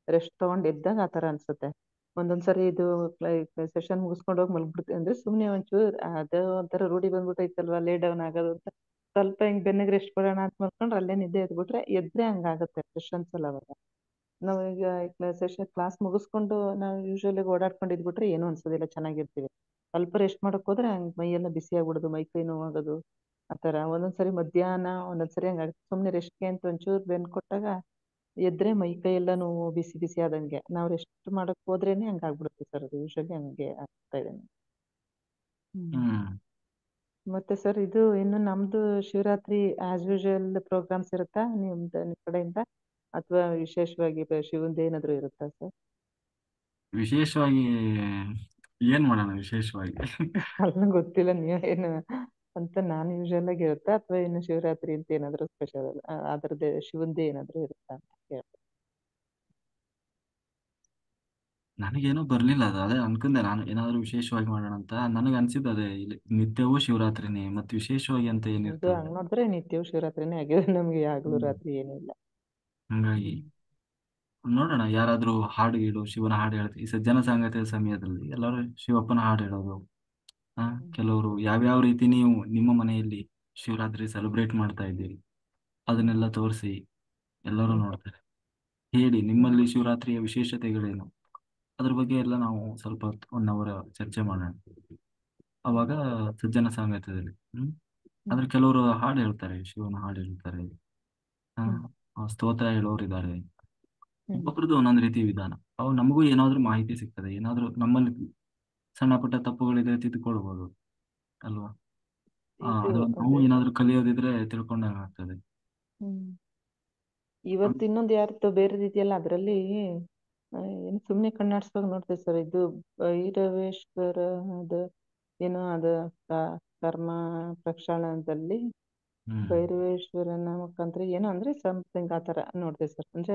ರೆಸ್ಟ್ ತಗೊಂಡ್ ಎದ್ದಾಗ ಆತರ ಅನ್ಸುತ್ತೆ. ಒಂದೊಂದ್ಸರಿ ಇದು ಸೆಷನ್ ಮುಗಿಸ್ಕೊಂಡು ಹೋಗಿ ಮಲ್ಗ್ಬಿಡ್ತೀವಿ ಅಂದ್ರೆ ಸುಮ್ನೆ ಒಂಚೂರು ಅದು ಒಂಥರ ರೂಢಿ ಬಂದ್ಬಿಟ್ಟೈತಲ್ವಾ, ಲೇ ಡೌನ್ ಆಗೋದು ಅಂತ ಸ್ವಲ್ಪ ಹಿಂಗ್ ಬೆನ್ನಿಗೆ ರೆಸ್ಟ್ ಕೊಡೋಣ ಅಂತ ಮಾಡ್ಕೊಂಡ್ರೆ ಅಲ್ಲೇ ನಿದ್ದೆ ಎದ್ಬಿಟ್ರೆ ಎದ್ರೆ ಹಂಗಾಗುತ್ತೆ, ಫ್ರೆಶ್ ಅನ್ಸಲ್ಲ ಅವಾಗ. ನಾವು ಈಗ ಕ್ಲಾಸ್ ಮುಗಿಸ್ಕೊಂಡು ನಾವು ಯೂಶುವಲಿ ಓಡಾಡ್ಕೊಂಡು ಇದ್ಬಿಟ್ರೆ ಏನೂ ಅನ್ಸೋದಿಲ್ಲ, ಚೆನ್ನಾಗಿರ್ತೀವಿ. ಸ್ವಲ್ಪ ರೆಸ್ಟ್ ಮಾಡಕ್ ಹೋದ್ರೆ ಹಂಗ್ ಮೈಯೆಲ್ಲ ಬಿಸಿ ಆಗ್ಬಿಡೋದು, ಮೈ ಕೈ ನೋವಾಗೋದು ಆ ಥರ. ಒಂದೊಂದ್ಸರಿ ಮಧ್ಯಾಹ್ನ ಒಂದೊಂದ್ಸರಿ ಹಂಗಾಗುತ್ತೆ. ಸುಮ್ಮನೆ ರೆಸ್ಟ್ಗೆ ಅಂತ ಒಂಚೂರು ಬೆನ್ನು ಕೊಟ್ಟಾಗ ಎದ್ರೆ ಮೈ ಕೈ ಎಲ್ಲ ನೋವು ಬಿಸಿ ಬಿಸಿ ಆದಂಗೆ. ನಾವು ರೆಸ್ಟ್ ಮಾಡಕ್ ಹೋದ್ರೇನೆ ಹಂಗಾಗ್ಬಿಡುತ್ತೆ ಸರ್, ಅದು ಯೂಶುವಲಿ ಹಂಗೆ ಆಗ್ತಾ ಇದೆ. ಮತ್ತೆ ಸರ್, ಇದು ಇನ್ನು ನಮ್ದು ಶಿವರಾತ್ರಿ ಆಸ್ ಯೂಶುವಲ್ ಪ್ರೋಗ್ರಾಮ್ಸ್ ಇರುತ್ತಾ ನಿಮ್ ಕಡೆಯಿಂದ, ಅಥವಾ ವಿಶೇಷವಾಗಿ ಶಿವಂದು ಏನಾದ್ರು ಇರುತ್ತಾ ಸರ್? ವಿಶೇಷವಾಗಿ ಏನ್ ಮಾಡೋಣ ವಿಶೇಷವಾಗಿ? ಅಲ್ಲ ಗೊತ್ತಿಲ್ಲ ನೀವು ಏನು ಅಂತ. ನಾನು ಯೂಶುವಲ್ ಆಗಿ ಇರುತ್ತಾ, ಅಥವಾ ಇನ್ನು ಶಿವರಾತ್ರಿ ಅಂತ ಏನಾದ್ರು ಸ್ಪೆಷಲ್ ಅದ್ರದ್ದು ಶಿವಂದೇ ಏನಾದ್ರು ಇರುತ್ತಾ ಅಂತ ಕೇಳ್ದೆ. ನನಗೇನೋ ಬರ್ಲಿಲ್ಲ ಅದು. ಅದೇ ಅನ್ಕೊಂಡೆ ನಾನು ಏನಾದ್ರು ವಿಶೇಷವಾಗಿ ಮಾಡೋಣ ಅಂತ. ನನಗೆ ಅನ್ಸಿದ್ದು ಅದೇ, ಇಲ್ಲಿ ನಿತ್ಯವೂ ಶಿವರಾತ್ರಿನೇ, ಮತ್ತೆ ವಿಶೇಷವಾಗಿ ಅಂತ ಇದು ಏನಿರ್ತದೆ. ಹಂಗ್ ನೋಡಿದ್ರೆ ನಿತ್ಯವೂ ಶಿವರಾತ್ರಿನೇ ಆಗಿದೆ ನಮ್ಗೆ, ಯಾಗ್ಲೂ ರಾತ್ರಿ ಏನಿಲ್ಲ. ಹಂಗಾಗಿ ನೋಡೋಣ, ಯಾರಾದ್ರೂ ಹಾಡು ಗೀಡು ಶಿವನ ಹಾಡು ಹೇಳ್ತೀವಿ ಈ ಸಜ್ಜನ ಸಾಂಗತ್ಯದ ಸಮಯದಲ್ಲಿ ಎಲ್ಲರೂ ಶಿವಪ್ಪನ ಹಾಡು ಹೇಳೋದು. ಕೆಲವರು ಯಾವ್ಯಾವ ರೀತಿ ನೀವು ನಿಮ್ಮ ಮನೆಯಲ್ಲಿ ಶಿವರಾತ್ರಿ ಸೆಲೆಬ್ರೇಟ್ ಮಾಡ್ತಾ ಇದ್ದೀರಿ ಅದನ್ನೆಲ್ಲ ತೋರಿಸಿ ಎಲ್ಲರೂ ನೋಡ್ತಾರೆ. ಹೇಳಿ ನಿಮ್ಮಲ್ಲಿ ಶಿವರಾತ್ರಿಯ ವಿಶೇಷತೆಗಳೇನು, ಅದ್ರ ಬಗ್ಗೆ ಎಲ್ಲ ನಾವು ಸ್ವಲ್ಪ 1 hour ಚರ್ಚೆ ಮಾಡೋಣ. ಅವಾಗ ಸಜ್ಜನ ಸಾಂಗತ್ಯದಲ್ಲಿ ಆದ್ರೆ ಕೆಲವರು ಹಾಡು ಹೇಳ್ತಾರೆ, ಶಿವನ ಹಾಡು ಹೇಳ್ತಾರೆ, ಸ್ತೋತ್ರ ಹೇಳೋರು ಇದ್ದಾರೆ. ಒಬ್ಬೊಬ್ರದ್ದು ಒಂದೊಂದು ರೀತಿ ವಿಧಾನ. ಅವು ನಮಗೂ ಏನಾದ್ರೂ ಮಾಹಿತಿ ಸಿಗ್ತದೆ, ಏನಾದ್ರೂ ನಮ್ಮಲ್ಲಿ ಸಣ್ಣ ಪುಟ್ಟ ತಪ್ಪುಗಳಿದ್ರೆ ತಿದ್ದುಕೊಳ್ಬಹುದು ಅಲ್ವಾ. ಇದು ಅದ್ರ ನಾವು ಏನಾದ್ರೂ ಕಲಿಯೋದಿದ್ರೆ ತಿಳ್ಕೊಂಡಂಗೆ ಆಗ್ತದೆ. ಇವತ್ತು ಇನ್ನೊಂದು ಯಾರ್ದು ಬೇರೆ ರೀತಿಯಲ್ಲ, ಅದರಲ್ಲಿ ಏನು ಸುಮ್ಮನೆ ಕಣ್ಣಾಡ್ಸ್ದಾಗ ನೋಡ್ತೇವೆ ಸರ್. ಇದು ಭೈರವೇಶ್ವರ ಅದು ಏನೋ ಅದು ಕರ್ಮ ಪ್ರಕ್ಷಾಳನದಲ್ಲಿ ಭೈರವೇಶ್ವರನ ಮುಖಾಂತರ ಏನೋ ಅಂದ್ರೆ ಸಮಥಿಂಗ್ ಆ ಥರ ನೋಡ್ತೇವೆ ಸರ್. ಅಂದ್ರೆ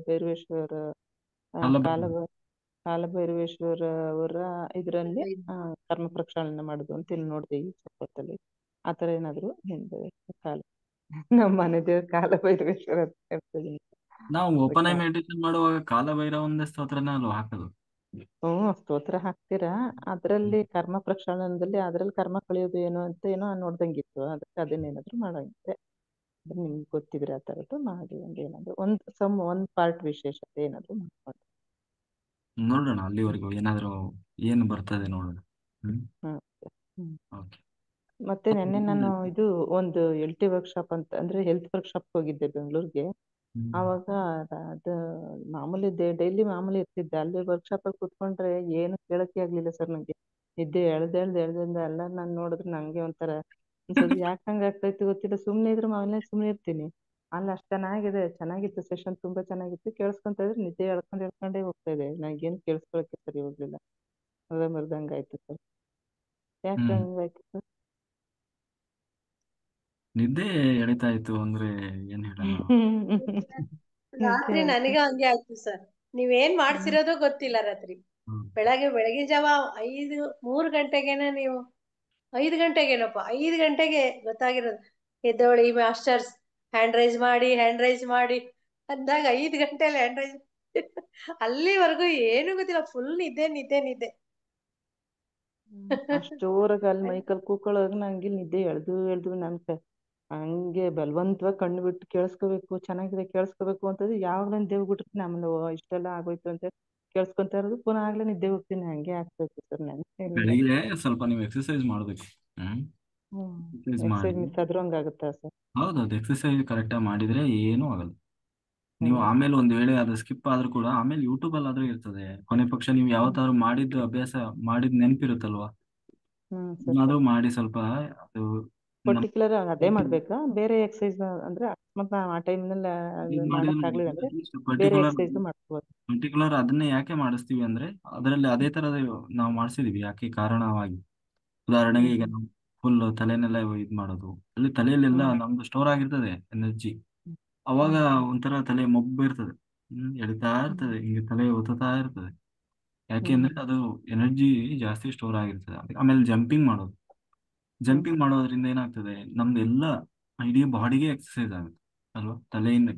ಭೈರವೇಶ್ವರ ಕಾಲಭೈರವೇಶ್ವರ ಅವರ ಇದರಲ್ಲಿ ಕರ್ಮ ಪ್ರಕ್ಷಾಳನ ಮಾಡುದು ಅಂತ ಇಲ್ಲಿ ನೋಡ್ತೇವೆ ಈ ಸ್ವಲ್ಪದಲ್ಲಿ. ಆ ಥರ ಏನಾದ್ರು ಹಿಂದೆ ಕಾಲ ನಮ್ಮ ಮನೆ ದೇವ್ರ ಕಾಲಭೈರವೇಶ್ವರ ಅಂತ ಹೇಳ್ತಿದ್ದೀನಿ. ನಾವು ಓಪನ್ ಅದಕ್ಕೆ ಆಗಿ ಮೆಡಿಟೇಷನ್ ಮಾಡುವಾಗ ಕಾಲಭೈರವಂದೇ ಸ್ತೋತ್ರನೇ ಅಲ್ವಾ ಹಾಕೋದು. ಸ್ತೋತ್ರ ಹಾಕ್ತೀರಾ, ಅದ್ರಲ್ಲಿ ಕರ್ಮ ಪ್ರಕ್ಷಾಳನದಲ್ಲಿ ಅದ್ರಲ್ಲಿ ಕರ್ಮ ಕಳಿಯೋದು ಏನು ಅಂತ ಏನೋ ನೋಡ್ದಂಗಿತ್ತು, ಅದಕ್ಕೆ ಅದನ್ನೇನಾದ್ರು ಮಾಡಂಗಿದ್ರೆ ನಿಮ್ಗೆ ಗೊತ್ತಿದ್ರೆ ಆ ಥರದ್ದು ಮಾಡಿ, ಏನಾದ್ರು ಒಂದ್ ಪಾರ್ಟ್ ವಿಶೇಷತೆ ಏನಾದ್ರು ಮಾಡ್ಕೊಂಡು. ನೋಡೋಣ ಅಲ್ಲಿವರೆಗೂ ಏನಾದ್ರು ಏನು ಬರ್ತದೆ ನೋಡೋಣ. ಹ್ಮ್. ಹ್ಮ್ ಹ್ಮ್. ಓಕೆ. ಮತ್ತೆ ನೆನ್ನೆ ನಾನು ಇದು ಒಂದು LT ವರ್ಕ್ಶಾಪ್ ಅಂತ ಅಂದ್ರೆ ಹೆಲ್ತ್ ವರ್ಕ್ಶಾಪ್ ಹೋಗಿದ್ದೆ ಬೆಂಗಳೂರಿಗೆ. ಆವಾಗ ಅದು ಮಾಮೂಲಿ ಡೈಲಿ ಮಾಮೂಲಿ ಇರ್ತಿದ್ದೆ, ಅಲ್ಲಿ ವರ್ಕ್ಶಾಪ್ ಅಲ್ಲಿ ಕೂತ್ಕೊಂಡ್ರೆ ಏನು ಕೇಳಕ್ಕೆ ಆಗ್ಲಿಲ್ಲ ಸರ್ ನಂಗೆ. ನಿದ್ದೆ ಎಳ್ದೆಳ್ದ ಎಲ್ಲ ನಾನು ನೋಡಿದ್ರೆ ನಂಗೆ ಒಂಥರ ಅನ್ಸೋದು, ಯಾಕೆ ಹಂಗೆ ಆಗ್ತೈತೆ ಗೊತ್ತಿಲ್ಲ. ಸುಮ್ಮನೆ ಇದ್ರೆ ಮಾಮೂಲಿ ಸುಮ್ಮನೆ ಇರ್ತೀನಿ, ಅಲ್ಲಿ ಅಷ್ಟು ಚೆನ್ನಾಗಿತ್ತು ಸೆಷನ್, ತುಂಬಾ ಚೆನ್ನಾಗಿತ್ತು. ಕೇಳಿಸ್ಕೊಂತ ಇದ್ರೆ ನಿದ್ದೆ ಎಳ್ಕೊಂಡೇ ಹೋಗ್ತಾ ಇದೆ, ನಂಗೇನು ಕೇಳಿಸ್ಕೊಳಕ್ಕೆ ಸರಿ ಹೋಗ್ಲಿಲ್ಲ, ಮರ್ದಂಗೆ ಆಯ್ತು ಸರ್. ಯಾಕೆ ಹಂಗಾಯ್ತು ಸರ್? ನಿದ್ದೆ ಎಳಿತಾ ಇತ್ತು ಅಂದ್ರೆ ಏನ್ ಹೇಳೋಣ. ರಾತ್ರಿ ನನಗೆ ಹಂಗೆ ಆಯ್ತು ಸರ್. ನೀವೇನ್ ಮಾಡ್ಸಿರೋದೋ ಗೊತ್ತಿಲ್ಲ ರಾತ್ರಿ. ಬೆಳಗಿನ ಜಾವ 3 ಗಂಟೆಗೇನೆ ನೀವು 5 ಗಂಟೆಗೇನಪ್ಪ 5 ಗಂಟೆಗೆ ಗೊತ್ತಾಗಿರೋದು, ಎದ್ದೋಳಿ ಮಾಸ್ಟರ್ಸ್ ಹ್ಯಾಂಡ್ ರೈಸ್ ಮಾಡಿ ಅಂದಾಗ 5 ಗಂಟೆಲಿ ಹ್ಯಾಂಡ್ ರೈಸ್ ಅಲ್ಲಿವರೆಗೂ ಏನು ಗೊತ್ತಿಲ್ಲ, ಫುಲ್ ನಿದ್ದೆ. ಅಷ್ಟು ಜೋರಾಗಿ ಅಲ್ಲಿ ಮೈಕಲ್ ಕೂಕೊಳ್ಳೋವಾಗ ನಂಗೆ ನಿದ್ದೆ ಎಳ್ದು ಹಂಗೆ ಬಲವಂತವಾಗಿ ಕಣ್ಣು ಬಿಟ್ಟು ಚೆನ್ನಾಗಿದೆ ಕೇಳಿಸ್ಕೋಬೇಕು ಅಂತಂದ್ರೆ ಯಾವಾಗಲೂ ನಿದ್ದೆ ಹೋಗ್ಬಿಟ್ಟಿರ್ತೀನಿ. ಆಮೇಲೆ ಇಷ್ಟೆಲ್ಲ ಆಗೋಯ್ತು ಅಂತ ಕೇಳಿಸ್ಕೊಂತ ಇರೋದು, ಪುನಃ ಆಗ್ಲೇ ನಿದ್ದೆ ಹೋಗ್ತೀನಿ. ಹಂಗೆ ಆಗ್ತೈತೆ ಸರ್ ನನಗೆ. ಬೆಳಿಗ್ಗೆ ಸ್ವಲ್ಪ ನೀವು ಎಕ್ಸರ್ಸೈಸ್ ಮಾಡ್ಬೇಕು. ಎಕ್ಸರ್ಸೈಸ್ ಎಕ್ಸೈಸ್ ಮಾಡಿ. ಮಿಸ್ ಆದ್ರೂ ಹಂಗಾಗುತ್ತಾ ಸರ್? ಹೌದೌದು, ಎಕ್ಸರ್ಸೈಸ್ ಕರೆಕ್ಟಾಗಿ ಮಾಡಿದ್ರೆ ಏನೂ ಆಗಲ್ಲ. ನೀವು ಆಮೇಲೆ ಒಂದ್ ವೇಳೆ ಅದು ಸ್ಕಿಪ್ ಆದ್ರೂ ಕೂಡ ಆಮೇಲೆ ಯೂಟ್ಯೂಬ್ ಅಲ್ಲಿ ಆದ್ರೂ ಇರ್ತದೆ. ಕೊನೆ ಪಕ್ಷ ನೀವು ಯಾವತ್ತಾದ್ರು ಮಾಡಿದ್ದು ಅಭ್ಯಾಸ ಮಾಡಿದ್ ನೆನಪಿರುತ್ತಲ್ವಾ, ಅದು ಮಾಡಿ ಸ್ವಲ್ಪ ಅದು ಪರ್ಟಿಕ್ಯುಲರ್ ಅದೇ ಮಾಡ್ಬೇಕಾ, ಬೇರೆ ಎಕ್ಸಸೈಸ್ ಅಂದ್ರೆ ಅಕಸ್ಮಾತ್ ಆ ಟೈಮ್ನಲ್ಲಿ ಮಾಡಕ್ಕಾಗ್ಲಿಲ್ಲ ಅಂದ್ರೆ ಬೇರೆ ಎಕ್ಸಸೈಸ್ ಮಾಡ್ಕೋಬೋದು? ಪರ್ಟಿಕ್ಯುಲರ್ ಅದನ್ನೇ ಯಾಕೆ ಮಾಡಿಸ್ತೀವಿ ಅಂದ್ರೆ ಅದರಲ್ಲಿ ಅದೇ ತರದ ನಾವು ಮಾಡಿಸಿದೀವಿ ಯಾಕೆ ಕಾರಣವಾಗಿ. ಉದಾಹರಣೆಗೆ ಈಗ ನಾವು ಫುಲ್ ತಲೆನೆಲ್ಲ ಇದ್ ಮಾಡೋದು, ಅಲ್ಲಿ ತಲೆಯಲ್ಲೆಲ್ಲ ನಮ್ದು ಸ್ಟೋರ್ ಆಗಿರ್ತದೆ ಎನರ್ಜಿ. ಅವಾಗ ಒಂಥರ ತಲೆ ಮೊಬ್ಬು ಇರ್ತದೆ, ಎಳಿತಾ ಇರ್ತದೆ, ಹಿಂಗೆ ತಲೆ ಒತ್ತುತ್ತಾ ಇರ್ತದೆ. ಯಾಕೆಂದ್ರೆ ಅದು ಎನರ್ಜಿ ಜಾಸ್ತಿ ಸ್ಟೋರ್ ಆಗಿರ್ತದೆ. ಆಮೇಲೆ ಜಂಪಿಂಗ್ ಮಾಡೋದ್ರಿಂದ ಏನಾಗ್ತದೆ, ನಮ್ದು ಎಲ್ಲ ಇಡೀ ಬಾಡಿಗೆ ಎಕ್ಸರ್ಸೈಸ್ ಆಗುತ್ತೆ ಅಲ್ವಾ.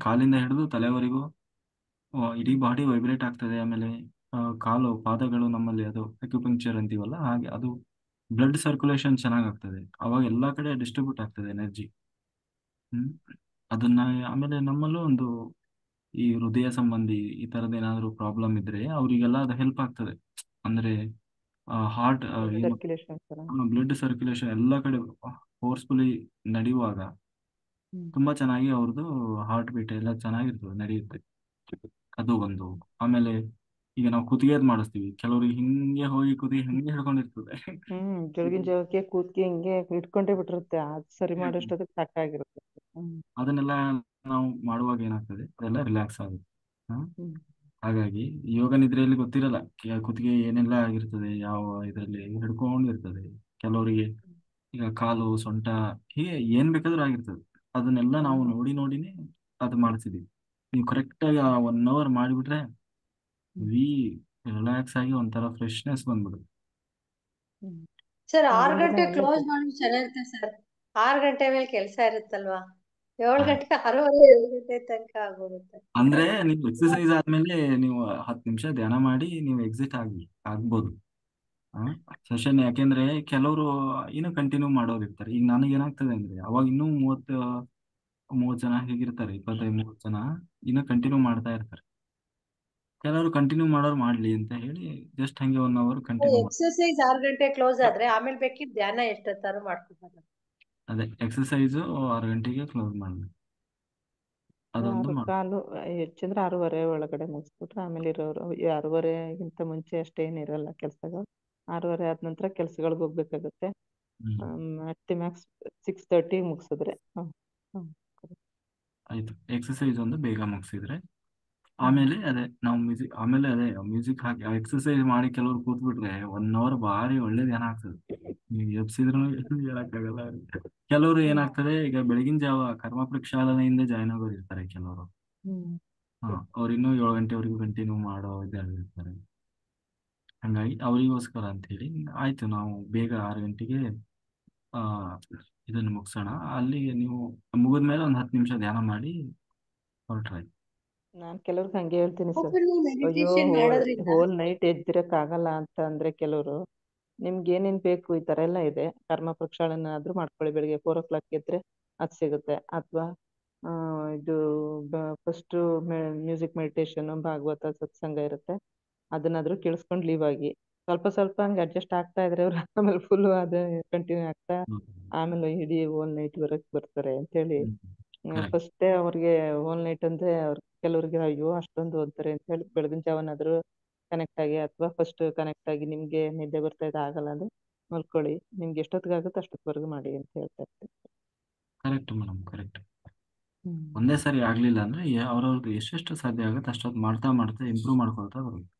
ಕಾಲಿಂದ ಹಿಡಿದು ತಲೆವರೆಗೂ ಇಡೀ ಬಾಡಿ ವೈಬ್ರೇಟ್ ಆಗ್ತದೆ. ಆಮೇಲೆ ಕಾಲು ಪಾದಗಳು ನಮ್ಮಲ್ಲಿ ಅದು ಅಕ್ಯುಪಂಕ್ಚರ್ ಅಂತೀವಲ್ಲ ಹಾಗೆ, ಅದು ಬ್ಲಡ್ ಸರ್ಕ್ಯುಲೇಷನ್ ಚೆನ್ನಾಗಾಗ್ತದೆ. ಅವಾಗ ಎಲ್ಲಾ ಕಡೆ ಡಿಸ್ಟ್ರಿಬ್ಯೂಟ್ ಆಗ್ತದೆ ಎನರ್ಜಿ. ಅದನ್ನ ಆಮೇಲೆ ನಮ್ಮಲ್ಲೂ ಒಂದು ಈ ಹೃದಯ ಸಂಬಂಧಿ ಈ ತರದ ಏನಾದ್ರು ಪ್ರಾಬ್ಲಮ್ ಇದ್ರೆ ಅವರಿಗೆಲ್ಲ ಅದು ಹೆಲ್ಪ್ ಆಗ್ತದೆ. ಅಂದ್ರೆ ಹಾರ್ಟ್ ಬ್ಲಡ್ ಸರ್ಕ್ಯುಲೇಷನ್ ಎಲ್ಲ ಕಡೆ ಫೋರ್ಸ್ಫುಲಿ ನಡೆಯುವಾಗ ತುಂಬಾ ಚೆನ್ನಾಗಿ ಅವ್ರದ್ದು ಹಾರ್ಟ್ ಬೀಟ್ ಎಲ್ಲ ಚೆನ್ನಾಗಿರ್ತದೆ, ನಡೆಯುತ್ತೆ. ಅದು ಒಂದು. ಆಮೇಲೆ ಈಗ ನಾವು ಕುತ್ತಿಗೆದ್ ಮಾಡಿಸ್ತೀವಿ, ಕೆಲವ್ರಿಗೆ ಹಿಂಗೆ ಹೋಗಿ ಕುತ್ತಿಗೆ ಹಿಂಗೆ ಹಿಡ್ಕೊಂಡಿರ್ತದೆ. ಬೆಳಗಿನ ಜಾವಕ್ಕೆ ಕೂತ್ಗೆ ಹಿಂಗೆ ಇಟ್ಕೊಂಡೇ ಬಿಟ್ಟಿರುತ್ತೆ, ಅದು ಸರಿ ಮಾಡೋಷ್ಟೊತ್ತಿಗೆ ಸಾಕಾಗಿರುತ್ತೆ. ಅದನ್ನೆಲ್ಲ ನಾವು ಮಾಡುವಾಗ ಏನಾಗ್ತದೆ, ಅದೆಲ್ಲ ರಿಲ್ಯಾಕ್ಸ್ ಆಗುತ್ತೆ. ಹಾಗಾಗಿ ಯೋಗ ನಿದ್ರೆಯಲ್ಲಿ ಗೊತ್ತಿರಲ್ಲ ಕುತ್ತಿಗೆ ಏನೆಲ್ಲ ಆಗಿರ್ತದೆ, ಯಾವ ಇದರಲ್ಲಿ ಹಿಡ್ಕೊಂಡಿರ್ತದೆ. ಕೆಲವರಿಗೆ ಈಗ ಕಾಲು ಸೊಂಟ ಹೀಗೆ ಏನ್ ಬೇಕಾದ್ರೂ ಆಗಿರ್ತದೆ. ಅದನ್ನೆಲ್ಲ ನಾವು ನೋಡಿನೇ ಅದು ಮಾಡ್ತಿದೀವಿ. ನೀವು ಕರೆಕ್ಟ್ ಆಗಿ 1 hour ಮಾಡಿಬಿಟ್ರೆ ರಿಲ್ಯಾಕ್ಸ್ ಆಗಿ ಒಂಥರ ಫ್ರೆಶ್ನೆಸ್ ಬಂದ್ಬಿಡುತ್ತೆ. ಸರ್ 6 ಗಂಟೆ ಕ್ಲೋಸ್ ಮಾಡಿ ಚೆನ್ನಾಗಿರುತ್ತೆ ಸರ್. 6 ಗಂಟೆ ಮೇಲೆ ಕೆಲಸ ಇರುತ್ತಲ್ವಾ, 7 ಗಂಟೆ 6:30 7 ಗಂಟೆ ತನಕ ಆಗೋಗುತ್ತೆ. ಅಂದ್ರೆ ನೀವು ಎಕ್ಸರ್ಸೈಸ್ ಆದ್ಮೇಲೆ ನೀವು 10 ನಿಮಿಷ ಧ್ಯಾನ ಮಾಡಿ ನೀವು ಎಕ್ಸಿಟ್ ಆಗ್ಬೋದು ಸೆಷನ್. ಯಾಕೆಂದ್ರೆ ಕೆಲವರು ಇನ್ನೂ ಕಂಟಿನ್ಯೂ ಮಾಡೋರು ಇರ್ತಾರೆ. ಈಗ ನನಗೆ ಏನಾಗ್ತದೆ ಅಂದ್ರೆ ಅವಾಗ ಇನ್ನೂ 30 ಜನ ಹೇಗಿರ್ತಾರೆ, 25-30 ಜನ ಇನ್ನೂ ಕಂಟಿನ್ಯೂ ಮಾಡ್ತಾ ಇರ್ತಾರೆ. ಕೆಲವರು ಕಂಟಿನ್ಯೂ ಮಾಡೋರು ಮಾಡ್ಲಿ ಅಂತ ಹೇಳಿ ಜಸ್ಟ್ ಹಂಗೆ 1 hour ಕಂಟಿನ್ಯೂ. ಎಕ್ಸರ್ಸೈಸ್ 6 ಗಂಟೆ ಕ್ಲೋಸ್ ಆದ್ರೆ ಆಮೇಲೆ ಬೇಕಿದ್ ಧ್ಯಾನ ಎಷ್ಟೊತ್ತಾರು ಮಾಡ್ಕೊಬೋದು. ಅದೇ ಎಕ್ಸರ್ಸೈಸ್ 6 ಗಂಟೆಗೆ ಕ್ಲೋಸ್ ಮಾಡ್ಬೇಕು. ಅದೊಂದು ಕಾಲು ಹೆಚ್ಚಂದ್ರೆ 6:30 ಒಳಗಡೆ ಮುಗಿಸ್ಬಿಟ್ರೆ ಆಮೇಲೆ ಇರೋರು 6:30ಗಿಂತ ಮುಂಚೆ ಅಷ್ಟೇನಿರಲ್ಲ ಕೆಲ್ಸಗಳು. 6:30 ಆದ ನಂತರ ಕೆಲ್ಸಗಳಿಗೆ ಹೋಗ್ಬೇಕಾಗುತ್ತೆ. ಅಟ್ ಮ್ಯಾಕ್ಸ್ 6:30 ಮುಗಿಸಿದ್ರೆ ಆಯ್ತು. ಎಕ್ಸರ್ಸೈಸ್ ಒಂದು ಬೇಗ ಮುಗಿಸಿದ್ರೆ ಆಮೇಲೆ ನಾವು ಮ್ಯೂಸಿಕ್ ಹಾಕಿ ಎಕ್ಸರ್ಸೈಸ್ ಮಾಡಿ ಕೆಲವ್ರು ಕೂತ್ಬಿಟ್ರೆ 1 hour ಭಾರಿ ಒಳ್ಳೆ ಧ್ಯಾನ ಆಗ್ತದೆ. ನೀವು ಎಬ್ಸಿದ್ರು ಹೇಳಕ್ಕಾಗಲ್ಲ. ಕೆಲವರು ಏನಾಗ್ತದೆ, ಈಗ ಬೆಳಗಿನ ಜಾವ ಕರ್ಮ ಪ್ರಕ್ಷಾಳನೆಯಿಂದ ಜಾಯ್ನ್ ಆಗೋರು ಇರ್ತಾರೆ ಕೆಲವರು. ಅವ್ರು ಇನ್ನೂ 7 ಗಂಟೆವರೆಗೂ ಕಂಟಿನ್ಯೂ ಮಾಡೋ ಇರ್ತಾರೆ. ಹಂಗಾಗಿ ಅವರಿಗೋಸ್ಕರ ಅಂತ ಹೇಳಿ ಆಯ್ತು ನಾವು ಬೇಗ 6 ಗಂಟೆಗೆ ಇದನ್ನು ಮುಗಿಸೋಣ. ಅಲ್ಲಿ ನೀವು ಮುಗಿದ್ಮೇಲೆ ಒಂದು 10 ನಿಮಿಷ ಧ್ಯಾನ ಮಾಡಿ ಹೊರಟ್ರಾಯ್ತು. ನಾನ್ ಕೆಲವ್ರಿಗೆ ಹಂಗೆ ಹೇಳ್ತೀನಿ ಸರ್. ಒಬ್ಬರು ಅಯ್ಯೋ ಮೆಡಿಟೇಷನ್ ಮಾಡೋದ್ರಿಂದ ಹೋಲ್ ನೈಟ್ ಎದ್ದಿರಕ್ ಆಗಲ್ಲ ಅಂತ ಅಂದ್ರೆ ಕೆಲವರು, ನಿಮ್ಗೆ ಏನೇನ್ ಬೇಕು ಈ ತರ ಎಲ್ಲ ಇದೆ, ಕರ್ಮ ಪ್ರಕ್ಷಾಳನ ಆದ್ರೂ ಮಾಡ್ಕೊಳ್ಳಿ, ಬೆಳಿಗ್ಗೆ 4 o'clock ಎದ್ರೆ ಅದ್ ಸಿಗುತ್ತೆ. ಅಥವಾ ಇದು ಫಸ್ಟ್ ಮ್ಯೂಸಿಕ್ ಮೆಡಿಟೇಷನ್, ಭಾಗವತ ಸತ್ಸಂಗ ಇರುತ್ತೆ, ಅದನ್ನಾದ್ರೂ ಕೇಳಿಸ್ಕೊಂಡು ಲೀವ್ ಆಗಿ ಸ್ವಲ್ಪ ಸ್ವಲ್ಪ ಹಂಗೆ ಅಡ್ಜಸ್ಟ್ ಆಗ್ತಾ ಇದ್ರೆ ಅವ್ರು ಆಮೇಲೆ ಫುಲ್ ಅದೇ ಕಂಟಿನ್ಯೂ ಆಗ್ತಾ ಆಮೇಲೆ ಇಡೀ ಹೋಲ್ ನೈಟ್ ವರೆಗೆ ಬರ್ತಾರೆ ಅಂತೇಳಿ. ಕರೆಕ್ಟ್. ಫಸ್ಟೇ ಅವ್ರಿಗೆ ಹೋಲ್ ನೈಟ್ ಅಂದ್ರೆ ಕೆಲವ್ರಿಗೆ ಅಯ್ಯೋ ಅಷ್ಟೊಂದು ಓದ್ತಾರೆ ಅಂತ ಹೇಳಿ ಬೆಳಗಿನ ಜಾವನಾದ್ರೂ ಕನೆಕ್ಟ್ ಆಗಿ, ಅಥವಾ ಫಸ್ಟ್ ಕನೆಕ್ಟ್ ಆಗಿ ನಿಮ್ಗೆ ನಿದ್ದೆ ಬರ್ತಾ ಇದೆ ಆಗಲ್ಲ ಅಂದ್ರೆ ಮಲ್ಕೊಳ್ಳಿ, ನಿಮ್ಗೆ ಎಷ್ಟೊತ್ತಿಗಾಗುತ್ತೆ ಅಷ್ಟೊತ್ವರೆಗೂ ಮಾಡಿ ಅಂತ ಹೇಳ್ತಾ ಇರ್ತೀನಿ. Correct madam, correct. ಹ್ಮ್. ಒಂದೇ ಸರಿ ಆಗ್ಲಿಲ್ಲ ಅಂದ್ರೆ ಅವ್ರವ್ರದ್ದು ಎಷ್ಟೆಷ್ಟು ಸಾಧ್ಯ ಆಗುತ್ತೆ ಅಷ್ಟೊತ್ತು ಮಾಡ್ತಾ ಮಾಡ್ತಾ ಇಂಪ್ರೂವ್ ಮಾಡ್ಕೊಳ್ತಾ ಬರ್ಬೇಕು.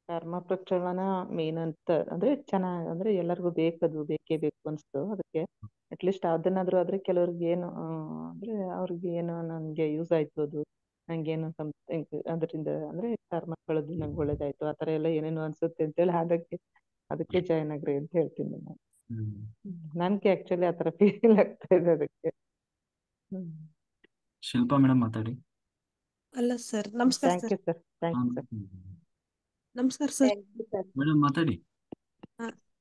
ಕರ್ಮ ಪ್ರಕ್ಷಾಳನ ಮೇನ್ ಅಂತ ಅಂದ್ರೆ ಚೆನ್ನಾಗಿ ಅಂದ್ರೆ ಎಲ್ಲರಿಗೂ ಬೇಕದು, ಬೇಕೇ ಬೇಕು ಅನ್ಸ್ತು ಅದಕ್ಕೆ. ಅಟ್ಲೀಸ್ಟ್ ಅದನ್ನಾದ್ರೂ ಆದ್ರೆ ಕೆಲವ್ರಿಗೆ ಏನು ಅಂದ್ರೆ ಅವ್ರಿಗೆ ಏನು ನನ್ಗೆ ಯೂಸ್ ಆಯ್ತು, ಅದು ನಂಗೇನು ಸಮಥಿಂಗ್ ಅದರಿಂದ ಅಂದ್ರೆ ಕರ್ಮ ಕಳೆದು ನಂಗೆ ಒಳ್ಳೇದಾಯ್ತು ಆ ತರ ಎಲ್ಲ ಏನೇನು ಅನ್ಸುತ್ತೆ ಅಂತೇಳಿ ಅದಕ್ಕೆ ಜಾಯ್ನ್ ಆಗ್ರಿ ಅಂತ ಹೇಳ್ತೀನಿ ನಾನು. ನನ್ಗೆ ಆಕ್ಚುಲಿ ಆತರ ಫೀಲ್ ಆಗ್ತಾ ಇದೆ ಅದಕ್ಕೆ. ಶಿಲ್ಪಾ ಮೇಡಮ್ ಮಾತಾಡಿ. ಅಲ್ಲ ಸರ್, ನಮಸ್ಕಾರ thank sir. You sir, thank you sir. ನಮಸ್ಕಾರ ಸರ್. ಮೇಡಮ್ ಮಾತಾಡಿ.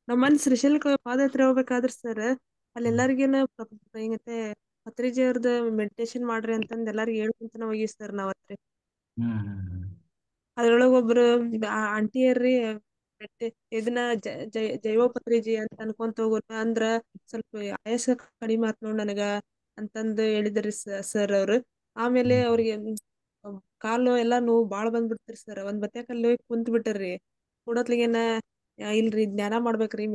ನಮ್ಮಲ್ಲಿ ಶ್ರೀಶೈಲಕ್ಕೆ ಪಾದಯಾತ್ರೆ ಹೋಗ್ಬೇಕಾದ್ರೆ ಸರ್, ಅಲ್ಲಿ ಎಲ್ಲರಿಗೇನು ಹಿಂಗತೆ ಪತ್ರಿಜಿ ಅವ್ರದ್ದು ಮೆಡಿಟೇಷನ್ ಮಾಡ್ರಿ ಅಂತಂದು ಎಲ್ಲರಿಗೂ ಹೇಳ್ಕೊಂತ ಹೋಗಿ ಸರ್ ನಾವ್ ಹತ್ರಿ. ಅದ್ರೊಳಗ ಒಬ್ರು ಆಂಟಿಯರ್ರಿ ಇದನ್ನ ಜೈವ ಪತ್ರಿಜಿ ಅಂತ ಅನ್ಕೊಂತ ಹೋಗೋಣ ಅಂದ್ರ ಸ್ವಲ್ಪ ಆಯಾಸ ಕಡಿಮೆ ಆತ್ ನೋಡ್ ನನಗ ಅಂತಂದು ಹೇಳಿದ್ರಿ ಸರ್ ಅವ್ರು. ಆಮೇಲೆ ಅವ್ರಿಗೆ ಕಾಲು ಎಲ್ಲಾ ನೋವು ಬಾಳ್ ಬಂದ್ಬಿಡ್ತೀರಿ ಸರ್. ಒಂದ್ ಬತ್ಯಾಕಲ್ಲಿ ಹೋಗಿ ಕುಂತ್ ಬಿಟ್ಟರ್ರಿ. ಕೂಡತ್ಲಿಗೇನ ಇಲ್ರಿ ಧ್ಯಾನ ಮಾಡ್ಬೇಕ್ರಿ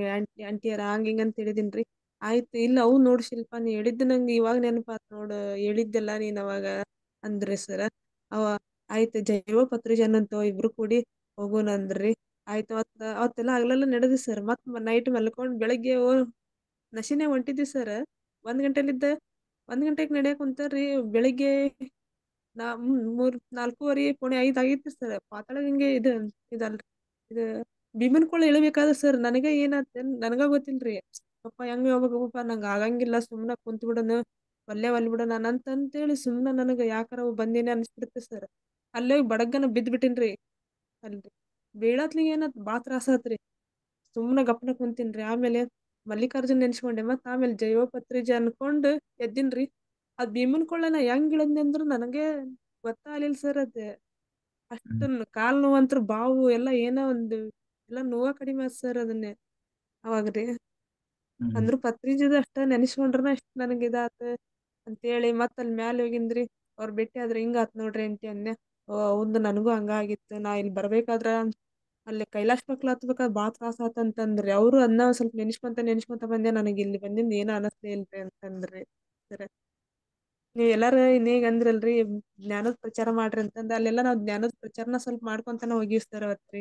ಆಂಟಿಯರ ಹಂಗ ಹಿಂಗ ಅಂತ ಹೇಳಿದಿನ್ರಿ. ಆಯ್ತು ಇಲ್ಲ ಅವು ನೋಡ್ ಶಿಲ್ಪ ನೀ ಹೇಳಿದ್ದು ನಂಗೆ ಇವಾಗ ನೆನಪಾತ್ ನೋಡು, ಹೇಳಿದ್ದೆಲ್ಲ ನೀನ್ ಅವಾಗ ಅಂದ್ರಿ ಸರ್. ಅವ ಆಯ್ತು ಜೈವ ಪತ್ರಿಜನ್ ಅಂತ ಇಬ್ರು ಕೂಡಿ ಹೋಗೋಣ ಅಂದ್ರಿ. ಆಯ್ತು ಅವತ್ತೆಲ್ಲ ಹಗಲೆಲ್ಲ ನಡೆದಿ ಸರ್. ಮತ್ ನೈಟ್ ಮಲ್ಕೊಂಡ್ ಬೆಳಗ್ಗೆ ನಶಿನೇ ಹೊಂಟಿದ್ವಿ ಸರ್. 1 ಗಂಟೆಗೆ ನಡ್ಯಾಕ್ ಕುಂತಾರ್ರಿ. ಬೆಳಿಗ್ಗೆ 4:45 ಆಗಿತ್ತು ಸರ್. ಪಾತಾಳ ಗಂಗೆ ಇದಲ್ರಿ ಇದು ಭೀಮನ್ಕೊಳ ಇಳಿಬೇಕಾದ್ರೆ ಸರ್ ನನಗೆ ಏನಾತ ನನಗ ಗೊತ್ತಿಲ್ರಿ. ಪಪ್ಪ ಹೆಂಗ್ ಹೋಗ್ಬೇಕಪ್ಪ ನಂಗೆ ಆಗಂಗಿಲ್ಲ, ಸುಮ್ನೆ ಕುಂತ್ ಬಿಡೋಣ, ಒಲ್ಲೆ ಬಿಡ ನಾನು ಅಂತೇಳಿ ಸುಮ್ನೆ ನನಗೆ ಯಾಕಾರ ಬಂದೇನೆ ಅನ್ಸ್ಬಿಡುತ್ತೆ ಸರ್. ಅಲ್ಲೇ ಬಡಗನ ಬಿದ್ದ್ ಬಿಟ್ಟಿನ್ರಿ. ಅಲ್ರಿ ಬೀಳತ್ಲಿಗೆ ಏನತ್ ಬಾಳ ತ್ರಾಸ ಆತ್ರಿ. ಸುಮ್ನೆ ಗಪ್ನ ಕುಂತೀನ್ರಿ. ಆಮೇಲೆ ಮಲ್ಲಿಕಾರ್ಜುನ್ ನೆನ್ಸ್ಕೊಂಡೆ, ಮತ್ ಆಮೇಲೆ ಜೈವ ಪತ್ರಿಜಿ ಅನ್ಕೊಂಡು ಎದ್ದಿನ್ರಿ. ಅದ್ ಭೀಮನ್ಕೊಳ್ಳನ ಹೆಂಗ್ ಇಳದ್ನಿ ಅಂದ್ರ ನನಗೆ ಗೊತ್ತಾಗ್ಲಿಲ್ಲ ಸರ್. ಅದ್ ಅಷ್ಟು ಕಾಲ್ ನೋವಂತ್ರು ಬಾವು ಎಲ್ಲ ಏನೋ ಒಂದು ಎಲ್ಲ ನೋವ ಕಡಿಮೆ ಆತ್ ಸರ್ ಅದನ್ನೇ ಅವಾಗ್ರಿ. ಅಂದ್ರು ಪತ್ರಿಜಿದ ಅಷ್ಟ ನೆನೆಸ್ಕೊಂಡ್ರನ ಅಷ್ಟ್ ನನಗೆ ಇದಾತ ಅಂತೇಳಿ ಮತ್ ಅಲ್ಲಿ ಮ್ಯಾಲ ಹೋಗಿನ್ರಿ. ಅವ್ರ ಭೇಟಿ ಆದ್ರ ಹಿಂಗ ಆತ್ ನೋಡ್ರಿ ಅಂಟಿ ಅಂದೆ. ಹೌದು ನನಗೂ ಹಂಗ ಆಗಿತ್ತು. ನಾ ಇಲ್ಲಿ ಬರ್ಬೇಕಾದ್ರ ಅಲ್ಲಿ ಕೈಲಾಶ್ ಮಕ್ಳು ಹತ್ಬೇಕಾದ್ರ ಬಾಳ ತ್ರಾಸ ಆತಂತಂದ್ರಿ. ಅವ್ರು ಅದನ್ನ ಸ್ವಲ್ಪ ನೆನ್ಸ್ಕೊಂತ ಬಂದೆ. ನನಗೆ ಇಲ್ಲಿ ಬಂದಿಂದ ಏನ ಅನಸ್ಲೇ ಇಲ್ರಿ ಅಂತಂದ್ರಿ ಸರ್. ನೀವ್ ಎಲ್ಲಾರ ಇನ್ನೀಗ ಅಂದ್ರಲ್ರಿ ಜ್ಞಾನದ ಪ್ರಚಾರ ಮಾಡ್ರಿ ಅಂತಂದ, ಅಲ್ಲೆಲ್ಲಾ ನಾವ್ ಜ್ಞಾನದ ಪ್ರಚಾರನ ಸ್ವಲ್ಪ ಮಾಡ್ಕೊಂತಾನ ಹೋಗಿವಿ ಸರ್ ಅವತ್ರಿ.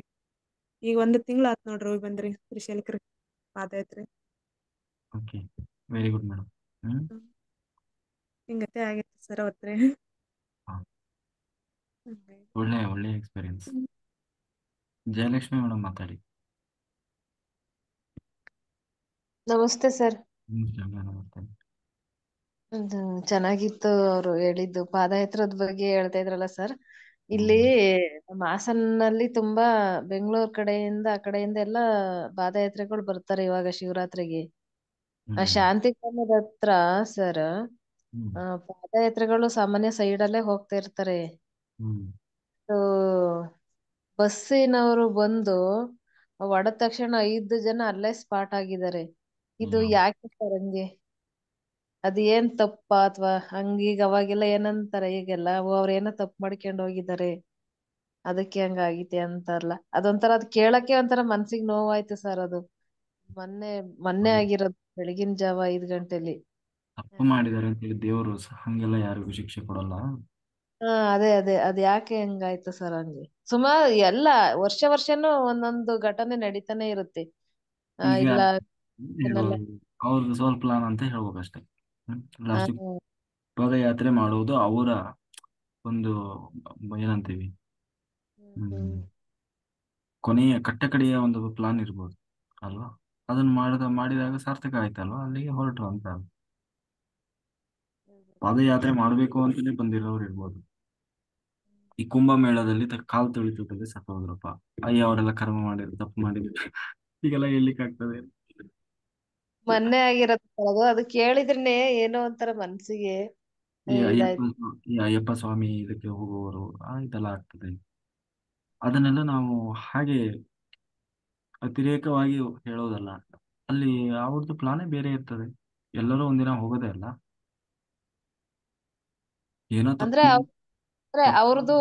ಈಗ 1 ತಿಂಗ್ಳ ಆತ್ ನೋಡ್ರಿ ಹೋಗಿ ಬಂದ್ರಿ ಶ್ರೀಶೈಲಕ್ರಿ ಪಾದಯಾತ್ರೆ. Okay, very good madam. ಹಿಂಗತೆ ಆಗಿತ್ತು ಸರ್ ಅವತ್ರಿ. ಒಳ್ಳೆ ಎಕ್ಸ್ಪೀರಿಯನ್ಸ್. ಜಯಲಕ್ಷ್ಮಿ ಮೇಡಮ್ ಮಾತಾಡಿ. ನಮಸ್ತೆ ಸರ್. ನಮಸ್ತೆ. ಅದು ಚೆನ್ನಾಗಿತ್ತು ಅವ್ರು ಹೇಳಿದ್ದು. ಪಾದಯಾತ್ರದ ಬಗ್ಗೆ ಹೇಳ್ತಾ ಇದ್ರಲ್ಲ ಸರ್. ಇಲ್ಲಿ ನಮ್ಮ ಹಾಸನಲ್ಲಿ ತುಂಬಾ ಬೆಂಗಳೂರು ಕಡೆಯಿಂದ ಆ ಕಡೆಯಿಂದ ಎಲ್ಲ ಪಾದಯಾತ್ರೆಗಳು ಬರ್ತಾರೆ ಇವಾಗ ಶಿವರಾತ್ರಿಗೆ. ಆ ಶಾಂತಿಗ್ರಾಮದ ಹತ್ರ ಸರ್ ಪಾದಯಾತ್ರೆಗಳು ಸಾಮಾನ್ಯ ಸೈಡ್ ಅಲ್ಲೇ ಹೋಗ್ತಾ ಇರ್ತಾರೆ. ಬಸ್ಸಿನವರು ಬಂದು ಹೊಡೆದ ತಕ್ಷಣ 5 ಜನ ಅಲ್ಲೇ ಸ್ಪಾಟ್ ಆಗಿದ್ದಾರೆ. ಇದು ಯಾಕೆ ಸರ್ ಹಂಗೆ? ಅದ್ ಏನ್ ತಪ್ಪಾ ಅಥವಾ ಹಂಗೀಗ ಅವಾಗೆಲ್ಲ ಏನಂತಾರೆ, ಈಗೆಲ್ಲ ಅವ್ರ ಏನೋ ತಪ್ಪು ಮಾಡ್ಕೊಂಡ್ ಹೋಗಿದ್ದಾರೆ ಅದಕ್ಕೆ ಹಂಗಾಗಿದೆ ಅಂತಾರಲ್ಲ. ಅದೊಂಥರ ಅದ್ ಕೇಳಕ್ಕೆ ಒಂಥರ ಮನ್ಸಿಗೆ ನೋವಾಯ್ತು ಸರ್. ಅದು ಮೊನ್ನೆ ಆಗಿರೋದು ಬೆಳಗಿನ ಜಾವ 5 ಗಂಟೆಲಿ. ತಪ್ಪು ಮಾಡಿದಾರೆ ಅಂತ ಹೇಳಿ ದೇವರು ಹಂಗೆಲ್ಲ ಯಾರಿಗೂ ಶಿಕ್ಷೆ ಕೊಡಲ್ಲ. ಅದೇ ಅದ್ ಯಾಕೆ ಹಂಗಾಯ್ತು ಸರ್ ಹಂಗೆ? ಸುಮಾರು ಎಲ್ಲ ವರ್ಷನೂ ಒಂದೊಂದು ಘಟನೆ ನಡೀತಾನೆ ಇರುತ್ತೆ. ಈಗ ಇಲ್ಲ ಅವ್ರದ್ದು ಸೋಲ್ ಪ್ಲಾನ್ ಅಂತ ಹೇಳ್ಬೇಕಷ್ಟೇ. ಆ, ಲಾಸ್ಟ್ ಪಾದಯಾತ್ರೆ ಮಾಡುವುದು ಅವರ ಒಂದು ಏನಂತೀವಿ, ಕೊನೆಯ ಕಟ್ಟಕಡೆಯ ಒಂದು ಪ್ಲಾನ್ ಇರ್ಬೋದು ಅಲ್ವಾ. ಅದನ್ನ ಮಾಡಿದಾಗ ಸಾರ್ಥಕ ಆಯ್ತಲ್ವಾ, ಅಲ್ಲಿಗೆ ಹೊರಟು ಅಂತ. ಪಾದಯಾತ್ರೆ ಮಾಡ್ಬೇಕು ಅಂತಾನೆ ಬಂದಿರೋರು ಇರ್ಬೋದು. ಈ ಕುಂಭಮೇಳದಲ್ಲಿ ಕಾಲ್ ತುಳಿತದಲ್ಲಿ ಸತ್ತು ಹೋದ್ರಪ್ಪ. ಅಯ್ಯ ಅವರೆಲ್ಲ ಕರ್ಮ ಮಾಡಿದ್ರು, ತಪ್ಪು ಮಾಡಿದ್ರು. ಹೀಗೆಲ್ಲ ಹೇಳ್ಲಿಕ್ಕೆ ಆಗ್ತದೆ. ಮೊನ್ನೆ ಆಗಿರೋದು ಅದು ಕೇಳಿದ್ರೇನೆ ಏನೋ ಒಂಥರ ಮನ್ಸಿಗೆ ಇದಾಯ್ತು. ಈ ಅಯ್ಯಪ್ಪ ಸ್ವಾಮಿ ಇದಕ್ಕೆ ಹೋಗುವವರು ಇದೆಲ್ಲ ಆಗ್ತದೆ. ಅದನ್ನೆಲ್ಲ ನಾವು ಹಾಗೆ ಅತಿರೇಕವಾಗಿ ಹೇಳೋದಲ್ಲ. ಅಲ್ಲಿ ಅವ್ರದ್ದು ಪ್ಲಾನೇ ಬೇರೆ ಇರ್ತದೆ. ಎಲ್ಲರೂ ಒಂದಿನ ಹೋಗೋದೇ ಅಲ್ಲ. ಏನೋ ಅಂದ್ರೆ ತಪ್ಪು ಅಂದ್ರೆ ತಪ್ಪು ಅವ್ರದ್ದು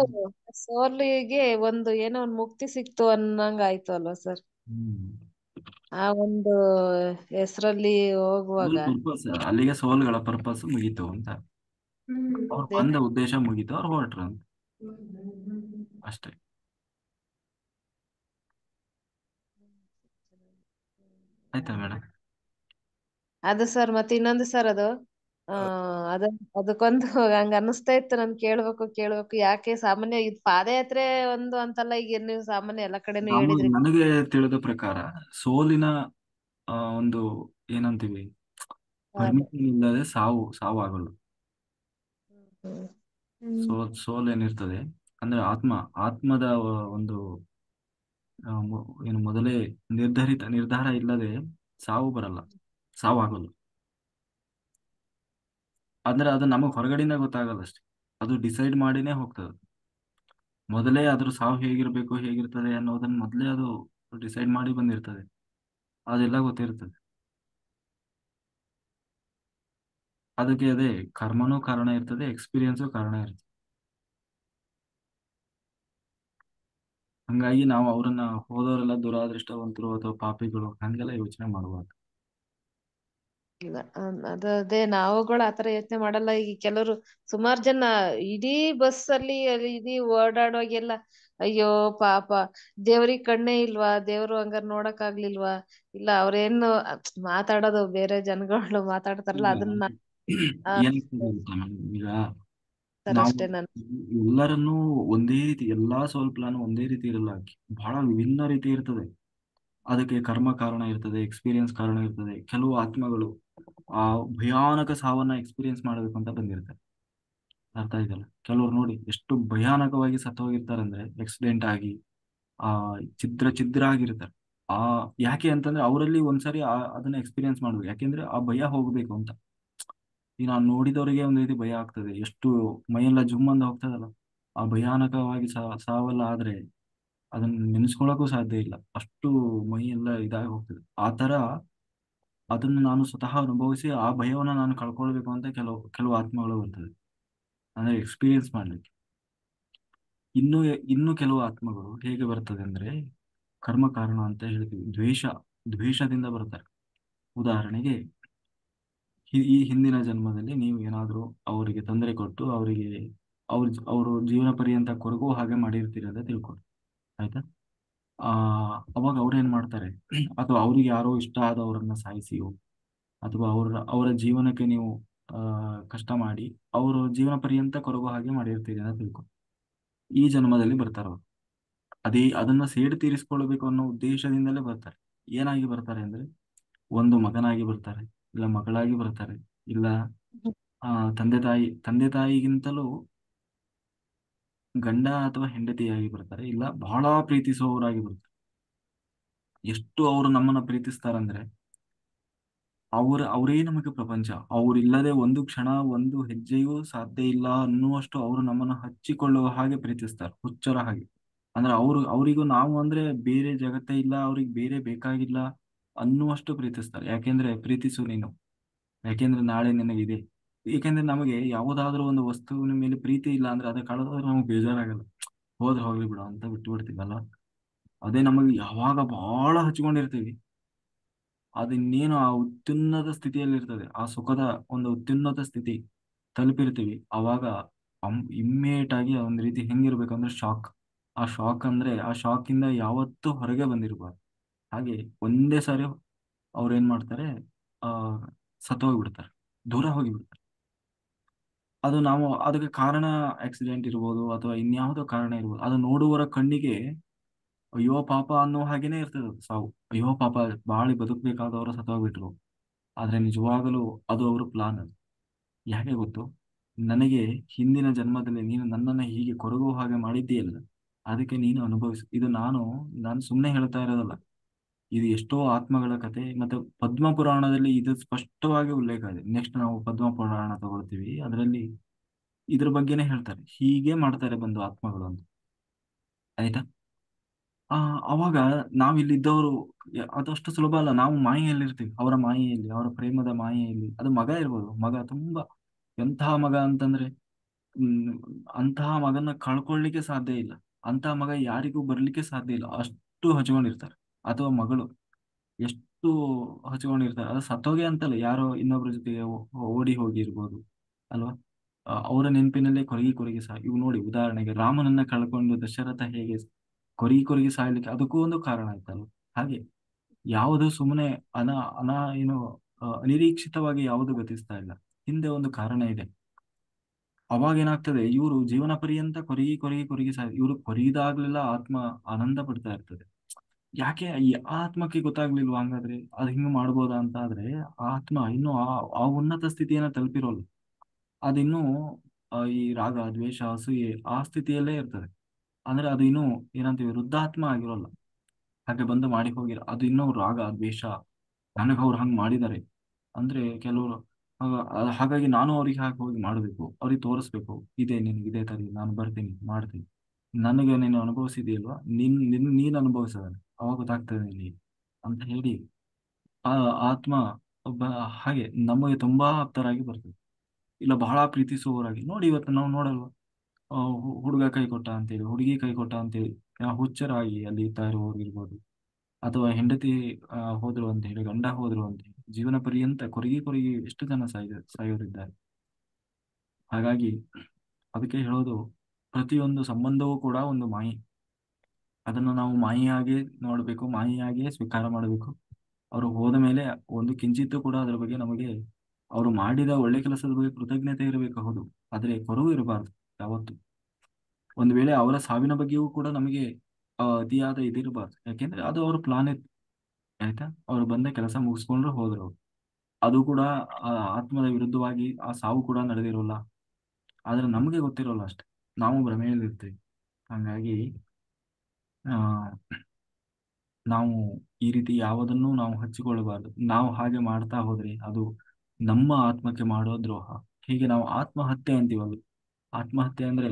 ಸೋಲಿಗೆ ಒಂದು ಏನೋ ಒಂದು ಮುಕ್ತಿ ಸಿಕ್ತು ಅನ್ನಂಗ ಆಯ್ತು ಅಲ್ವಾ ಸರ್? ಹ್ಮ್ ಆ ಒಂದು ಹೆಸರಲ್ಲಿ ಹೋಗುವಾಗ ಪರ್ಪಸ್ ಅಲ್ಲಿಗೆ ಸೋಲ್ಗಳ ಪರ್ಪಸ್ ಮುಗೀತು ಅಂತ. ಅವ್ರು ಅದೇ ಬಂದ ಉದ್ದೇಶ ಮುಗೀತು, ಅವ್ರು ಹೊರಟ್ರು ಅಂತ ಅಷ್ಟೇ. ಆಯ್ತಾ ಮೇಡಮ್? ಅದು ಸರ್ ಮತ್ತೆ ಇನ್ನೊಂದು ಸರ್ ಅದು ಆ ಅದ ಅದಕ್ಕೊಂದು ಹಂಗ ಅನಿಸ್ತಾ ಇತ್ತು ನನ್ ಕೇಳ್ಬೇಕು ಯಾಕೆ ಸಾಮಾನ್ಯ ಇದು ಪಾದಯಾತ್ರೆ ಒಂದು ಅಂತಲ್ಲ, ಈಗ ನೀವು ಸಾಮಾನ್ಯ ಎಲ್ಲಾ ಕಡೆನೂ ಹೇಳಿದ್ರಿ. ನನಗೆ ತಿಳಿದ ಪ್ರಕಾರ ಸೋಲಿನ ಒಂದು ಏನಂತೀವಿ, ಪರ್ಮಿಷನ್ ಇಲ್ಲದೆ ಸಾವು ಆಗಲ್ಲ. ಹ್ಮ್. ಸೋಲ್ ಏನಿರ್ತದೆ ಅಂದ್ರೆ ಆತ್ಮದ ಒಂದು ಏನು ಮೊದಲೇ ನಿರ್ಧಾರ ಇಲ್ಲದೆ ಸಾವು ಬರಲ್ಲ, ಸಾವು ಆಗಲ್ಲ. ಅಂದ್ರೆ ಅದು ನಮಗ್ ಹೊರಗಡೆಯಿಂದ ಗೊತ್ತಾಗಲ್ಲ ಅಷ್ಟೇ, ಅದು ಡಿಸೈಡ್ ಮಾಡಿನೇ ಹೋಗ್ತದೆ. ಮೊದಲೇ ಅದ್ರ ಸಾವು ಹೇಗಿರ್ತದೆ ಅನ್ನೋದನ್ನ ಮೊದಲೇ ಅದು ಡಿಸೈಡ್ ಮಾಡಿ ಬಂದಿರ್ತದೆ, ಅದೆಲ್ಲ ಗೊತ್ತಿರ್ತದೆ. ಅದಕ್ಕೆ ಅದೇ ಕರ್ಮನೂ ಕಾರಣ ಇರ್ತದೆ, ಎಕ್ಸ್ಪೀರಿಯನ್ಸು ಕಾರಣ ಇರ್ತದೆ. ಹಂಗಾಗಿ ನಾವು ಅವರನ್ನ ಹೋದವರೆಲ್ಲ ದುರಾದೃಷ್ಟವಂತರು ಅಥವಾ ಪಾಪಿಗಳು ಹಂಗೆಲ್ಲ ಯೋಚನೆ ಮಾಡಬಾರ್ದು. ಇಲ್ಲ ಅದೇ ನಾವುಗಳು ಆತರ ಯೋಚನೆ ಮಾಡಲ್ಲ. ಈಗ ಕೆಲವರು ಸುಮಾರು ಜನ ಇಡೀ ಬಸ್ ಅಲ್ಲಿ ಇಡೀ ಓಡಾಡುವಾಗೆಲ್ಲ ಅಯ್ಯೋ ಪಾಪ ದೇವ್ರಿಗೆ ಕಣ್ಣೇ ಇಲ್ವಾ, ದೇವ್ರು ಹಂಗಾರ ನೋಡಕ್ ಆಗ್ಲಿಲ್ವಾ, ಇಲ್ಲ ಅವ್ರೇನು ಮಾತಾಡೋದು ಬೇರೆ ಜನಗಳು ಮಾತಾಡ್ತಾರಲ್ಲ ಈಗ ಅದನ್ನ ಏನಾಗ್ತದೆ ಗೊತ್ತಾ madam? ಈಗ ಸರ್ ನಾವು ಅಷ್ಟೇ ನಾನು ಎಲ್ಲರನ್ನೂ ಒಂದೇ ರೀತಿ, ಎಲ್ಲಾ ಸೋಲ್ ಪ್ಲಾನ್ ಒಂದೇ ರೀತಿ ಇರಲ್ಲ, ಬಹಳ ವಿಭಿನ್ನ ರೀತಿ ಇರ್ತದೆ. ಅದಕ್ಕೆ ಕರ್ಮ ಕಾರಣ ಇರ್ತದೆ, ಎಕ್ಸ್ಪೀರಿಯನ್ಸ್ ಕಾರಣ ಇರ್ತದೆ. ಕೆಲವು ಆತ್ಮಗಳು ಆ ಭಯಾನಕ ಸಾವನ್ನ ಎಕ್ಸ್ಪೀರಿಯನ್ಸ್ ಮಾಡಬೇಕು ಅಂತ ಬಂದಿರ್ತಾರೆ. ಅರ್ಥ ಇದೆಯಲ್ಲ? ಕೆಲವ್ರು ನೋಡಿ ಎಷ್ಟು ಭಯಾನಕವಾಗಿ ಸತ್ತು ಹೋಗಿರ್ತಾರೆ ಅಂದ್ರೆ, ಆಕ್ಸಿಡೆಂಟ್ ಆಗಿ ಆ ಛಿದ್ರ ಆಗಿರ್ತಾರೆ. ಆ ಯಾಕೆ ಅಂತಂದ್ರೆ ಅವರಲ್ಲಿ ಒಂದ್ಸರಿ ಅದನ್ನ ಎಕ್ಸ್ಪೀರಿಯನ್ಸ್ ಮಾಡ್ಬೇಕು, ಯಾಕೆಂದ್ರೆ ಆ ಭಯ ಹೋಗ್ಬೇಕು ಅಂತ. ಈ ನಾವು ನೋಡಿದವರಿಗೆ ಒಂದ್ ರೀತಿ ಭಯ ಆಗ್ತದೆ, ಎಷ್ಟು ಮೈಯೆಲ್ಲ ಜುಮ್ ಅಂತ ಹೋಗ್ತದಲ್ಲ. ಆ ಭಯಾನಕವಾಗಿ ಸಾವೆಲ್ಲ ಆದ್ರೆ ಅದನ್ನ ನೆನೆಸ್ಕೊಳಕ್ಕೂ ಸಾಧ್ಯ ಇಲ್ಲ, ಅಷ್ಟು ಮೈ ಎಲ್ಲ ಇದಾಗಿ ಹೋಗ್ತದೆ. ಆ ತರ ಅದನ್ನು ನಾನು ಸ್ವತಃ ಅನುಭವಿಸಿ ಆ ಭಯವನ್ನ ನಾನು ಕಳ್ಕೊಳ್ಬೇಕು ಅಂತ ಕೆಲವು ಆತ್ಮಗಳು ಬರ್ತದೆ, ಅಂದ್ರೆ ಎಕ್ಸ್ಪೀರಿಯನ್ಸ್ ಮಾಡ್ಲಿಕ್ಕೆ. ಇನ್ನು ಇನ್ನು ಕೆಲವು ಆತ್ಮಗಳು ಹೇಗೆ ಬರ್ತದೆ ಅಂದ್ರೆ, ಕರ್ಮ ಕಾರಣ ಅಂತ ಹೇಳ್ತೀವಿ, ದ್ವೇಷದಿಂದ ಬರ್ತಾರೆ. ಉದಾಹರಣೆಗೆ ಈ ಹಿಂದಿನ ಜನ್ಮದಲ್ಲಿ ನೀವು ಏನಾದರೂ ಅವರಿಗೆ ತೊಂದರೆ ಕೊಟ್ಟು ಅವರಿಗೆ ಅವರು ಜೀವನ ಪರ್ಯಂತ ಕೊರಗೋ ಹಾಗೆ ಮಾಡಿರ್ತೀರಿ ಅಂತ ತಿಳ್ಕೊಂಡು, ಆಯ್ತಾ? ಆ ಅವಾಗ ಅವ್ರು ಏನ್ ಮಾಡ್ತಾರೆ, ಅಥವಾ ಅವ್ರಿಗೆ ಯಾರೋ ಇಷ್ಟ ಆದವರನ್ನ ಸಾಯಿಸಿಯೋ, ಅಥವಾ ಅವರ ಜೀವನಕ್ಕೆ ನೀವು ಕಷ್ಟ ಮಾಡಿ ಅವರು ಜೀವನ ಪರ್ಯಂತ ಕೊರಗೋ ಹಾಗೆ ಮಾಡಿರ್ತೀರಿ ಅಂತ ತಿಳ್ಕೊ. ಈ ಜನ್ಮದಲ್ಲಿ ಬರ್ತಾರೆ ಅವರು, ಅದನ್ನ ಸೇಡು ತೀರಿಸ್ಕೊಳ್ಬೇಕು ಅನ್ನೋ ಉದ್ದೇಶದಿಂದಲೇ ಬರ್ತಾರೆ. ಏನಾಗಿ ಬರ್ತಾರೆ ಅಂದ್ರೆ, ಒಂದು ಮಗನಾಗಿ ಬರ್ತಾರೆ, ಇಲ್ಲ ಮಗಳಾಗಿ ಬರ್ತಾರೆ, ಇಲ್ಲ ತಂದೆ ತಾಯಿಗಿಂತಲೂ ಗಂಡ ಅಥವಾ ಹೆಂಡತಿಯಾಗಿ ಬರ್ತಾರೆ, ಇಲ್ಲ ಬಹಳ ಪ್ರೀತಿಸುವವರಾಗಿ ಬರ್ತಾರೆ. ಎಷ್ಟು ಅವರು ನಮ್ಮನ್ನ ಪ್ರೀತಿಸ್ತಾರಂದ್ರೆ, ಅವರೇ ನಮಗೆ ಪ್ರಪಂಚ, ಅವರಿಲ್ಲದೆ ಒಂದು ಕ್ಷಣ ಒಂದು ಹೆಜ್ಜೆಯೂ ಸಾಧ್ಯ ಇಲ್ಲ ಅನ್ನುವಷ್ಟು ಅವರು ನಮ್ಮನ್ನ ಹಚ್ಚಿಕೊಳ್ಳುವ ಹಾಗೆ ಪ್ರೀತಿಸ್ತಾರೆ, ಹುಚ್ಚರ ಹಾಗೆ. ಅಂದ್ರೆ ಅವರಿಗೂ ನಾವು ಅಂದ್ರೆ ಬೇರೆ ಜಗತ್ತೇ ಇಲ್ಲ, ಅವ್ರಿಗೆ ಬೇರೆ ಬೇಕಾಗಿಲ್ಲ ಅನ್ನುವಷ್ಟು ಪ್ರೀತಿಸ್ತಾರೆ. ಯಾಕೆಂದ್ರೆ ಪ್ರೀತಿಸು ನೀನು, ಯಾಕೆಂದ್ರೆ ನಾಳೆ ನಿನಗಿದೆ. ಏಕೆಂದ್ರೆ ನಮಗೆ ಯಾವುದಾದ್ರೂ ಒಂದು ವಸ್ತುವಿನ ಮೇಲೆ ಪ್ರೀತಿ ಇಲ್ಲ ಅಂದ್ರೆ, ಅದಕ್ಕೆ ಕಳೆದ್ರೆ ನಮ್ಗೆ ಬೇಜಾರಾಗಲ್ಲ, ಹೋದ್ರೆ ಹೋಗ್ಲಿ ಬಿಡು ಅಂತ ಬಿಟ್ಟು ಬಿಡ್ತೀವಲ್ಲ. ಅದೇ ನಮಗೆ ಯಾವಾಗ ಬಹಳ ಹಚ್ಕೊಂಡಿರ್ತೀವಿ, ಅದಿನ್ನೇನು ಆ ಉತ್ಯುನ್ನತ ಸ್ಥಿತಿಯಲ್ಲಿ ಇರ್ತದೆ, ಆ ಸುಖದ ಒಂದು ಉತ್ಯುನ್ನತ ಸ್ಥಿತಿ ತಲುಪಿರ್ತೀವಿ, ಅವಾಗ ಇಮ್ಮಿಡಿಯೇಟ್ ಆಗಿ ಒಂದ್ ರೀತಿ ಹೆಂಗಿರ್ಬೇಕಂದ್ರೆ ಶಾಕ್. ಆ ಶಾಕ್ ಇಂದ ಯಾವತ್ತೂ ಹೊರಗೆ ಬಂದಿರಬಾರ್ದು. ಹಾಗೆ ಒಂದೇ ಸಾರಿ ಅವ್ರು ಏನ್ ಮಾಡ್ತಾರೆ, ಆ ಸತ್ತೋಗ್ಬಿಡ್ತಾರೆ, ದೂರ ಹೋಗಿಬಿಡ್ತಾರೆ. ಅದು ನಾವು ಅದಕ್ಕೆ ಕಾರಣ ಆಕ್ಸಿಡೆಂಟ್ ಇರ್ಬೋದು ಅಥವಾ ಇನ್ಯಾವುದೋ ಕಾರಣ ಇರ್ಬೋದು. ಅದು ನೋಡುವವರ ಕಣ್ಣಿಗೆ ಅಯ್ಯೋ ಪಾಪ ಅನ್ನೋ ಹಾಗೇನೆ ಇರ್ತದೆ ಅದು ಸಾವು. ಅಯ್ಯೋ ಪಾಪ, ಬಾಳಿ ಬದುಕಬೇಕಾದವರು ಸತ್ತೋಗ್ಬಿಟ್ರು. ಆದ್ರೆ ನಿಜವಾಗಲೂ ಅದು ಅವ್ರ ಪ್ಲಾನ್. ಅದು ಯಾಕೆ ಗೊತ್ತು? ನನಗೆ ಹಿಂದಿನ ಜನ್ಮದಲ್ಲಿ ನೀನು ನನ್ನನ್ನು ಹೀಗೆ ಕೊರಗುವ ಹಾಗೆ ಮಾಡಿದ್ದೀಯಲ್ಲ, ಅದಕ್ಕೆ ನೀನು ಅನುಭವಿಸು. ಇದು ನಾನು ಸುಮ್ಮನೆ ಹೇಳ್ತಾ ಇರೋದಲ್ಲ. ಇದು ಎಷ್ಟೋ ಆತ್ಮಗಳ ಕತೆ. ಮತ್ತೆ ಪದ್ಮ ಪುರಾಣದಲ್ಲಿ ಇದು ಸ್ಪಷ್ಟವಾಗಿ ಉಲ್ಲೇಖ ಇದೆ. ನೆಕ್ಸ್ಟ್ ನಾವು ಪದ್ಮ ಪುರಾಣ ತಗೊಳ್ತೀವಿ, ಅದರಲ್ಲಿ ಇದ್ರ ಬಗ್ಗೆನೇ ಹೇಳ್ತಾರೆ, ಹೀಗೆ ಮಾಡ್ತಾರೆ ಬಂದು ಆತ್ಮಗಳು ಅಂತ. ಆಯ್ತಾ? ಆ ಅವಾಗ ನಾವಿಲ್ಲಿದ್ದವರು ಅದಷ್ಟು ಸುಲಭ ಅಲ್ಲ. ನಾವು ಮಾಯೆಯಲ್ಲಿರ್ತೀವಿ, ಅವರ ಮಾಯೆಯಲ್ಲಿ, ಅವರ ಪ್ರೇಮದ ಮಾಯೆಯಲ್ಲಿ. ಅದು ಮಗ ಇರ್ಬೋದು, ಮಗ ತುಂಬಾ ಎಂತಹ ಮಗ ಅಂತಂದ್ರೆ ಹ್ಮ್ ಅಂತಹ ಮಗನ ಕಳ್ಕೊಳ್ಳಿಕ್ಕೆ ಸಾಧ್ಯ ಇಲ್ಲ. ಅಂತಹ ಮಗ ಯಾರಿಗೂ ಬರ್ಲಿಕ್ಕೆ ಸಾಧ್ಯ ಇಲ್ಲ, ಅಷ್ಟು ಹಚ್ಕೊಂಡಿರ್ತಾರೆ. ಅಥವಾ ಮಗಳು ಎಷ್ಟು ಹಚ್ಕೊಂಡಿರ್ತಾರೆ. ಅದು ಸತ್ತೋಗೆ ಅಂತಲ್ಲ, ಯಾರೋ ಇನ್ನೊಬ್ರ ಜೊತೆಗೆ ಓಡಿ ಹೋಗಿರ್ಬೋದು ಅಲ್ವಾ. ಅವರ ನೆನಪಿನಲ್ಲೇ ಕೊರಗಿ ಕೊರಗಿ ಇವು ನೋಡಿ, ಉದಾಹರಣೆಗೆ ರಾಮನನ್ನ ಕಳ್ಕೊಂಡು ದಶರಥ ಹೇಗೆ ಕೊರಗಿ ಕೊರಗಿ ಸಾಯ್ಲಿಕ್ಕೆ, ಅದಕ್ಕೂ ಒಂದು ಕಾರಣ ಆಯ್ತಲ್ವ. ಹಾಗೆ ಯಾವುದು ಸುಮ್ಮನೆ ಅನ ಅನ ಏನು ಅನಿರೀಕ್ಷಿತವಾಗಿ ಯಾವುದು ಗತಿಸ್ತಾ ಇಲ್ಲ, ಹಿಂದೆ ಒಂದು ಕಾರಣ ಇದೆ. ಅವಾಗ ಏನಾಗ್ತದೆ, ಇವರು ಜೀವನ ಪರ್ಯಂತ ಕೊರಗಿ ಕೊರಗಿ ಕೊರಗಿ ಇವರು ಕೊರಗಿದಾಗ್ಲೆಲ್ಲ ಆತ್ಮ ಆನಂದ ಪಡ್ತಾ ಇರ್ತದೆ. ಯಾಕೆ ಈ ಆತ್ಮಕ್ಕೆ ಗೊತ್ತಾಗ್ಲಿಲ್ವಾ ಹಂಗಾದ್ರೆ ಅದು ಹಿಂಗ್ ಮಾಡ್ಬೋದಾ ಅಂತ? ಆದ್ರೆ ಆ ಆತ್ಮ ಇನ್ನು ಆ ಉನ್ನತ ಸ್ಥಿತಿಯನ್ನ ತಲುಪಿರೋಲ್ಲ. ಅದಿನ್ನೂ ಈ ರಾಗ ದ್ವೇಷ ಅಸೂಯೆ ಆ ಸ್ಥಿತಿಯಲ್ಲೇ ಇರ್ತದೆ. ಅಂದ್ರೆ ಅದು ಇನ್ನೂ ಏನಂತೀವಿ, ವೃದ್ಧಾತ್ಮ ಆಗಿರೋಲ್ಲ. ಹಾಗೆ ಬಂದು ಮಾಡಿ ಹೋಗಿರ ಅದು ಇನ್ನೂ ರಾಗ ದ್ವೇಷ, ನನಗೆ ಅವ್ರು ಹಂಗ್ ಮಾಡಿದ್ದಾರೆ ಅಂದ್ರೆ ಕೆಲವರು ಹಾಗಾಗಿ ನಾನು ಅವ್ರಿಗೆ ಹಾಗೆ ಹೋಗಿ ಮಾಡಬೇಕು, ಅವ್ರಿಗೆ ತೋರಿಸ್ಬೇಕು, ಇದೇ ನಿನ್ಗೆ ಇದೇ ತರ ನಾನು ಬರ್ತೀನಿ ಮಾಡ್ತೀನಿ, ನನಗೆ ನೀನು ಅನುಭವಿಸಿದೆಯಲ್ವಾ, ನೀನ್ ಅನುಭವಿಸೋದನ್ನ ಅವಾಗ ಗೊತ್ತಾಗ್ತದೆ ನಿನಗೆ ಅಂತ ಹೇಳಿ ಆ ಆತ್ಮ ಒಬ್ಬ ಹಾಗೆ ನಮಗೆ ತುಂಬಾ ಆಪ್ತರಾಗಿ ಬರ್ತದೆ. ಇಲ್ಲ ಬಹಳ ಪ್ರೀತಿಸುವವರಾಗಿ ನೋಡಿ. ಇವತ್ತು ನಾವು ನೋಡಲ್ವಾ, ಹುಡುಗ ಕೈ ಕೊಟ್ಟ ಅಂತೇಳಿ, ಹುಡುಗಿ ಕೈ ಕೊಟ್ಟ ಅಂತೇಳಿ ಹುಚ್ಚರಾಗಿ ಅಲ್ಲಿ ಇರ್ತಾ ಇರುವವರು ಇರ್ಬೋದು. ಅಥವಾ ಹೆಂಡತಿ ಹೋದ್ರು ಅಂತ ಹೇಳಿ, ಗಂಡ ಹೋದ್ರು ಅಂತ ಹೇಳಿ ಜೀವನ ಪರ್ಯಂತ ಕೊರಗಿ ಕೊರಗಿ ಎಷ್ಟು ಜನ ಸಾಯೋರಿದ್ದಾರೆ. ಹಾಗಾಗಿ ಅದಕ್ಕೆ ಹೇಳೋದು, ಪ್ರತಿಯೊಂದು ಸಂಬಂಧವೂ ಕೂಡ ಒಂದು ಮಾಯೆ. ಅದನ್ನು ನಾವು ಮಾಯೆಯಾಗಿ ನೋಡಬೇಕು, ಮಾಯೆಯಾಗಿಯೇ ಸ್ವೀಕಾರ ಮಾಡಬೇಕು. ಅವರು ಹೋದ ಮೇಲೆ ಒಂದು ಕಿಂಚಿತ್ತೂ ಕೂಡ ಅದರ ಬಗ್ಗೆ ನಮಗೆ, ಅವರು ಮಾಡಿದ ಒಳ್ಳೆ ಕೆಲಸದ ಬಗ್ಗೆ ಕೃತಜ್ಞತೆ ಇರಬೇಕು, ಹೌದು. ಆದ್ರೆ ಕೊರವು ಇರಬಾರ್ದು ಯಾವತ್ತು. ಒಂದು ವೇಳೆ ಅವರ ಸಾವಿನ ಬಗ್ಗೆಯೂ ಕೂಡ ನಮಗೆ ಅತಿಯಾದ ಇದಿರಬಾರ್ದು. ಯಾಕೆಂದ್ರೆ ಅದು ಅವ್ರ ಪ್ಲಾನ್ ಇತ್ತು. ಆಯ್ತಾ, ಅವ್ರು ಬಂದ ಕೆಲಸ ಮುಗಿಸ್ಕೊಂಡ್ರು ಹೋದ್ರು ಅವ್ರು. ಅದು ಕೂಡ ಆ ಆತ್ಮದ ವಿರುದ್ಧವಾಗಿ ಆ ಸಾವು ಕೂಡ ನಡೆದಿರೋಲ್ಲ. ಆದ್ರೆ ನಮಗೆ ಗೊತ್ತಿರೋಲ್ಲ ಅಷ್ಟೆ, ನಾವು ಭ್ರಮೆಯಲ್ಲಿ ಇರ್ತೀವಿ. ಹಾಗಾಗಿ ಆ ನಾವು ಈ ರೀತಿ ಯಾವುದನ್ನು ನಾವು ಹಚ್ಚಿಕೊಳ್ಳಬಾರ್ದು. ನಾವು ಹಾಗೆ ಮಾಡ್ತಾ ಹೋದ್ರೆ ಅದು ನಮ್ಮ ಆತ್ಮಕ್ಕೆ ಮಾಡೋ ದ್ರೋಹ. ಹೀಗೆ ನಾವು ಆತ್ಮಹತ್ಯೆ ಅಂತೀವಲ್ಲ, ಆತ್ಮಹತ್ಯೆ ಅಂದ್ರೆ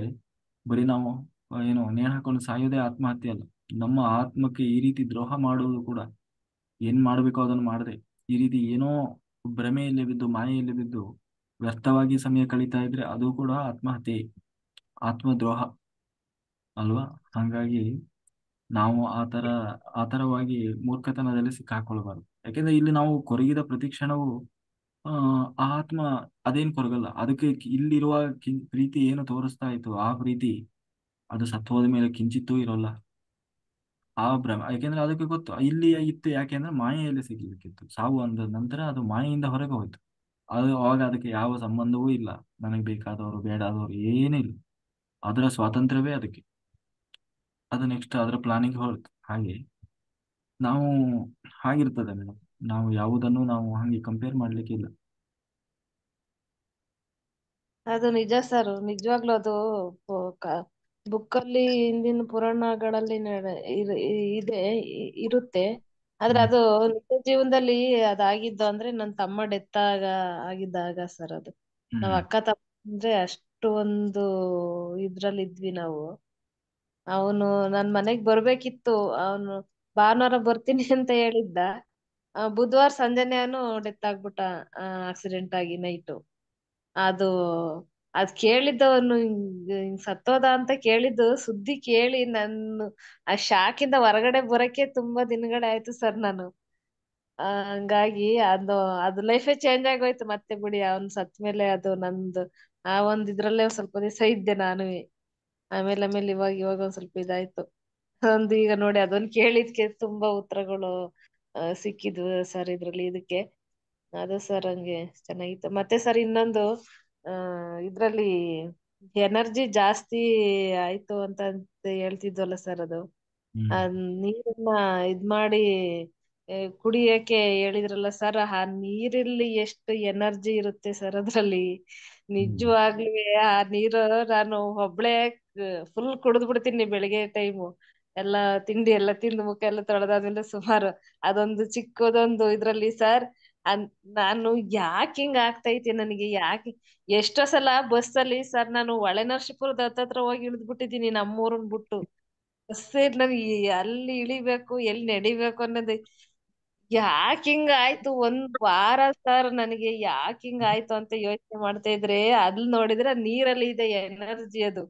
ಬರೀ ನಾವು ಏನು ನೇಣು ಹಾಕೊಂಡು ಸಾಯೋದೇ ಆತ್ಮಹತ್ಯೆ ಅಲ್ಲ. ನಮ್ಮ ಆತ್ಮಕ್ಕೆ ಈ ರೀತಿ ದ್ರೋಹ ಮಾಡುವುದು ಕೂಡ, ಏನ್ ಮಾಡ್ಬೇಕೋ ಅದನ್ನು ಮಾಡದೆ ಈ ರೀತಿ ಏನೋ ಭ್ರಮೆಯಲ್ಲಿ ಬಿದ್ದು ಮಾಯೆಯಲ್ಲಿ ಬಿದ್ದು ವ್ಯರ್ಥವಾಗಿ ಸಮಯ ಕಳೀತಾ ಇದ್ರೆ ಅದು ಕೂಡ ಆತ್ಮಹತ್ಯೆ, ಆತ್ಮದ್ರೋಹ ಅಲ್ವಾ. ಹಾಗಾಗಿ ನಾವು ಆ ತರವಾಗಿ ಮೂರ್ಖತನದಲ್ಲಿ ಸಿಕ್ಕಾಕೊಳ್ಬಾರ್ದು. ಯಾಕೆಂದ್ರೆ ಇಲ್ಲಿ ನಾವು ಕೊರಗಿದ ಪ್ರತಿ ಕ್ಷಣವೂ ಆ ಆತ್ಮ ಅದೇನ್ ಕೊರಗಲ್ಲ. ಅದಕ್ಕೆ ಇಲ್ಲಿರುವ ಪ್ರೀತಿ ಏನು ತೋರಿಸ್ತಾ ಇತ್ತು, ಆ ಪ್ರೀತಿ ಅದು ಸತ್ತು ಹೋದ ಮೇಲೆ ಕಿಂಚಿತ್ತೂ ಇರೋಲ್ಲ. ಆ ಭ್ರಮ, ಯಾಕೆಂದ್ರೆ ಅದಕ್ಕೆ ಗೊತ್ತು ಇಲ್ಲಿ ಇತ್ತು, ಯಾಕೆಂದ್ರೆ ಮಾಯೆಯಲ್ಲಿ ಸಿಗ್ಲಿಕ್ಕಿತ್ತು. ಸಾವು ಅಂದ ನಂತರ ಅದು ಮಾಯೆಯಿಂದ ಹೊರಗೆ ಹೋಯ್ತು. ಅದು ಅವಾಗ ಅದಕ್ಕೆ ಯಾವ ಸಂಬಂಧವೂ ಇಲ್ಲ, ನನಗೆ ಬೇಕಾದವರು ಬೇಡಾದವರು ಏನಿಲ್ಲ. ಅದರ ಸ್ವಾತಂತ್ರ್ಯವೇ ಅದಕ್ಕೆ, ಅದು ನೆಕ್ಸ್ಟ್ ಅದರ ಪ್ಲಾನಿಂಗ್ ಹೊರತು. ಹಾಗೆ ನಾವು ಹಾಗಿರ್ತದೆ ಮೇಡಮ್, ನಾವು ಯಾವುದನ್ನು ನಾವು ಹಂಗೆ ಕಂಪೇರ್ ಮಾಡ್ಲಿಕ್ಕೆ ಇಲ್ಲ. ಅದು ನಿಜ ಸರ್, ನಿಜವಾಗ್ಲೂ ಅದು ಬುಕ್ಕಲ್ಲಿ ಹಿಂದಿನ ಪುರಾಣಗಳಲ್ಲಿ ಇದೆ, ಇರುತ್ತೆ. ಆದ್ರೆ ಹ್ಮ್ ಅದು ನಿಜ ಜೀವನದಲ್ಲಿ ಅದಾಗಿದ್ದು ಅಂದ್ರೆ ನನ್ ತಮ್ಮ ಡೆತ್ ಆಗಿದ್ದಾಗ ಸರ್. ಅದು ನಾವ್ ಹ್ಮ್ ಅಕ್ಕ ತಮ್ಮ ಅಂದ್ರೆ ಅಷ್ಟು ಒಂದು ಇದ್ರಲ್ಲಿ ಇದ್ವಿ ನಾವು. ಅವನು ನನ್ ಮನೆಗ್ ಬರ್ಬೇಕಿತ್ತು, ಅವನು ಭಾನುವಾರ ಬರ್ತೀನಿ ಅಂತ ಹೇಳಿದ್ದ. ಬುಧವಾರ ಸಂಜೆನೆ ಅವನು ಡೆತ್ ಆಗ್ಬಿಟ್ಟ, ಆಕ್ಸಿಡೆಂಟ್ ಆಗಿ ನೈಟು. ಅದು ಅದ್ ಕೇಳಿದ್ದವನು ಹಿಂಗ್ ಸತ್ತೋದ ಅಂತ ಕೇಳಿದ್ದು ಸುದ್ದಿ ಕೇಳಿ ನಾನು ಆ ಶಾಕಿಂದ ಹೊರಗಡೆ ಬರಕ್ಕೆ ತುಂಬಾ ದಿನಗಳೇ ಆಯ್ತು ಸರ್ ನಾನು. ಹಂಗಾಗಿ ಅದು ಲೈಫೇ ಚೇಂಜ್ ಆಗೋಯ್ತು ಮತ್ತೆ ಬಿಡಿ. ಅವ್ನ್ ಸತ್ ಮೇಲೆ ಅದು ನಂದು ಆ ಒಂದ್ ಇದ್ರಲ್ಲೇ ಸ್ವಲ್ಪ ದಿವಸ ಇದ್ದೆ ನಾನು. ಆಮೇಲೆ ಇವಾಗ ಒಂದ್ ಸ್ವಲ್ಪ ಇದಾಯ್ತು. ಒಂದು ಈಗ ನೋಡಿ ಅದನ್ನ ಕೇಳಿದ್ಕೆ ತುಂಬಾ ಉತ್ತರಗಳು ಸಿಕ್ಕಿದ್ವು ಸರ್ ಇದ್ರಲ್ಲಿ ಇದಕ್ಕೆ. ಅದು ಸರ್ ಹಂಗೆ ಚೆನ್ನಾಗಿತ್ತು. ಮತ್ತೆ ಸರ್ ಇನ್ನೊಂದು ಇದ್ರಲ್ಲಿ ಎನರ್ಜಿ ಜಾಸ್ತಿ ಆಯ್ತು ಅಂತ ಹೇಳ್ತಿದ್ವಲ್ಲ ಸರ್, ಅದು ಹ್ಮ್ ನೀರನ್ನ ಇದ್ ಮಾಡಿ ಕುಡಿಯಕ್ಕೆ ಹೇಳಿದ್ರಲ್ಲ ಸರ್, ಆ ನೀರಲ್ಲಿ ಎಷ್ಟು ಎನರ್ಜಿ ಇರುತ್ತೆ ಸರ್ ಅದ್ರಲ್ಲಿ. ನಿಜವಾಗ್ಲೂ ಆ ನೀರು ನಾನು ಒಬ್ಳೆ ಫುಲ್ ಕುಡಿದ್ ಬಿಡ್ತೀನಿ ಬೆಳಿಗ್ಗೆ ಟೈಮು. ಎಲ್ಲ ತಿಂಡಿ ಎಲ್ಲ ತಿಂದು ಮುಖ ಎಲ್ಲ ತೊಳೆದಾದ್ಮೇಲೆ ಸುಮಾರು ಅದೊಂದು ಚಿಕ್ಕದೊಂದು ಇದ್ರಲ್ಲಿ ಸರ್, ನಾನು ಯಾಕೆ ಹಿಂಗ ಆಗ್ತೈತೆ ನನಗೆ, ಯಾಕೆ ಎಷ್ಟೋ ಸಲ ಬಸ್ಸಲ್ಲಿ ಸರ್ ನಾನು ಹೊಳೆನರಸೀಪುರದ ಹತ್ತತ್ರ ಹೋಗಿ ಇಳಿದ್ಬಿಟ್ಟಿದೀನಿ ನಮ್ಮೂರನ್ ಬಿಟ್ಟು. ಬಸ್ ನನಗೆ ಅಲ್ಲಿ ಇಳಿಬೇಕು ಎಲ್ಲಿ ನಡಿಬೇಕು ಅನ್ನೋದು. ಯಾಕೆ ಹಿಂಗ ಆಯ್ತು ಒಂದ್ ವಾರ ಸರ್, ನನಗೆ ಯಾಕೆ ಹಿಂಗ ಆಯ್ತು ಅಂತ ಯೋಚನೆ ಮಾಡ್ತಾ ಇದ್ರೆ ಅಲ್ಲಿ ನೋಡಿದ್ರೆ ನೀರಲ್ಲಿ ಇದೆ ಎನರ್ಜಿ. ಅದು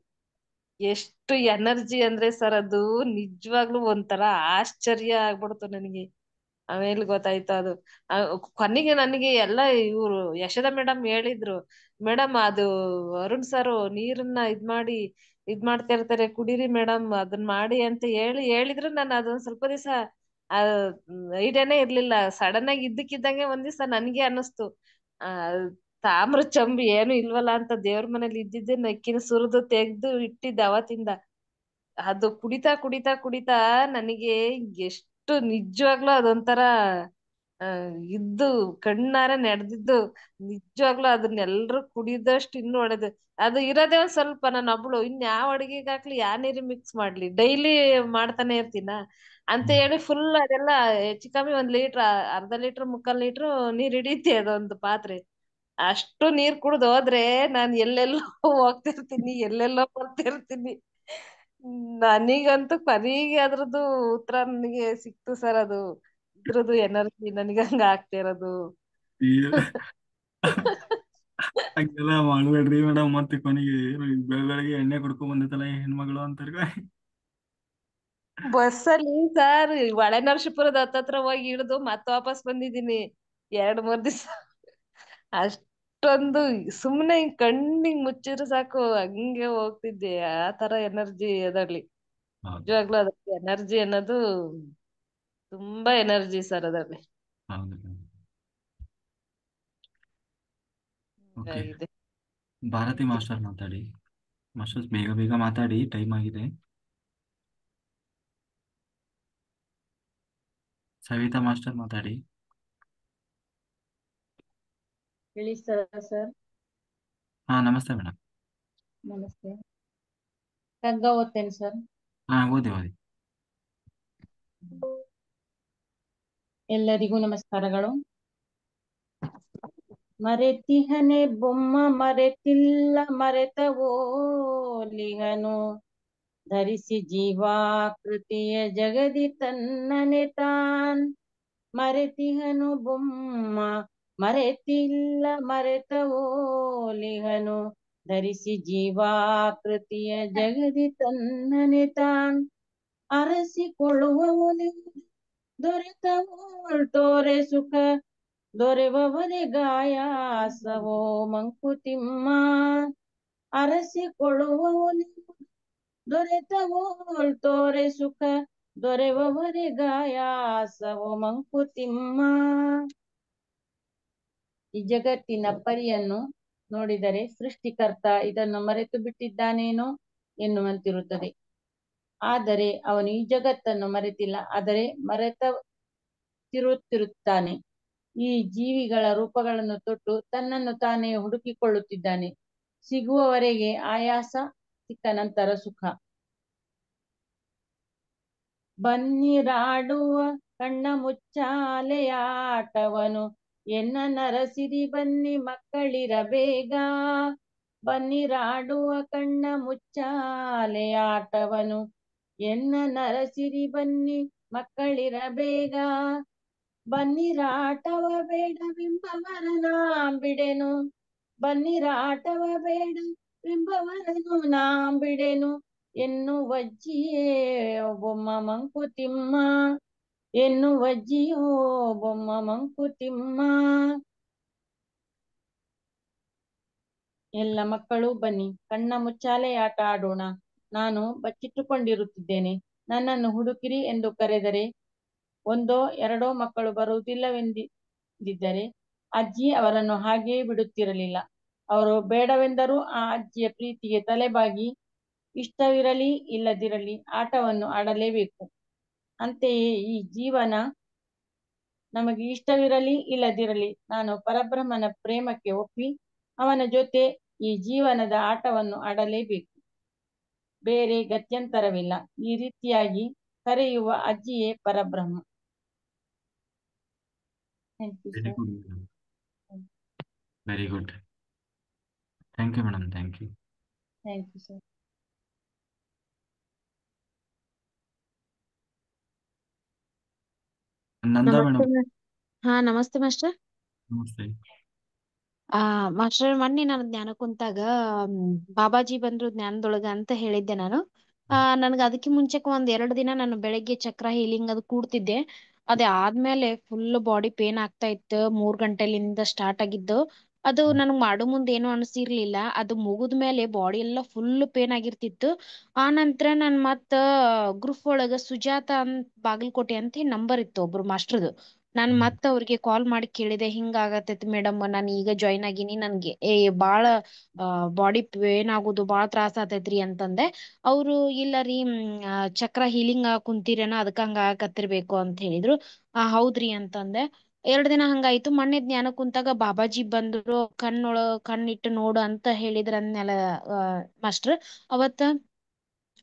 ಎಷ್ಟು ಎನರ್ಜಿ ಅಂದ್ರೆ ಸರ್, ಅದು ನಿಜವಾಗ್ಲೂ ಒಂಥರ ಆಶ್ಚರ್ಯ ಆಗ್ಬಿಡ್ತು ನನಗೆ. ಆಮೇಲೆ ಗೊತ್ತಾಯ್ತು ಅದು. ಕೊನೆಗೆ ನನಗೆ ಎಲ್ಲ ಇವ್ರು ಯಶೋಧ ಮೇಡಮ್ ಹೇಳಿದ್ರು, ಮೇಡಮ್ ಅದು ಅರುಣ್ ಸರ್ ನೀರನ್ನ ಇದ್ ಮಾಡ್ತಾ ಇರ್ತಾರೆ, ಕುಡೀರಿ ಮೇಡಮ್ ಅದನ್ನ ಮಾಡಿ ಅಂತ ಹೇಳಿದ್ರು. ನಾನು ಅದೊಂದ್ ಸ್ವಲ್ಪ ದಿವಸ ಐಡಿಯಾನೇ ಇರ್ಲಿಲ್ಲ. ಸಡನ್ ಆಗಿ ಇದ್ದಕ್ಕಿದ್ದಂಗೆ ಒಂದ್ ದಿವಸ ನನ್ಗೆ ಅನ್ನಿಸ್ತು, ಆ ತಾಮ್ರ ಚಂಬು ಏನು ಇಲ್ವಲ್ಲ ಅಂತ ದೇವ್ರ ಮನೇಲಿ ಇದ್ದಿದ್ದೆ ನಕ್ಕಿನ ಸುರಿದು ತೆಗ್ದು ಇಟ್ಟಿದ್ದೆ ಅವತ್ತಿಂದ. ಅದು ಕುಡಿತಾ ಕುಡಿತಾ ಕುಡಿತಾ ನನಗೆ ಎಷ್ಟು ನಿಜವಾಗ್ಲೂ ಅದೊಂಥರ ಇದ್ದು ಕಣ್ಣಾರ ನಡೆದಿದ್ದು. ನಿಜವಾಗ್ಲೂ ಅದನ್ನೆಲ್ರು ಕುಡಿದಷ್ಟು ಇನ್ನು ಒಳ್ಳೇದು. ಅದು ಇರೋದೇ ಒಂದ್ ಸ್ವಲ್ಪ, ನಾನು ಒಬ್ಳು ಇನ್ಯಾವ ಅಡಿಗೆಗೆ ಹಾಕ್ಲಿ ಯಾ ನೀರು ಮಿಕ್ಸ್ ಮಾಡ್ಲಿ, ಡೈಲಿ ಮಾಡ್ತಾನೆ ಇರ್ತೀನ ಅಂತ ಹೇಳಿ ಫುಲ್ ಅದೆಲ್ಲ ಹೆಚ್ಚು ಕಮ್ಮಿ 1 ಲೀಟರ್, ಅರ್ಧ ಲೀಟರ್, 3/4 ಲೀಟರ್ ನೀರ್ ಹಿಡಿಯುತ್ತೆ ಅದೊಂದು ಪಾತ್ರೆ. ಅಷ್ಟು ನೀರ್ ಕುಡ್ದು ಹೋದ್ರೆ ನಾನ್ ಎಲ್ಲೆಲ್ಲೋ ಹೋಗ್ತಿರ್ತೀನಿ, ಎಲ್ಲೆಲ್ಲೋ ಬರ್ತಿರ್ತೀನಿ. ನನಗಂತೂ ಕೊನೆಗೆ ಅದ್ರದ್ದು ಉತ್ತರ ನನಗೆ ಸಿಕ್ತು ಸರ್. ಅದು ಇದ್ರದ್ದು ಎನರ್ಜಿ ನನಗೆ ಹಂಗ ಆಗ್ತಿರೋದು. ಹಂಗೆಲ್ಲ ಮಾಡ್ಬೇಡ್ರಿ ಮೇಡಮ್. ಮತ್ತೆ ಕೊನೆಗೆ ಬೆಳಗ್ಗೆ ಎಣ್ಣೆ ಕುಡ್ಕೊಂಡ್ ಬಂದಿತ್ತಲ್ಲ ಹೆಣ್ಮಗಳು ಅಂತಾರೆ. ಬಸ್ಸಲ್ಲಿ ಸರ್ ಹೊಳೆನರಸೀಪುರದ ಹತ್ತತ್ರ ಹೋಗಿ ಇಳಿದು ಮತ್ತೆ ವಾಪಸ್ ಬಂದಿದ್ದೀನಿ 2-3 ದಿವಸ. ಅಷ್ಟೊಂದು ಸುಮ್ನೆ ಹಿಂಗ್ ಕಣ್ಣಿಗ್ ಮುಚ್ಚಿದ್ರೆ ಸಾಕು ಹಂಗೆ ಹೋಗ್ತಿದ್ದೆ. ಆ ತರ ಎನರ್ಜಿ ಅದ್ರಲ್ಲಿ. ನಿಜವಾಗ್ಲೂ ಅದಕ್ಕೆ ಎನರ್ಜಿ ಅನ್ನೋದು ತುಂಬಾ ಎನರ್ಜಿ ಸರ್ ಅದ್ರಲ್ಲಿ. ಓಕೆ, ಇದೆ. ಭಾರತಿ ಮಾಸ್ಟರ್ ಮಾತಾಡಿ. ಮಾಸ್ಟರ್ಸ್ ಬೇಗ ಬೇಗ ಮಾತಾಡಿ, ಟೈಮ್ ಆಗಿದೆ. ಸವಿತಾ ಮಾಸ್ಟರ್ ಮಾತಾಡಿ. ಹೇಳಿ ಸರ್. ಹಾ, ನಮಸ್ತೆ ಮೇಡಮ್. ನಮಸ್ತೆ. ಕಗ್ಗ ಓದ್ತೇನೆ ಸರ್. ಹಾ, ಓದಿ. ಎಲ್ಲರಿಗೂ ನಮಸ್ಕಾರಗಳು. ಮರೆತಿಹನೆ ಬೊಮ್ಮ ಮರೆತಿಲ್ಲ ಮರೆತವೋಲಿಗನು, ಧರಿಸಿ ಜೀವಾಕೃತಿಯ ಜಗದಿ ತನ್ನನೆ ತಾನ್. ಮರೆತಿಹನು ಬೊಮ್ಮ ಮರೆತಿಲ್ಲ ಮರೆತವೋಲಿಗನು, ಧರಿಸಿ ಜೀವಾಕೃತಿಯ ಜಗದಿ ತನ್ನನೆ ತಾನ್. ಅರಸಿಕೊಳ್ಳುವವನು ದೊರೆತವೋಳ್ ತೋರೆ ಸುಖ, ದೊರೆವವರೆ ಗಾಯಾಸವೋ ಮಂಕುತಿಮ್ಮ. ಅರಸಿಕೊಳ್ಳುವವನು ದೊರೆತವೋಳ್ ತೋರೆ ಸುಖ, ದೊರೆವವರೆ ಗಾಯಾಸವೋ ಮಂಕುತಿಮ್ಮ. ಈ ಜಗತ್ತಿನ ಪರಿಯನ್ನು ನೋಡಿದರೆ ಸೃಷ್ಟಿಕರ್ತ ಇದನ್ನು ಮರೆತು ಬಿಟ್ಟಿದ್ದಾನೇನೋ ಎನ್ನುವಂತಿರುತ್ತದೆ. ಆದರೆ ಅವನು ಈ ಜಗತ್ತನ್ನು ಮರೆತಿಲ್ಲ, ಆದರೆ ಮರೆತಿರುತ್ತಾನೆ. ಈ ಜೀವಿಗಳ ರೂಪಗಳನ್ನು ತೊಟ್ಟು ತನ್ನನ್ನು ತಾನೇ ಹುಡುಕಿಕೊಳ್ಳುತ್ತಿದ್ದಾನೆ. ಸಿಗುವವರೆಗೆ ಆಯಾಸ, ಸಿಕ್ಕ ನಂತರ ಸುಖ. ಬನ್ನಿರಾಡುವ ಕಣ್ಣ ಮುಚ್ಚಾಲೆಯಾಟವನು, ಎನ್ನ ನರಸಿರಿ ಬನ್ನಿ ಮಕ್ಕಳಿರ ಬೇಗ. ಬನ್ನಿರಾಡುವ ಕಣ್ಣ ಮುಚ್ಚಾಲೆಯಾಟವನು, ಎನ್ನ ನರಸಿರಿ ಬನ್ನಿ ಮಕ್ಕಳಿರ ಬೇಗ. ಬನ್ನಿರಾಟವ ಬೇಡವೆಂಬವರನ ಬಿಡೆನು, ಬನ್ನಿರಾಟವ ಬೇಡವೆಂಬವರನು ಬಿಡೆನು, ಎನ್ನುವಜ್ಜಿಯೇ ಬೊಮ್ಮ ಮಂಕುತಿಮ್ಮ, ಎನ್ನುವಜ್ಜಿಯೋ ಬೊಮ್ಮ ಮಂಕುತಿಮ್ಮ. ಎಲ್ಲ ಮಕ್ಕಳು ಬನ್ನಿ ಕಣ್ಣ ಮುಚ್ಚಾಲೆ ಆಟ ಆಡೋಣ. ನಾನು ಬಚ್ಚಿಟ್ಟುಕೊಂಡಿರುತ್ತಿದ್ದೇನೆ, ನನ್ನನ್ನು ಹುಡುಕಿರಿ ಎಂದು ಕರೆದರೆ 1-2 ಮಕ್ಕಳು ಬರುವುದಿಲ್ಲವೆಂದಿದ್ದರೆ ಅಜ್ಜಿ ಅವರನ್ನು ಹಾಗೆಯೇ ಬಿಡುತ್ತಿರಲಿಲ್ಲ. ಅವರು ಬೇಡವೆಂದರೂ ಆ ಅಜ್ಜಿಯ ಪ್ರೀತಿಗೆ ತಲೆಬಾಗಿ ಇಷ್ಟವಿರಲಿ ಇಲ್ಲದಿರಲಿ ಆಟವನ್ನು ಆಡಲೇಬೇಕು. ಅಂತೆಯೇ ಈ ಜೀವನ ನಮಗೆ ಇಷ್ಟವಿರಲಿ ಇಲ್ಲದಿರಲಿ ನಾನು ಪರಬ್ರಹ್ಮನ ಪ್ರೇಮಕ್ಕೆ ಒಪ್ಪಿ ಅವನ ಜೊತೆ ಈ ಜೀವನದ ಆಟವನ್ನು ಆಡಲೇಬೇಕು. ಬೇರೆ ಗತ್ಯಂತರವಿಲ್ಲ. ಈ ರೀತಿಯಾಗಿ ಕರೆಯುವ ಅಜ್ಜಿಯೇ ಪರಬ್ರಹ್ಮ. Thank you very sir. Good madam, very good. Thank you madam, thank you. Thank you sir. ನಂದಾ ನಮಸ್ತೆ ಮೇಡಮ್. ಹಾ ನಮಸ್ತೆ ಮಾಸ್ಟರ್. ನಮಸ್ತೆ. ಮಾಸ್ಟರ್ ಮೊನ್ನೆ ನಾನು ಜ್ಞಾನ ಕುಂತಾಗ ಬಾಬಾಜಿ ಬಂದ್ರು ಜ್ಞಾನದೊಳಗ ಅಂತ ಹೇಳಿದ್ದೆ ನಾನು. ನನ್ಗ ಅದಕ್ಕೆ ಮುಂಚೆಕ್ ಒಂದ್ 2 ದಿನ ನಾನು ಬೆಳಗ್ಗೆ ಚಕ್ರ ಹೀಲಿಂಗ್ ಅದು ಕೂಡ್ತಿದ್ದೆ. ಅದೇ ಆದ್ಮೇಲೆ ಫುಲ್ ಬಾಡಿ ಪೇನ್ ಆಗ್ತಾ ಇತ್ತು. 3 ಗಂಟೆಲಿಂದ ಸ್ಟಾರ್ಟ್ ಆಗಿದ್ದು. ಅದು ನನಗ್ ಮಾಡೋ ಮುಂದೆ ಏನು ಅನ್ಸಿರ್ಲಿಲ್ಲ. ಅದು ಮುಗಿದ್ಮೇಲೆ ಬಾಡಿ ಎಲ್ಲ ಫುಲ್ ಪೇನ್ ಆಗಿರ್ತಿತ್ತು. ಆ ನಂತರ ನಾನ್ ಮತ್ತ ಗ್ರೂಪ್ ಒಳಗ ಸುಜಾತ ಅಂತ ಬಾಗಲಕೋಟೆ ಅಂತ ನಂಬರ್ ಇತ್ತು ಒಬ್ರು ಮಾಸ್ಟರ್ದು. ನಾನ್ ಮತ್ತ ಅವ್ರಿಗೆ ಕಾಲ್ ಮಾಡಿ ಕೇಳಿದೆ, ಹಿಂಗ ಆಗತೈತಿ ಮೇಡಮ್, ನಾನು ಈಗ ಜಾಯ್ನ್ ಆಗೀನಿ, ನನ್ಗೆ ಬಾಳ ಬಾಡಿ ಪೇನ್ ಆಗುದು ಬಾಳ ತ್ರಾಸ ಆತೈತ್ರಿ ಅಂತಂದೆ. ಅವ್ರು ಇಲ್ಲ ರೀ ಚಕ್ರ ಹೀಲಿಂಗ್ ಕುಂತೀರೇನೋ ಅದಕ್ಕ ಹಂಗ ಆಗಕತ್ತಿರ್ಬೇಕು ಅಂತ ಹೇಳಿದ್ರು. ಹೌದ್ರಿ ಅಂತಂದೆ. 2 ದಿನ ಹಂಗಾಯ್ತು. ಮೊನ್ನೆ ಜ್ಞಾನ ಕುಂತಾಗ ಬಾಬಾಜಿ ಬಂದ್ರು, ಕಣ್ಣಿಟ್ಟು ನೋಡು ಅಂತ ಹೇಳಿದ್ರನ್ನೆಲ್ಲ ಮಾಸ್ಟರ್.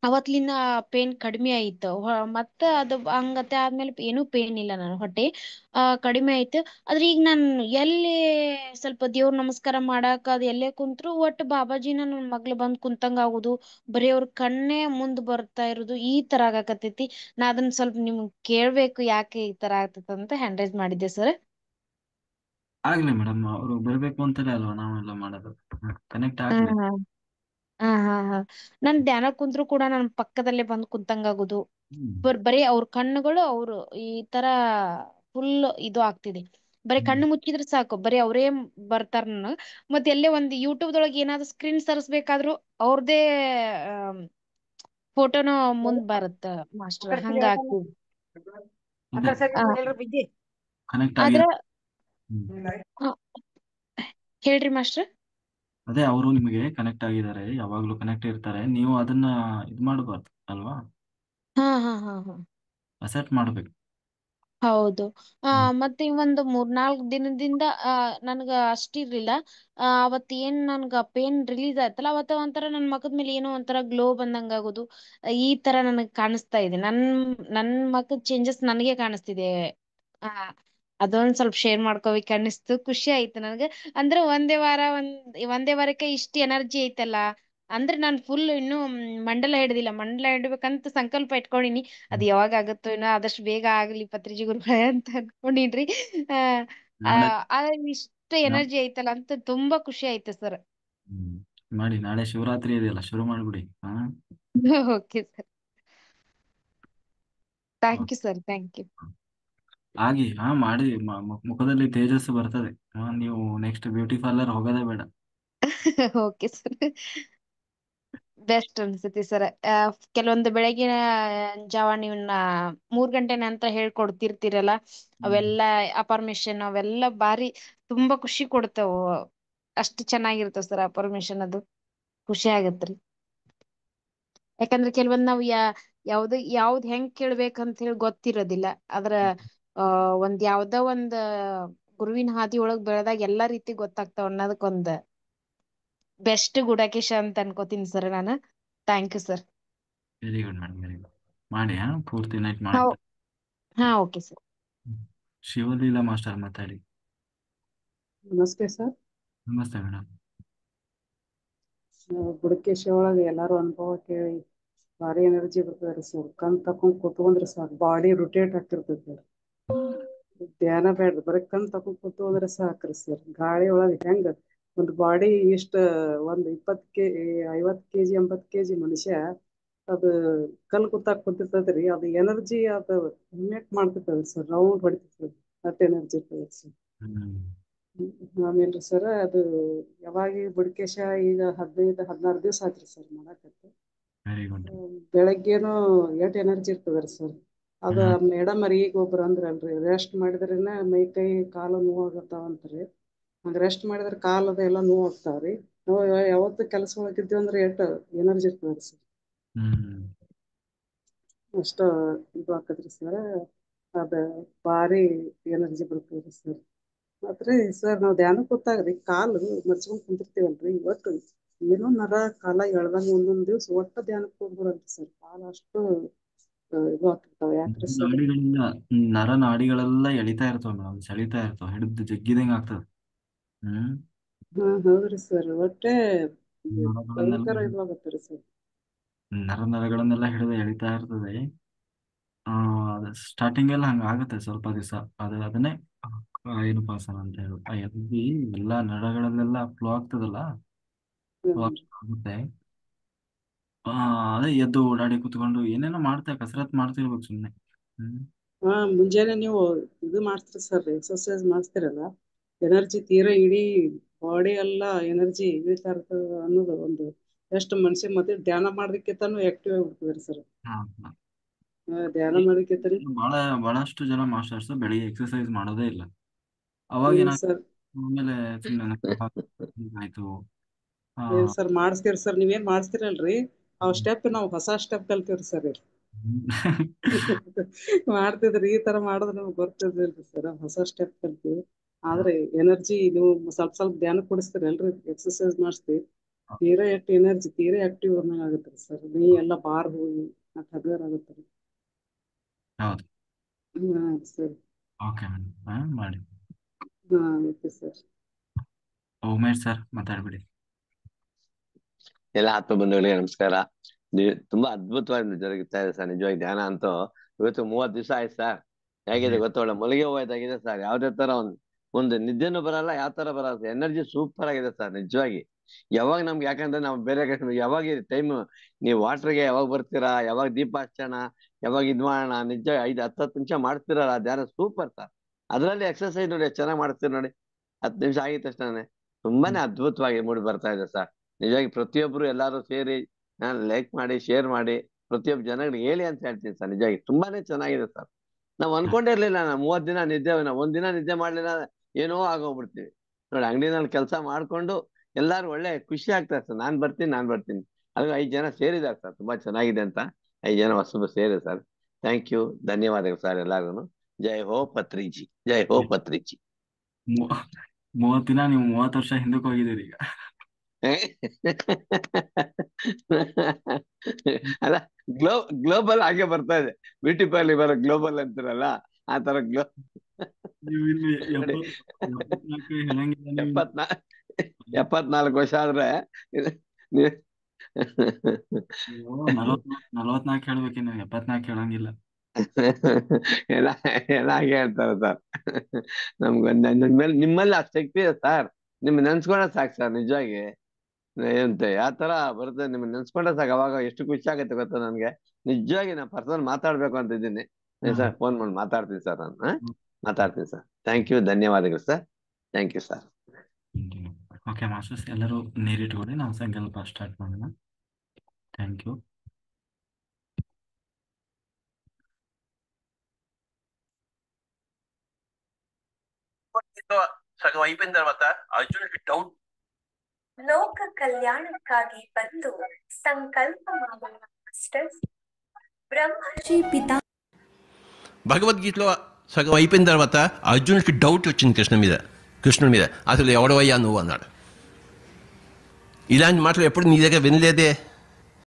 ಅವತ್ಲಿಂದ ಪೇನ್ ಕಡಿಮೆ ಆಯ್ತು. ಮತ್ತೆ ಅದು ಹಂಗತೆ ಆದ್ಮೇಲೆ ಏನೂ ಪೇನ್ ಇಲ್ಲ ನನ್ನ ಹೊಟ್ಟೆ ಕಡಿಮೆ ಆಯ್ತು. ಆದ್ರೆ ಈಗ ನಾನು ಎಲ್ಲಿ ಸ್ವಲ್ಪ ದೇವ್ರ ನಮಸ್ಕಾರ ಮಾಡಾಕ ಅದು ಎಲ್ಲೇ ಕುಂತ್ರು ಒಟ್ಟು ಬಾಬಾಜಿನ ನನ್ ಮಗ್ಳು ಬಂದ್ ಕುಂತಂಗ ಆಗುದು. ಬರೀ ಅವ್ರ ಕಣ್ಣೇ ಮುಂದ್ ಬರ್ತಾ ಇರುದು, ಈ ತರ ಆಗಾಕತ್ತೈತಿ. ನಾ ಅದನ್ನ ಸ್ವಲ್ಪ ನಿಮ್ಗ್ ಕೇಳ್ಬೇಕು, ಯಾಕೆ ಈ ತರ ಆಗ್ತೈತೆ ಅಂತ ಹ್ಯಾಂಡ್ ರೈಸ್ ಮಾಡಿದ್ದೆ ಸರ್. ಆಗ್ಲಿ ಮೇಡಮ್, ಅವರು ಬರ್ಬೇಕು ಅಂತಲೇ ಅಲ್ವಾ ನಾವೆಲ್ಲ ಮಾಡೋದು. ಕನೆಕ್ಟ್ ಹಾ ಆಗ್ಲಿ. ಹಾ ಹಾ ಹಾ ಹಾ ನನ್ ಧ್ಯಾನ ಕುಂತ್ರು ಕೂಡ ನನ್ ಪಕ್ಕದಲ್ಲೇ ಬಂದ್ ಕುಂತಂಗ ಆಗುದು. ಬರೀ ಅವ್ರ ಕಣ್ಣುಗಳು ಅವ್ರು ಈ ತರ ಫುಲ್ ಇದು ಆಗ್ತಿದೆ. ಬರೀ ಕಣ್ಣು ಮುಚ್ಚಿದ್ರೆ ಸಾಕು, ಬರೀ ಅವರೇ ಬರ್ತಾರ ನನಗ್. ಮತ್ತೆ ಎಲ್ಲೇ ಒಂದ್ ಯೂಟ್ಯೂಬ್ದೊಳಗೆ ಏನಾದ್ರು ಸ್ಕ್ರೀನ್ ತರಿಸ್ಬೇಕಾದ್ರು ಅವ್ರದೇ ಫೋಟೋನ ಮುಂದ್ ಬರುತ್ತ ಮಾಸ್ಟರ್, ಹಂಗ ಆಗ್ತಿದೆ. ಕನೆಕ್ಟ್ ಆದ್ರ ಆಗಿದೆ. ಆ, ಹೇಳ್ರಿ ಮಾಸ್ಟರ್. ಅದೇ ಅವರು ನಿಮಗೆ ಕನೆಕ್ಟ್ ಆಗಿದ್ದಾರೆ, ಯಾವಾಗ್ಲೂ ಕನೆಕ್ಟ್ ಇರ್ತಾರೆ. ನೀವು ಅದನ್ನ ಇದು ಮಾಡಬಾರ್ದು ಅಲ್ವಾ, ಹಾ ಹಾ ಹಾ ಹಾ ಅಸೆಪ್ಟ್ ಮಾಡ್ಬೇಕು. ಹೌದು. ಮತ್ತೆ ಒಂದು 3-4 ದಿನದಿಂದ ನನ್ಗ ಅಷ್ಟಿರ್ಲಿಲ್ಲ. ಅವತ್ ಏನ್ ನನ್ಗ ಪೇನ್ ರಿಲೀಸ್ ಆಯ್ತಲ್ಲ, ಅವತ್ತ ಒಂಥರ ನನ್ ಮಗದ ಮೇಲೆ ಏನೋ ಒಂಥರ ಗ್ಲೋ ಬಂದಂಗ ಆಗೋದು. ಈ ತರ ನನಗ್ ಕಾಣಿಸ್ತಾ ಇದೆ. ನನ್ ಮಗದ್ ಚೇಂಜಸ್ ನನಗೆ ಕಾಣಿಸ್ತಿದೆ. ಆ ಅದೊಂದ್ ಸ್ವಲ್ಪ ಶೇರ್ ಮಾಡ್ಕೋಬೇಕು ಅನ್ನಿಸ್ತು, ಖುಷಿ ಆಯ್ತು ನನ್ಗ. ಅಂದ್ರೆ ಒಂದೇ ವಾರಕ್ಕೆ ಇಷ್ಟ ಎನರ್ಜಿ ಐತಲ್ಲ. ಅಂದ್ರೆ ನಾನ್ ಫುಲ್ ಇನ್ನು ಮಂಡಲ ಹಿಡ್ದಿಲ್ಲ. ಮಂಡಲ ಹಿಡ್ಬೇಕಂತ ಸಂಕಲ್ಪ ಇಟ್ಕೊಂಡಿನಿ. ಅದ್ ಯಾವಾಗ ಆಗುತ್ತೋ ಏನೋ, ಆದಷ್ಟು ಬೇಗ ಆಗ್ಲಿ ಪತ್ರಿಜಿ ಗುರುಗಳೇ ಅಂತ ಅನ್ಕೊಂಡಿನ್ರಿ. ನಾಳೆ ಇಷ್ಟು ಎನರ್ಜಿ ಐತಲ್ಲ ಅಂತ ತುಂಬಾ ಖುಷಿ ಆಯ್ತು ಸರ್. ಮಾಡಿ, ನಾಳೆ ಶಿವರಾತ್ರಿ ಇದೆಯಲ್ಲ, ಶುರು ಮಾಡ್ಬಿಡಿ. Okay sir, thank you sir, thank you. ಆಗಿ ಮಾಡಿ, ಮುಖದಲ್ಲಿ ತೇಜಸ್ಸು ಬರ್ತದೆ. ನೀವು ನೆಕ್ಸ್ಟ್ ಬ್ಯೂಟಿ ಪಾರ್ಲರ್ ಹೋಗೋದೇ ಬೇಡ. ಓಕೆ ಸರ್, ಬೆಸ್ಟ್ ಅನ್ಸುತ್ತೆ ಸರ್. ಕೆಲವೊಂದು ಬೆಳಗಿನ ಜಾವ ನೀವು 3 ಗಂಟೆ ನಂತರ ಹೇಳ್ಕೊಡ್ತಿರ್ತೀರಲ್ಲ, ಅವೆಲ್ಲ ಅಫರ್ಮೇಶನ್ ಅವೆಲ್ಲ ಬಾರಿ ತುಂಬಾ ಖುಷಿ ಕೊಡ್ತಾವ. ಅಷ್ಟು ಚೆನ್ನಾಗಿರ್ತಾವ ಸರ್ ಅಫರ್ಮೇಶನ್. ಅದು ಖುಷಿ ಆಗತ್ರಿ. ಯಾಕಂದ್ರೆ ಕೆಲವೊಂದ್ ನಾವ್ ಯಾವ್ದ್ ಹೆಂಗ್ ಕೇಳ್ಬೇಕಂತ ಹೇಳಿ ಗೊತ್ತಿರೋದಿಲ್ಲ. ಅದ್ರ ಯಾವ್ದೋ ಒಂದ್ ಗುರುವಿನ ಹಾದಿ ಒಳಗ್ ಬೆಳೆದಾಗ ಎಲ್ಲಾ ರೀತಿ ಗೊತ್ತಾಗ್ತಾವ ಅನ್ನೋದಕ್ಕೊಂದ್ ಬೆಸ್ಟ್ ಗುಡಾಕೇಶ ಅಂತ ಅನ್ಕೋತೀನಿ ಸರ್ ನಾನು. Thank you sir. Very good madam, very good. ಮಾಡಿ, ಪೂರ್ತಿ ನೈಟ್ ಹಾ ಮಾಡಿ. Okay sir. ಶಿವಲೀಲಾ ಮಾಸ್ಟರ್ ಮಾತಾಡಿ. ನಮಸ್ತೆ ಸರ್. ನಮಸ್ತೆ ಮೇಡಮ್. ಬುಡಕೇಶ ಒಳಗೆ ಎಲ್ಲಾರು ಅನುಭವ ಕೇಳಿ ಭಾರಿ ಎನರ್ಜಿ ಬರ್ತದ್ರಿ ಸರ್. ಕಣ್ ತಕೊಂಡ್ ಕೂತ್ಕೊಂಡ್ರಿ ಸಾಕು, ಬಾಡಿ ರೊಟೇಟ್ ಆಗ್ತಿರ್ತೈತಿ. ಧ್ಯಾನ ಬೇಡ್ರಿ, ಬರೀ ಕಣ್ ತಕೊಂಡ್ ಕೂತ್ಕೊಂಡ್ರೆ ಸಾಕ್ರಿ ಸರ್. ಗಾಳಿ ಒಳಗೆ ಹೆಂಗ ಒಂದು ಬಾಡಿ ಒಂದ್ 50 kg 80 kg ಮನುಷ್ಯ ಅದು ಕಲ್ ಕೂತಾಕ್ ಕೂತಿರ್ತದ್ರಿ. ಅದು ಎನರ್ಜಿ ಅದು ಇಮ್ಯಾಕ್ಟ್ ಮಾಡ್ತಿರ್ತದ್ರಿ ಸರ್, ರೌಂಡ್ ಹೊಡಿತಿರ್ತದೆ. ಅಟ್ ಎನರ್ಜಿ ಇರ್ತದೆ ಸರ್. ಆಮೇಲೆ ಸರ್ ಅದು ಯಾವಾಗ ಬುಡಕೇಶ ಈಗ 15-16 ದಿವಸ ಆತ್ರಿ ಸರ್ ಮಾಡಕತ್ತೆ. Very good. ಬೆಳಗ್ಗೆನು ಎಷ್ಟ್ ಎನರ್ಜಿ ಇರ್ತದ್ರಿ ಸರ್. ಅದ ಮೇಡಮ್ ಈಗ ಒಬ್ರು ಅಂದ್ರಲ್ರಿ, ರೆಸ್ಟ್ ಮಾಡಿದ್ರೇನ ಮೈ ಕೈ ಕಾಲು ನೋವಾಗತ್ತಾವಂತ್ರಿ. ಹಂಗ ರೆಸ್ಟ್ ಮಾಡಿದ್ರೆ ಕಾಲದ ಎಲ್ಲ ನೋವು ಆಗ್ತಾವ್ರಿ. ನಾವು ಯಾವತ್ತು ಕೆಲಸ ಒಳಗಿದ್ದೀವಿ ಅಂದ್ರೆ ಎಷ್ಟು ಎನರ್ಜಿ ಇರ್ತದ್ರಿ ಸರ್. ಅಷ್ಟ ಇದು ಆಕತ್ರಿ ಸರ್. ಅದ ಭಾರಿ ಎನರ್ಜಿ ಬರ್ತದ್ರಿ ಸರ್. ಮತ್ರಿ ಸರ್ ನಾವ್ ಧ್ಯಾನ ಕೂತಾಗ್ರಿ ಕಾಲು ಮರ್ಚ್ಕೊಂಡ್ ಕುಂತಿರ್ತೀವಲ್ರಿ, ಇವತ್ತು ಏನೋ ನರ ಕಾಲ ಎಳ್ದಂಗ ಒಂದೊಂದ್ ದಿವ್ಸ ಒಟ್ಟ ಧ್ಯಾನಕ್ಕೆ ಹೋಗ್ಬಿಡಲ್ರಿ ಸರ್. ಕಾಲ ಅಷ್ಟು ಇದು ಆಗ್ತಿರ್ತಾವ. ಯಾಕ್ರಿ ಸರ್? ನಾಡಿಗಳೆಲ್ಲ ನಾಡಿಗಳೆಲ್ಲ ಎಳಿತಾ ಇರ್ತಾವ ಮೇಡಮ್, ಸೆಳಿತಾ ಇರ್ತಾವ, ಹಿಡಿದು ಜಗ್ಗಿದಂಗ ಆಗ್ತದ. ಹೌದ್ರಿ ಸರ್. ಒಟ್ಟೆ ಭಯಂಕರ ನರಗಳನ್ನೆಲ್ಲ ಇದಾಗತ್ತರಿ ಸರ್. ನರಗಳನ್ನೆಲ್ಲ ಹಿಡಿದು ಎಳಿತಾ ಇರ್ತದೆ. ಸ್ಟಾರ್ಟಿಂಗ್ ಎಲ್ಲ ಹಂಗ ಆಗುತ್ತೆ ಸ್ವಲ್ಪ ದಿವಸ. ಅದನ್ನೇ ಕಾಯನೋಪಾಸನ ಅಂತ ಹೇಳಿ. ಆ ಎಲ್ಲಿ ಎಲ್ಲಾ ನರಗಳಲ್ಲೆಲ್ಲ ಫ್ಲೋ ಆಗ್ತದಲ್ಲ, ಫ್ಲೋ ಆಗುತ್ತೆ. ಅದೇ ಎದ್ದು ಓಡಾಡಿ ಕುತ್ಕೊಂಡು ಏನೇನೋ ಕಸರತ್ ಮಾಡ್ತಿರ್ಬೇಕು ಸುಮ್ನೆ. ಮುಂಜಾನೆ ನೀವು ಇದು ಮಾಡ್ತೀರಿ ಸರ್, ಎಕ್ಸರ್ಸೈಸ್ ಮಾಡ್ತೀರಲ್ಲ, ಎನರ್ಜಿ ತೀರಾ ಇಡೀ ಬಾಡಿ ಎಲ್ಲ ಎನರ್ಜಿ ಇಳಿತಾ ಇರ್ತದ ಅನ್ನೋದು ಒಂದು ಎಷ್ಟು ಮನುಷ್ಯ ಮತ್ತೆ ಧ್ಯಾನ ಮಾಡೋದಕ್ಕಿಂತನೂ ಆಕ್ಟಿವ್ ಆಗಿಬಿಡ್ತದ್ರಿ ಸರ್. ಧ್ಯಾನ ಮಾಡೋದಕ್ಕಿಂತ ಬಹಳಷ್ಟು ಜನ ಮಾಸ್ಟರ್ಸ್ ಬೆಳಿಗ್ಗೆ ಎಕ್ಸರ್ಸೈಸ್ ಮಾಡೋದೇ ಇಲ್ಲ. ಅವಾಗ ಸರ್ ಆಮೇಲೆ ಸುಮ್ಮನೆ ಆಯ್ತು. ಸರ್ ಮಾಡಿಸ್ತೀರಿ ಸರ್. ನೀವೇನ್ ಮಾಡಿಸ್ತೀರಲ್ರಿ ಆ ಸ್ಟೆಪ್ ನಾವು ಹೊಸ ಸ್ಟೆಪ್ ಕಲ್ತೀವ್ರಿ ಸರ್. ಮಾಡ್ತಿದ್ರಿ ಈ ತರ ಮಾಡೋದು ನಮ್ಗೆ ಗೊತ್ತಿರ್ಲಿಲ್ರಿ ಸರ್. ಹೊಸ ಸ್ಟೆಪ್ ಕಲ್ತೀವಿ. ಆದ್ರೆ ಎನರ್ಜಿ ನೀವು ಸ್ವಲ್ಪ ಸ್ವಲ್ಪ ಧ್ಯಾನ ಕೊಡಿಸ್ತೀರಲ್ರಿ, ಎಕ್ಸರ್ಸೈಸ್ ಮಾಡಿಸ್ತೀವಿ, ತೀರಾ ಎಷ್ಟು ಎನರ್ಜಿ ತೀರಾ ಆಕ್ಟಿವ್ ಆಗುತ್ತೆ ಸರ್. ನೀ ಎಲ್ಲ ಬಾರ್ ಹೋಗಿ ಹಗರ್ ಆಗುತ್ತೆ. ಹೌದು ಸರ್. ಓಕೆ ಮಾಡಿ. Okay sir. ಉಮೇಶ್ ಸರ್ ಮಾತಾಡ್ಬಿಡಿ. ಎಲ್ಲ ಆತ್ಮ ಬಂಧುಗಳಿಗೆ ನಮಸ್ಕಾರ. ತುಂಬಾ ಅದ್ಭುತವಾಗಿ ಜರುಗುತ್ತಾ ಇದೆ ಸರ್. ನಿಜವಾಗಿ ಧ್ಯಾನ ಅಂತೂ ಇವತ್ತು 30 ದಿವಸ ಆಯ್ತು ಸರ್. ಹೇಗಿದೆ ಗೊತ್ತೊಳ್ಳೆ ಮಲ್ಲಿಗೆ ಹೋಯ್ತಾಗಿದೆ ಸರ್. ಯಾವ್ದೇ ತರ ಒಂದು ನಿದ್ದೆನೂ ಬರಲ್ಲ, ಯಾವ ತರ ಬರಲ್ಲ. ಎನರ್ಜಿ ಸೂಪರ್ ಆಗಿದೆ ಸರ್ ನಿಜವಾಗಿ. ಯಾವಾಗ ನಮ್ಗೆ, ಯಾಕಂದ್ರೆ ನಾವು ಬೇರೆ ಯಾವಾಗ ಟೈಮ್ ನೀವು ವಾಟರ್ಗೆ ಯಾವಾಗ ಬರ್ತೀರಾ, ಯಾವಾಗ ದೀಪ ಹಚ್ಚೋಣ, ಯಾವಾಗ ಇದ್ ಮಾಡೋಣ, ನಿಜ 5-10 ನಿಮಿಷ ಮಾಡ್ತಿರಲ್ಲ ಧ್ಯಾನ ಸೂಪರ್ ಸರ್. ಅದ್ರಲ್ಲಿ ಎಕ್ಸರ್ಸೈಸ್ ನೋಡಿ ಎಷ್ಟು ಚೆನ್ನಾಗಿ ಮಾಡ್ತೀರಿ ನೋಡಿ. 10 ನಿಮಿಷ ಆಗಿದ ತಕ್ಷಣ ತುಂಬಾನೇ ಅದ್ಭುತವಾಗಿ ಮೂಡಿ ಬರ್ತಾ ಇದೆ ಸರ್. ನಿಜವಾಗಿ ಪ್ರತಿಯೊಬ್ರು ಎಲ್ಲಾರು ಸೇರಿ ಲೈಕ್ ಮಾಡಿ, ಶೇರ್ ಮಾಡಿ, ಪ್ರತಿಯೊಬ್ಬ ಜನಗಳಿಗೆ ಹೇಳಿ ಅಂತ ಹೇಳ್ತೀನಿ ಸರ್. ನಿಜವಾಗಿ ತುಂಬಾನೇ ಚೆನ್ನಾಗಿದೆ ಸರ್. ನಾವ್ ಅನ್ಕೊಂಡಿರ್ಲಿಲ್ಲ, ನಾವು 30 ದಿನ ನಿದ್ದೆ, ಒಂದಿನ ನಿದ್ದೆ ಮಾಡ್ಲಿಲ್ಲ ಏನೋ ಆಗೋಗ್ಬಿಡ್ತೀವಿ ನೋಡಿ. ಅಂಗಡಿನಲ್ಲಿ ಕೆಲಸ ಮಾಡ್ಕೊಂಡು ಎಲ್ಲಾರು ಒಳ್ಳೆ ಖುಷಿ ಆಗ್ತಾರೆ ಸರ್. ನಾನ್ ಬರ್ತೀನಿ ಅದು 5 ಜನ ಸೇರಿದ್ದಾರೆ ಸರ್. ತುಂಬಾ ಚೆನ್ನಾಗಿದೆ ಅಂತ 5 ಜನ ಹೊಸಬರು ಸೇರಿ ಸರ್. ಥ್ಯಾಂಕ್ ಯು, ಧನ್ಯವಾದಗಳು ಸರ್ ಎಲ್ಲಾರು. ಜೈ ಹೋ ಪತ್ರಿಜಿ, ಜೈ ಹೋ ಪತ್ರಿಜಿ. 30 ದಿನ ನೀವು 30 ವರ್ಷ ಹಿಂದಕ್ಕೆ ಹೋಗಿದ್ದೀರಿ ಈಗ. ಅಲ್ಲ, ಗ್ಲೋಬಲ್ ಹಾಗೆ ಬರ್ತಾ ಇದೆ. ಬ್ಯೂಟಿ ಪಾರ್ಲಿ ಬರೋ ಗ್ಲೋಬಲ್ ಅಂತಾರಲ್ಲ, ಆ ತರ 74 ವರ್ಷ ಆದ್ರೆ 44 ಹೇಳ್ಬೇಕೇನು, 74 ಹೇಳಂಗಿಲ್ಲ. ಎಲ್ಲ ಹಾಗೆ ಹೇಳ್ತಾರೆ ಸರ್. ನಿಮ್ಮಲ್ಲಿ ಆ ಶಕ್ತಿ ಇದೆ ಸರ್. ನಿಮ್ ನೆನ್ಸ್ಕೊಂಡ ಸಾಕು ಸರ್. ನಿಜವಾಗಿ ಏನಂತೆ ಯಾವ ತರ ಬರುತ್ತೆ ನಿಮ್ ನೆನ್ಸ್ಕೊಂಡ ಸಾಕು. ಅವಾಗ ಎಷ್ಟು ಖುಷಿ ಆಗುತ್ತೆ ಗೊತ್ತಾ ನನ್ಗೆ. ನಿಜವಾಗಿ ನಾ ಪರ್ಸನಲ್ ಮಾತಾಡ್ಬೇಕು ಅಂತ ಇದ್ದೀನಿ ಸರ್. ಫೋನ್ ಮಾಡಿ ಮಾತಾಡ್ತೀನಿ ಸರ್. ನಾನು ಮಾತಾಡ್ತೀನಿ ಸರ್. ಥ್ಯಾಂಕ್ ಯು, ಧನ್ಯವಾದಗಳು sir. Thank you sir. Okay masters, ಎಲ್ಲರೂ ನೀರಿಟ್ಕೊಳ್ಳಿ, ನಾವು ಸಂಕಲ್ಪ ಸ್ಟಾರ್ಟ್ ಮಾಡೋಣ. Thank you. సగం అయిపోయిన తర్వాత అర్జునుడికి డౌట్. లోక కళ్యాణక్కాಗಿ ಬಂದು ಸಂಕಲ್ಪ ಮಾಡೋಣ మాస్టర్స్. బ్రహ్మర్షి పితా భగవద్గీతలో సగం అయిపోయిన తర్వాత అర్జునుడికి డౌట్ వచ్చింది కృష్ణుడి మీద. అసలు ఎవడవయ్యా నువ్వు అన్నాడు. ఇలాంటి మాటలు ఎప్పుడు నీ దగ్గర వినలేదే.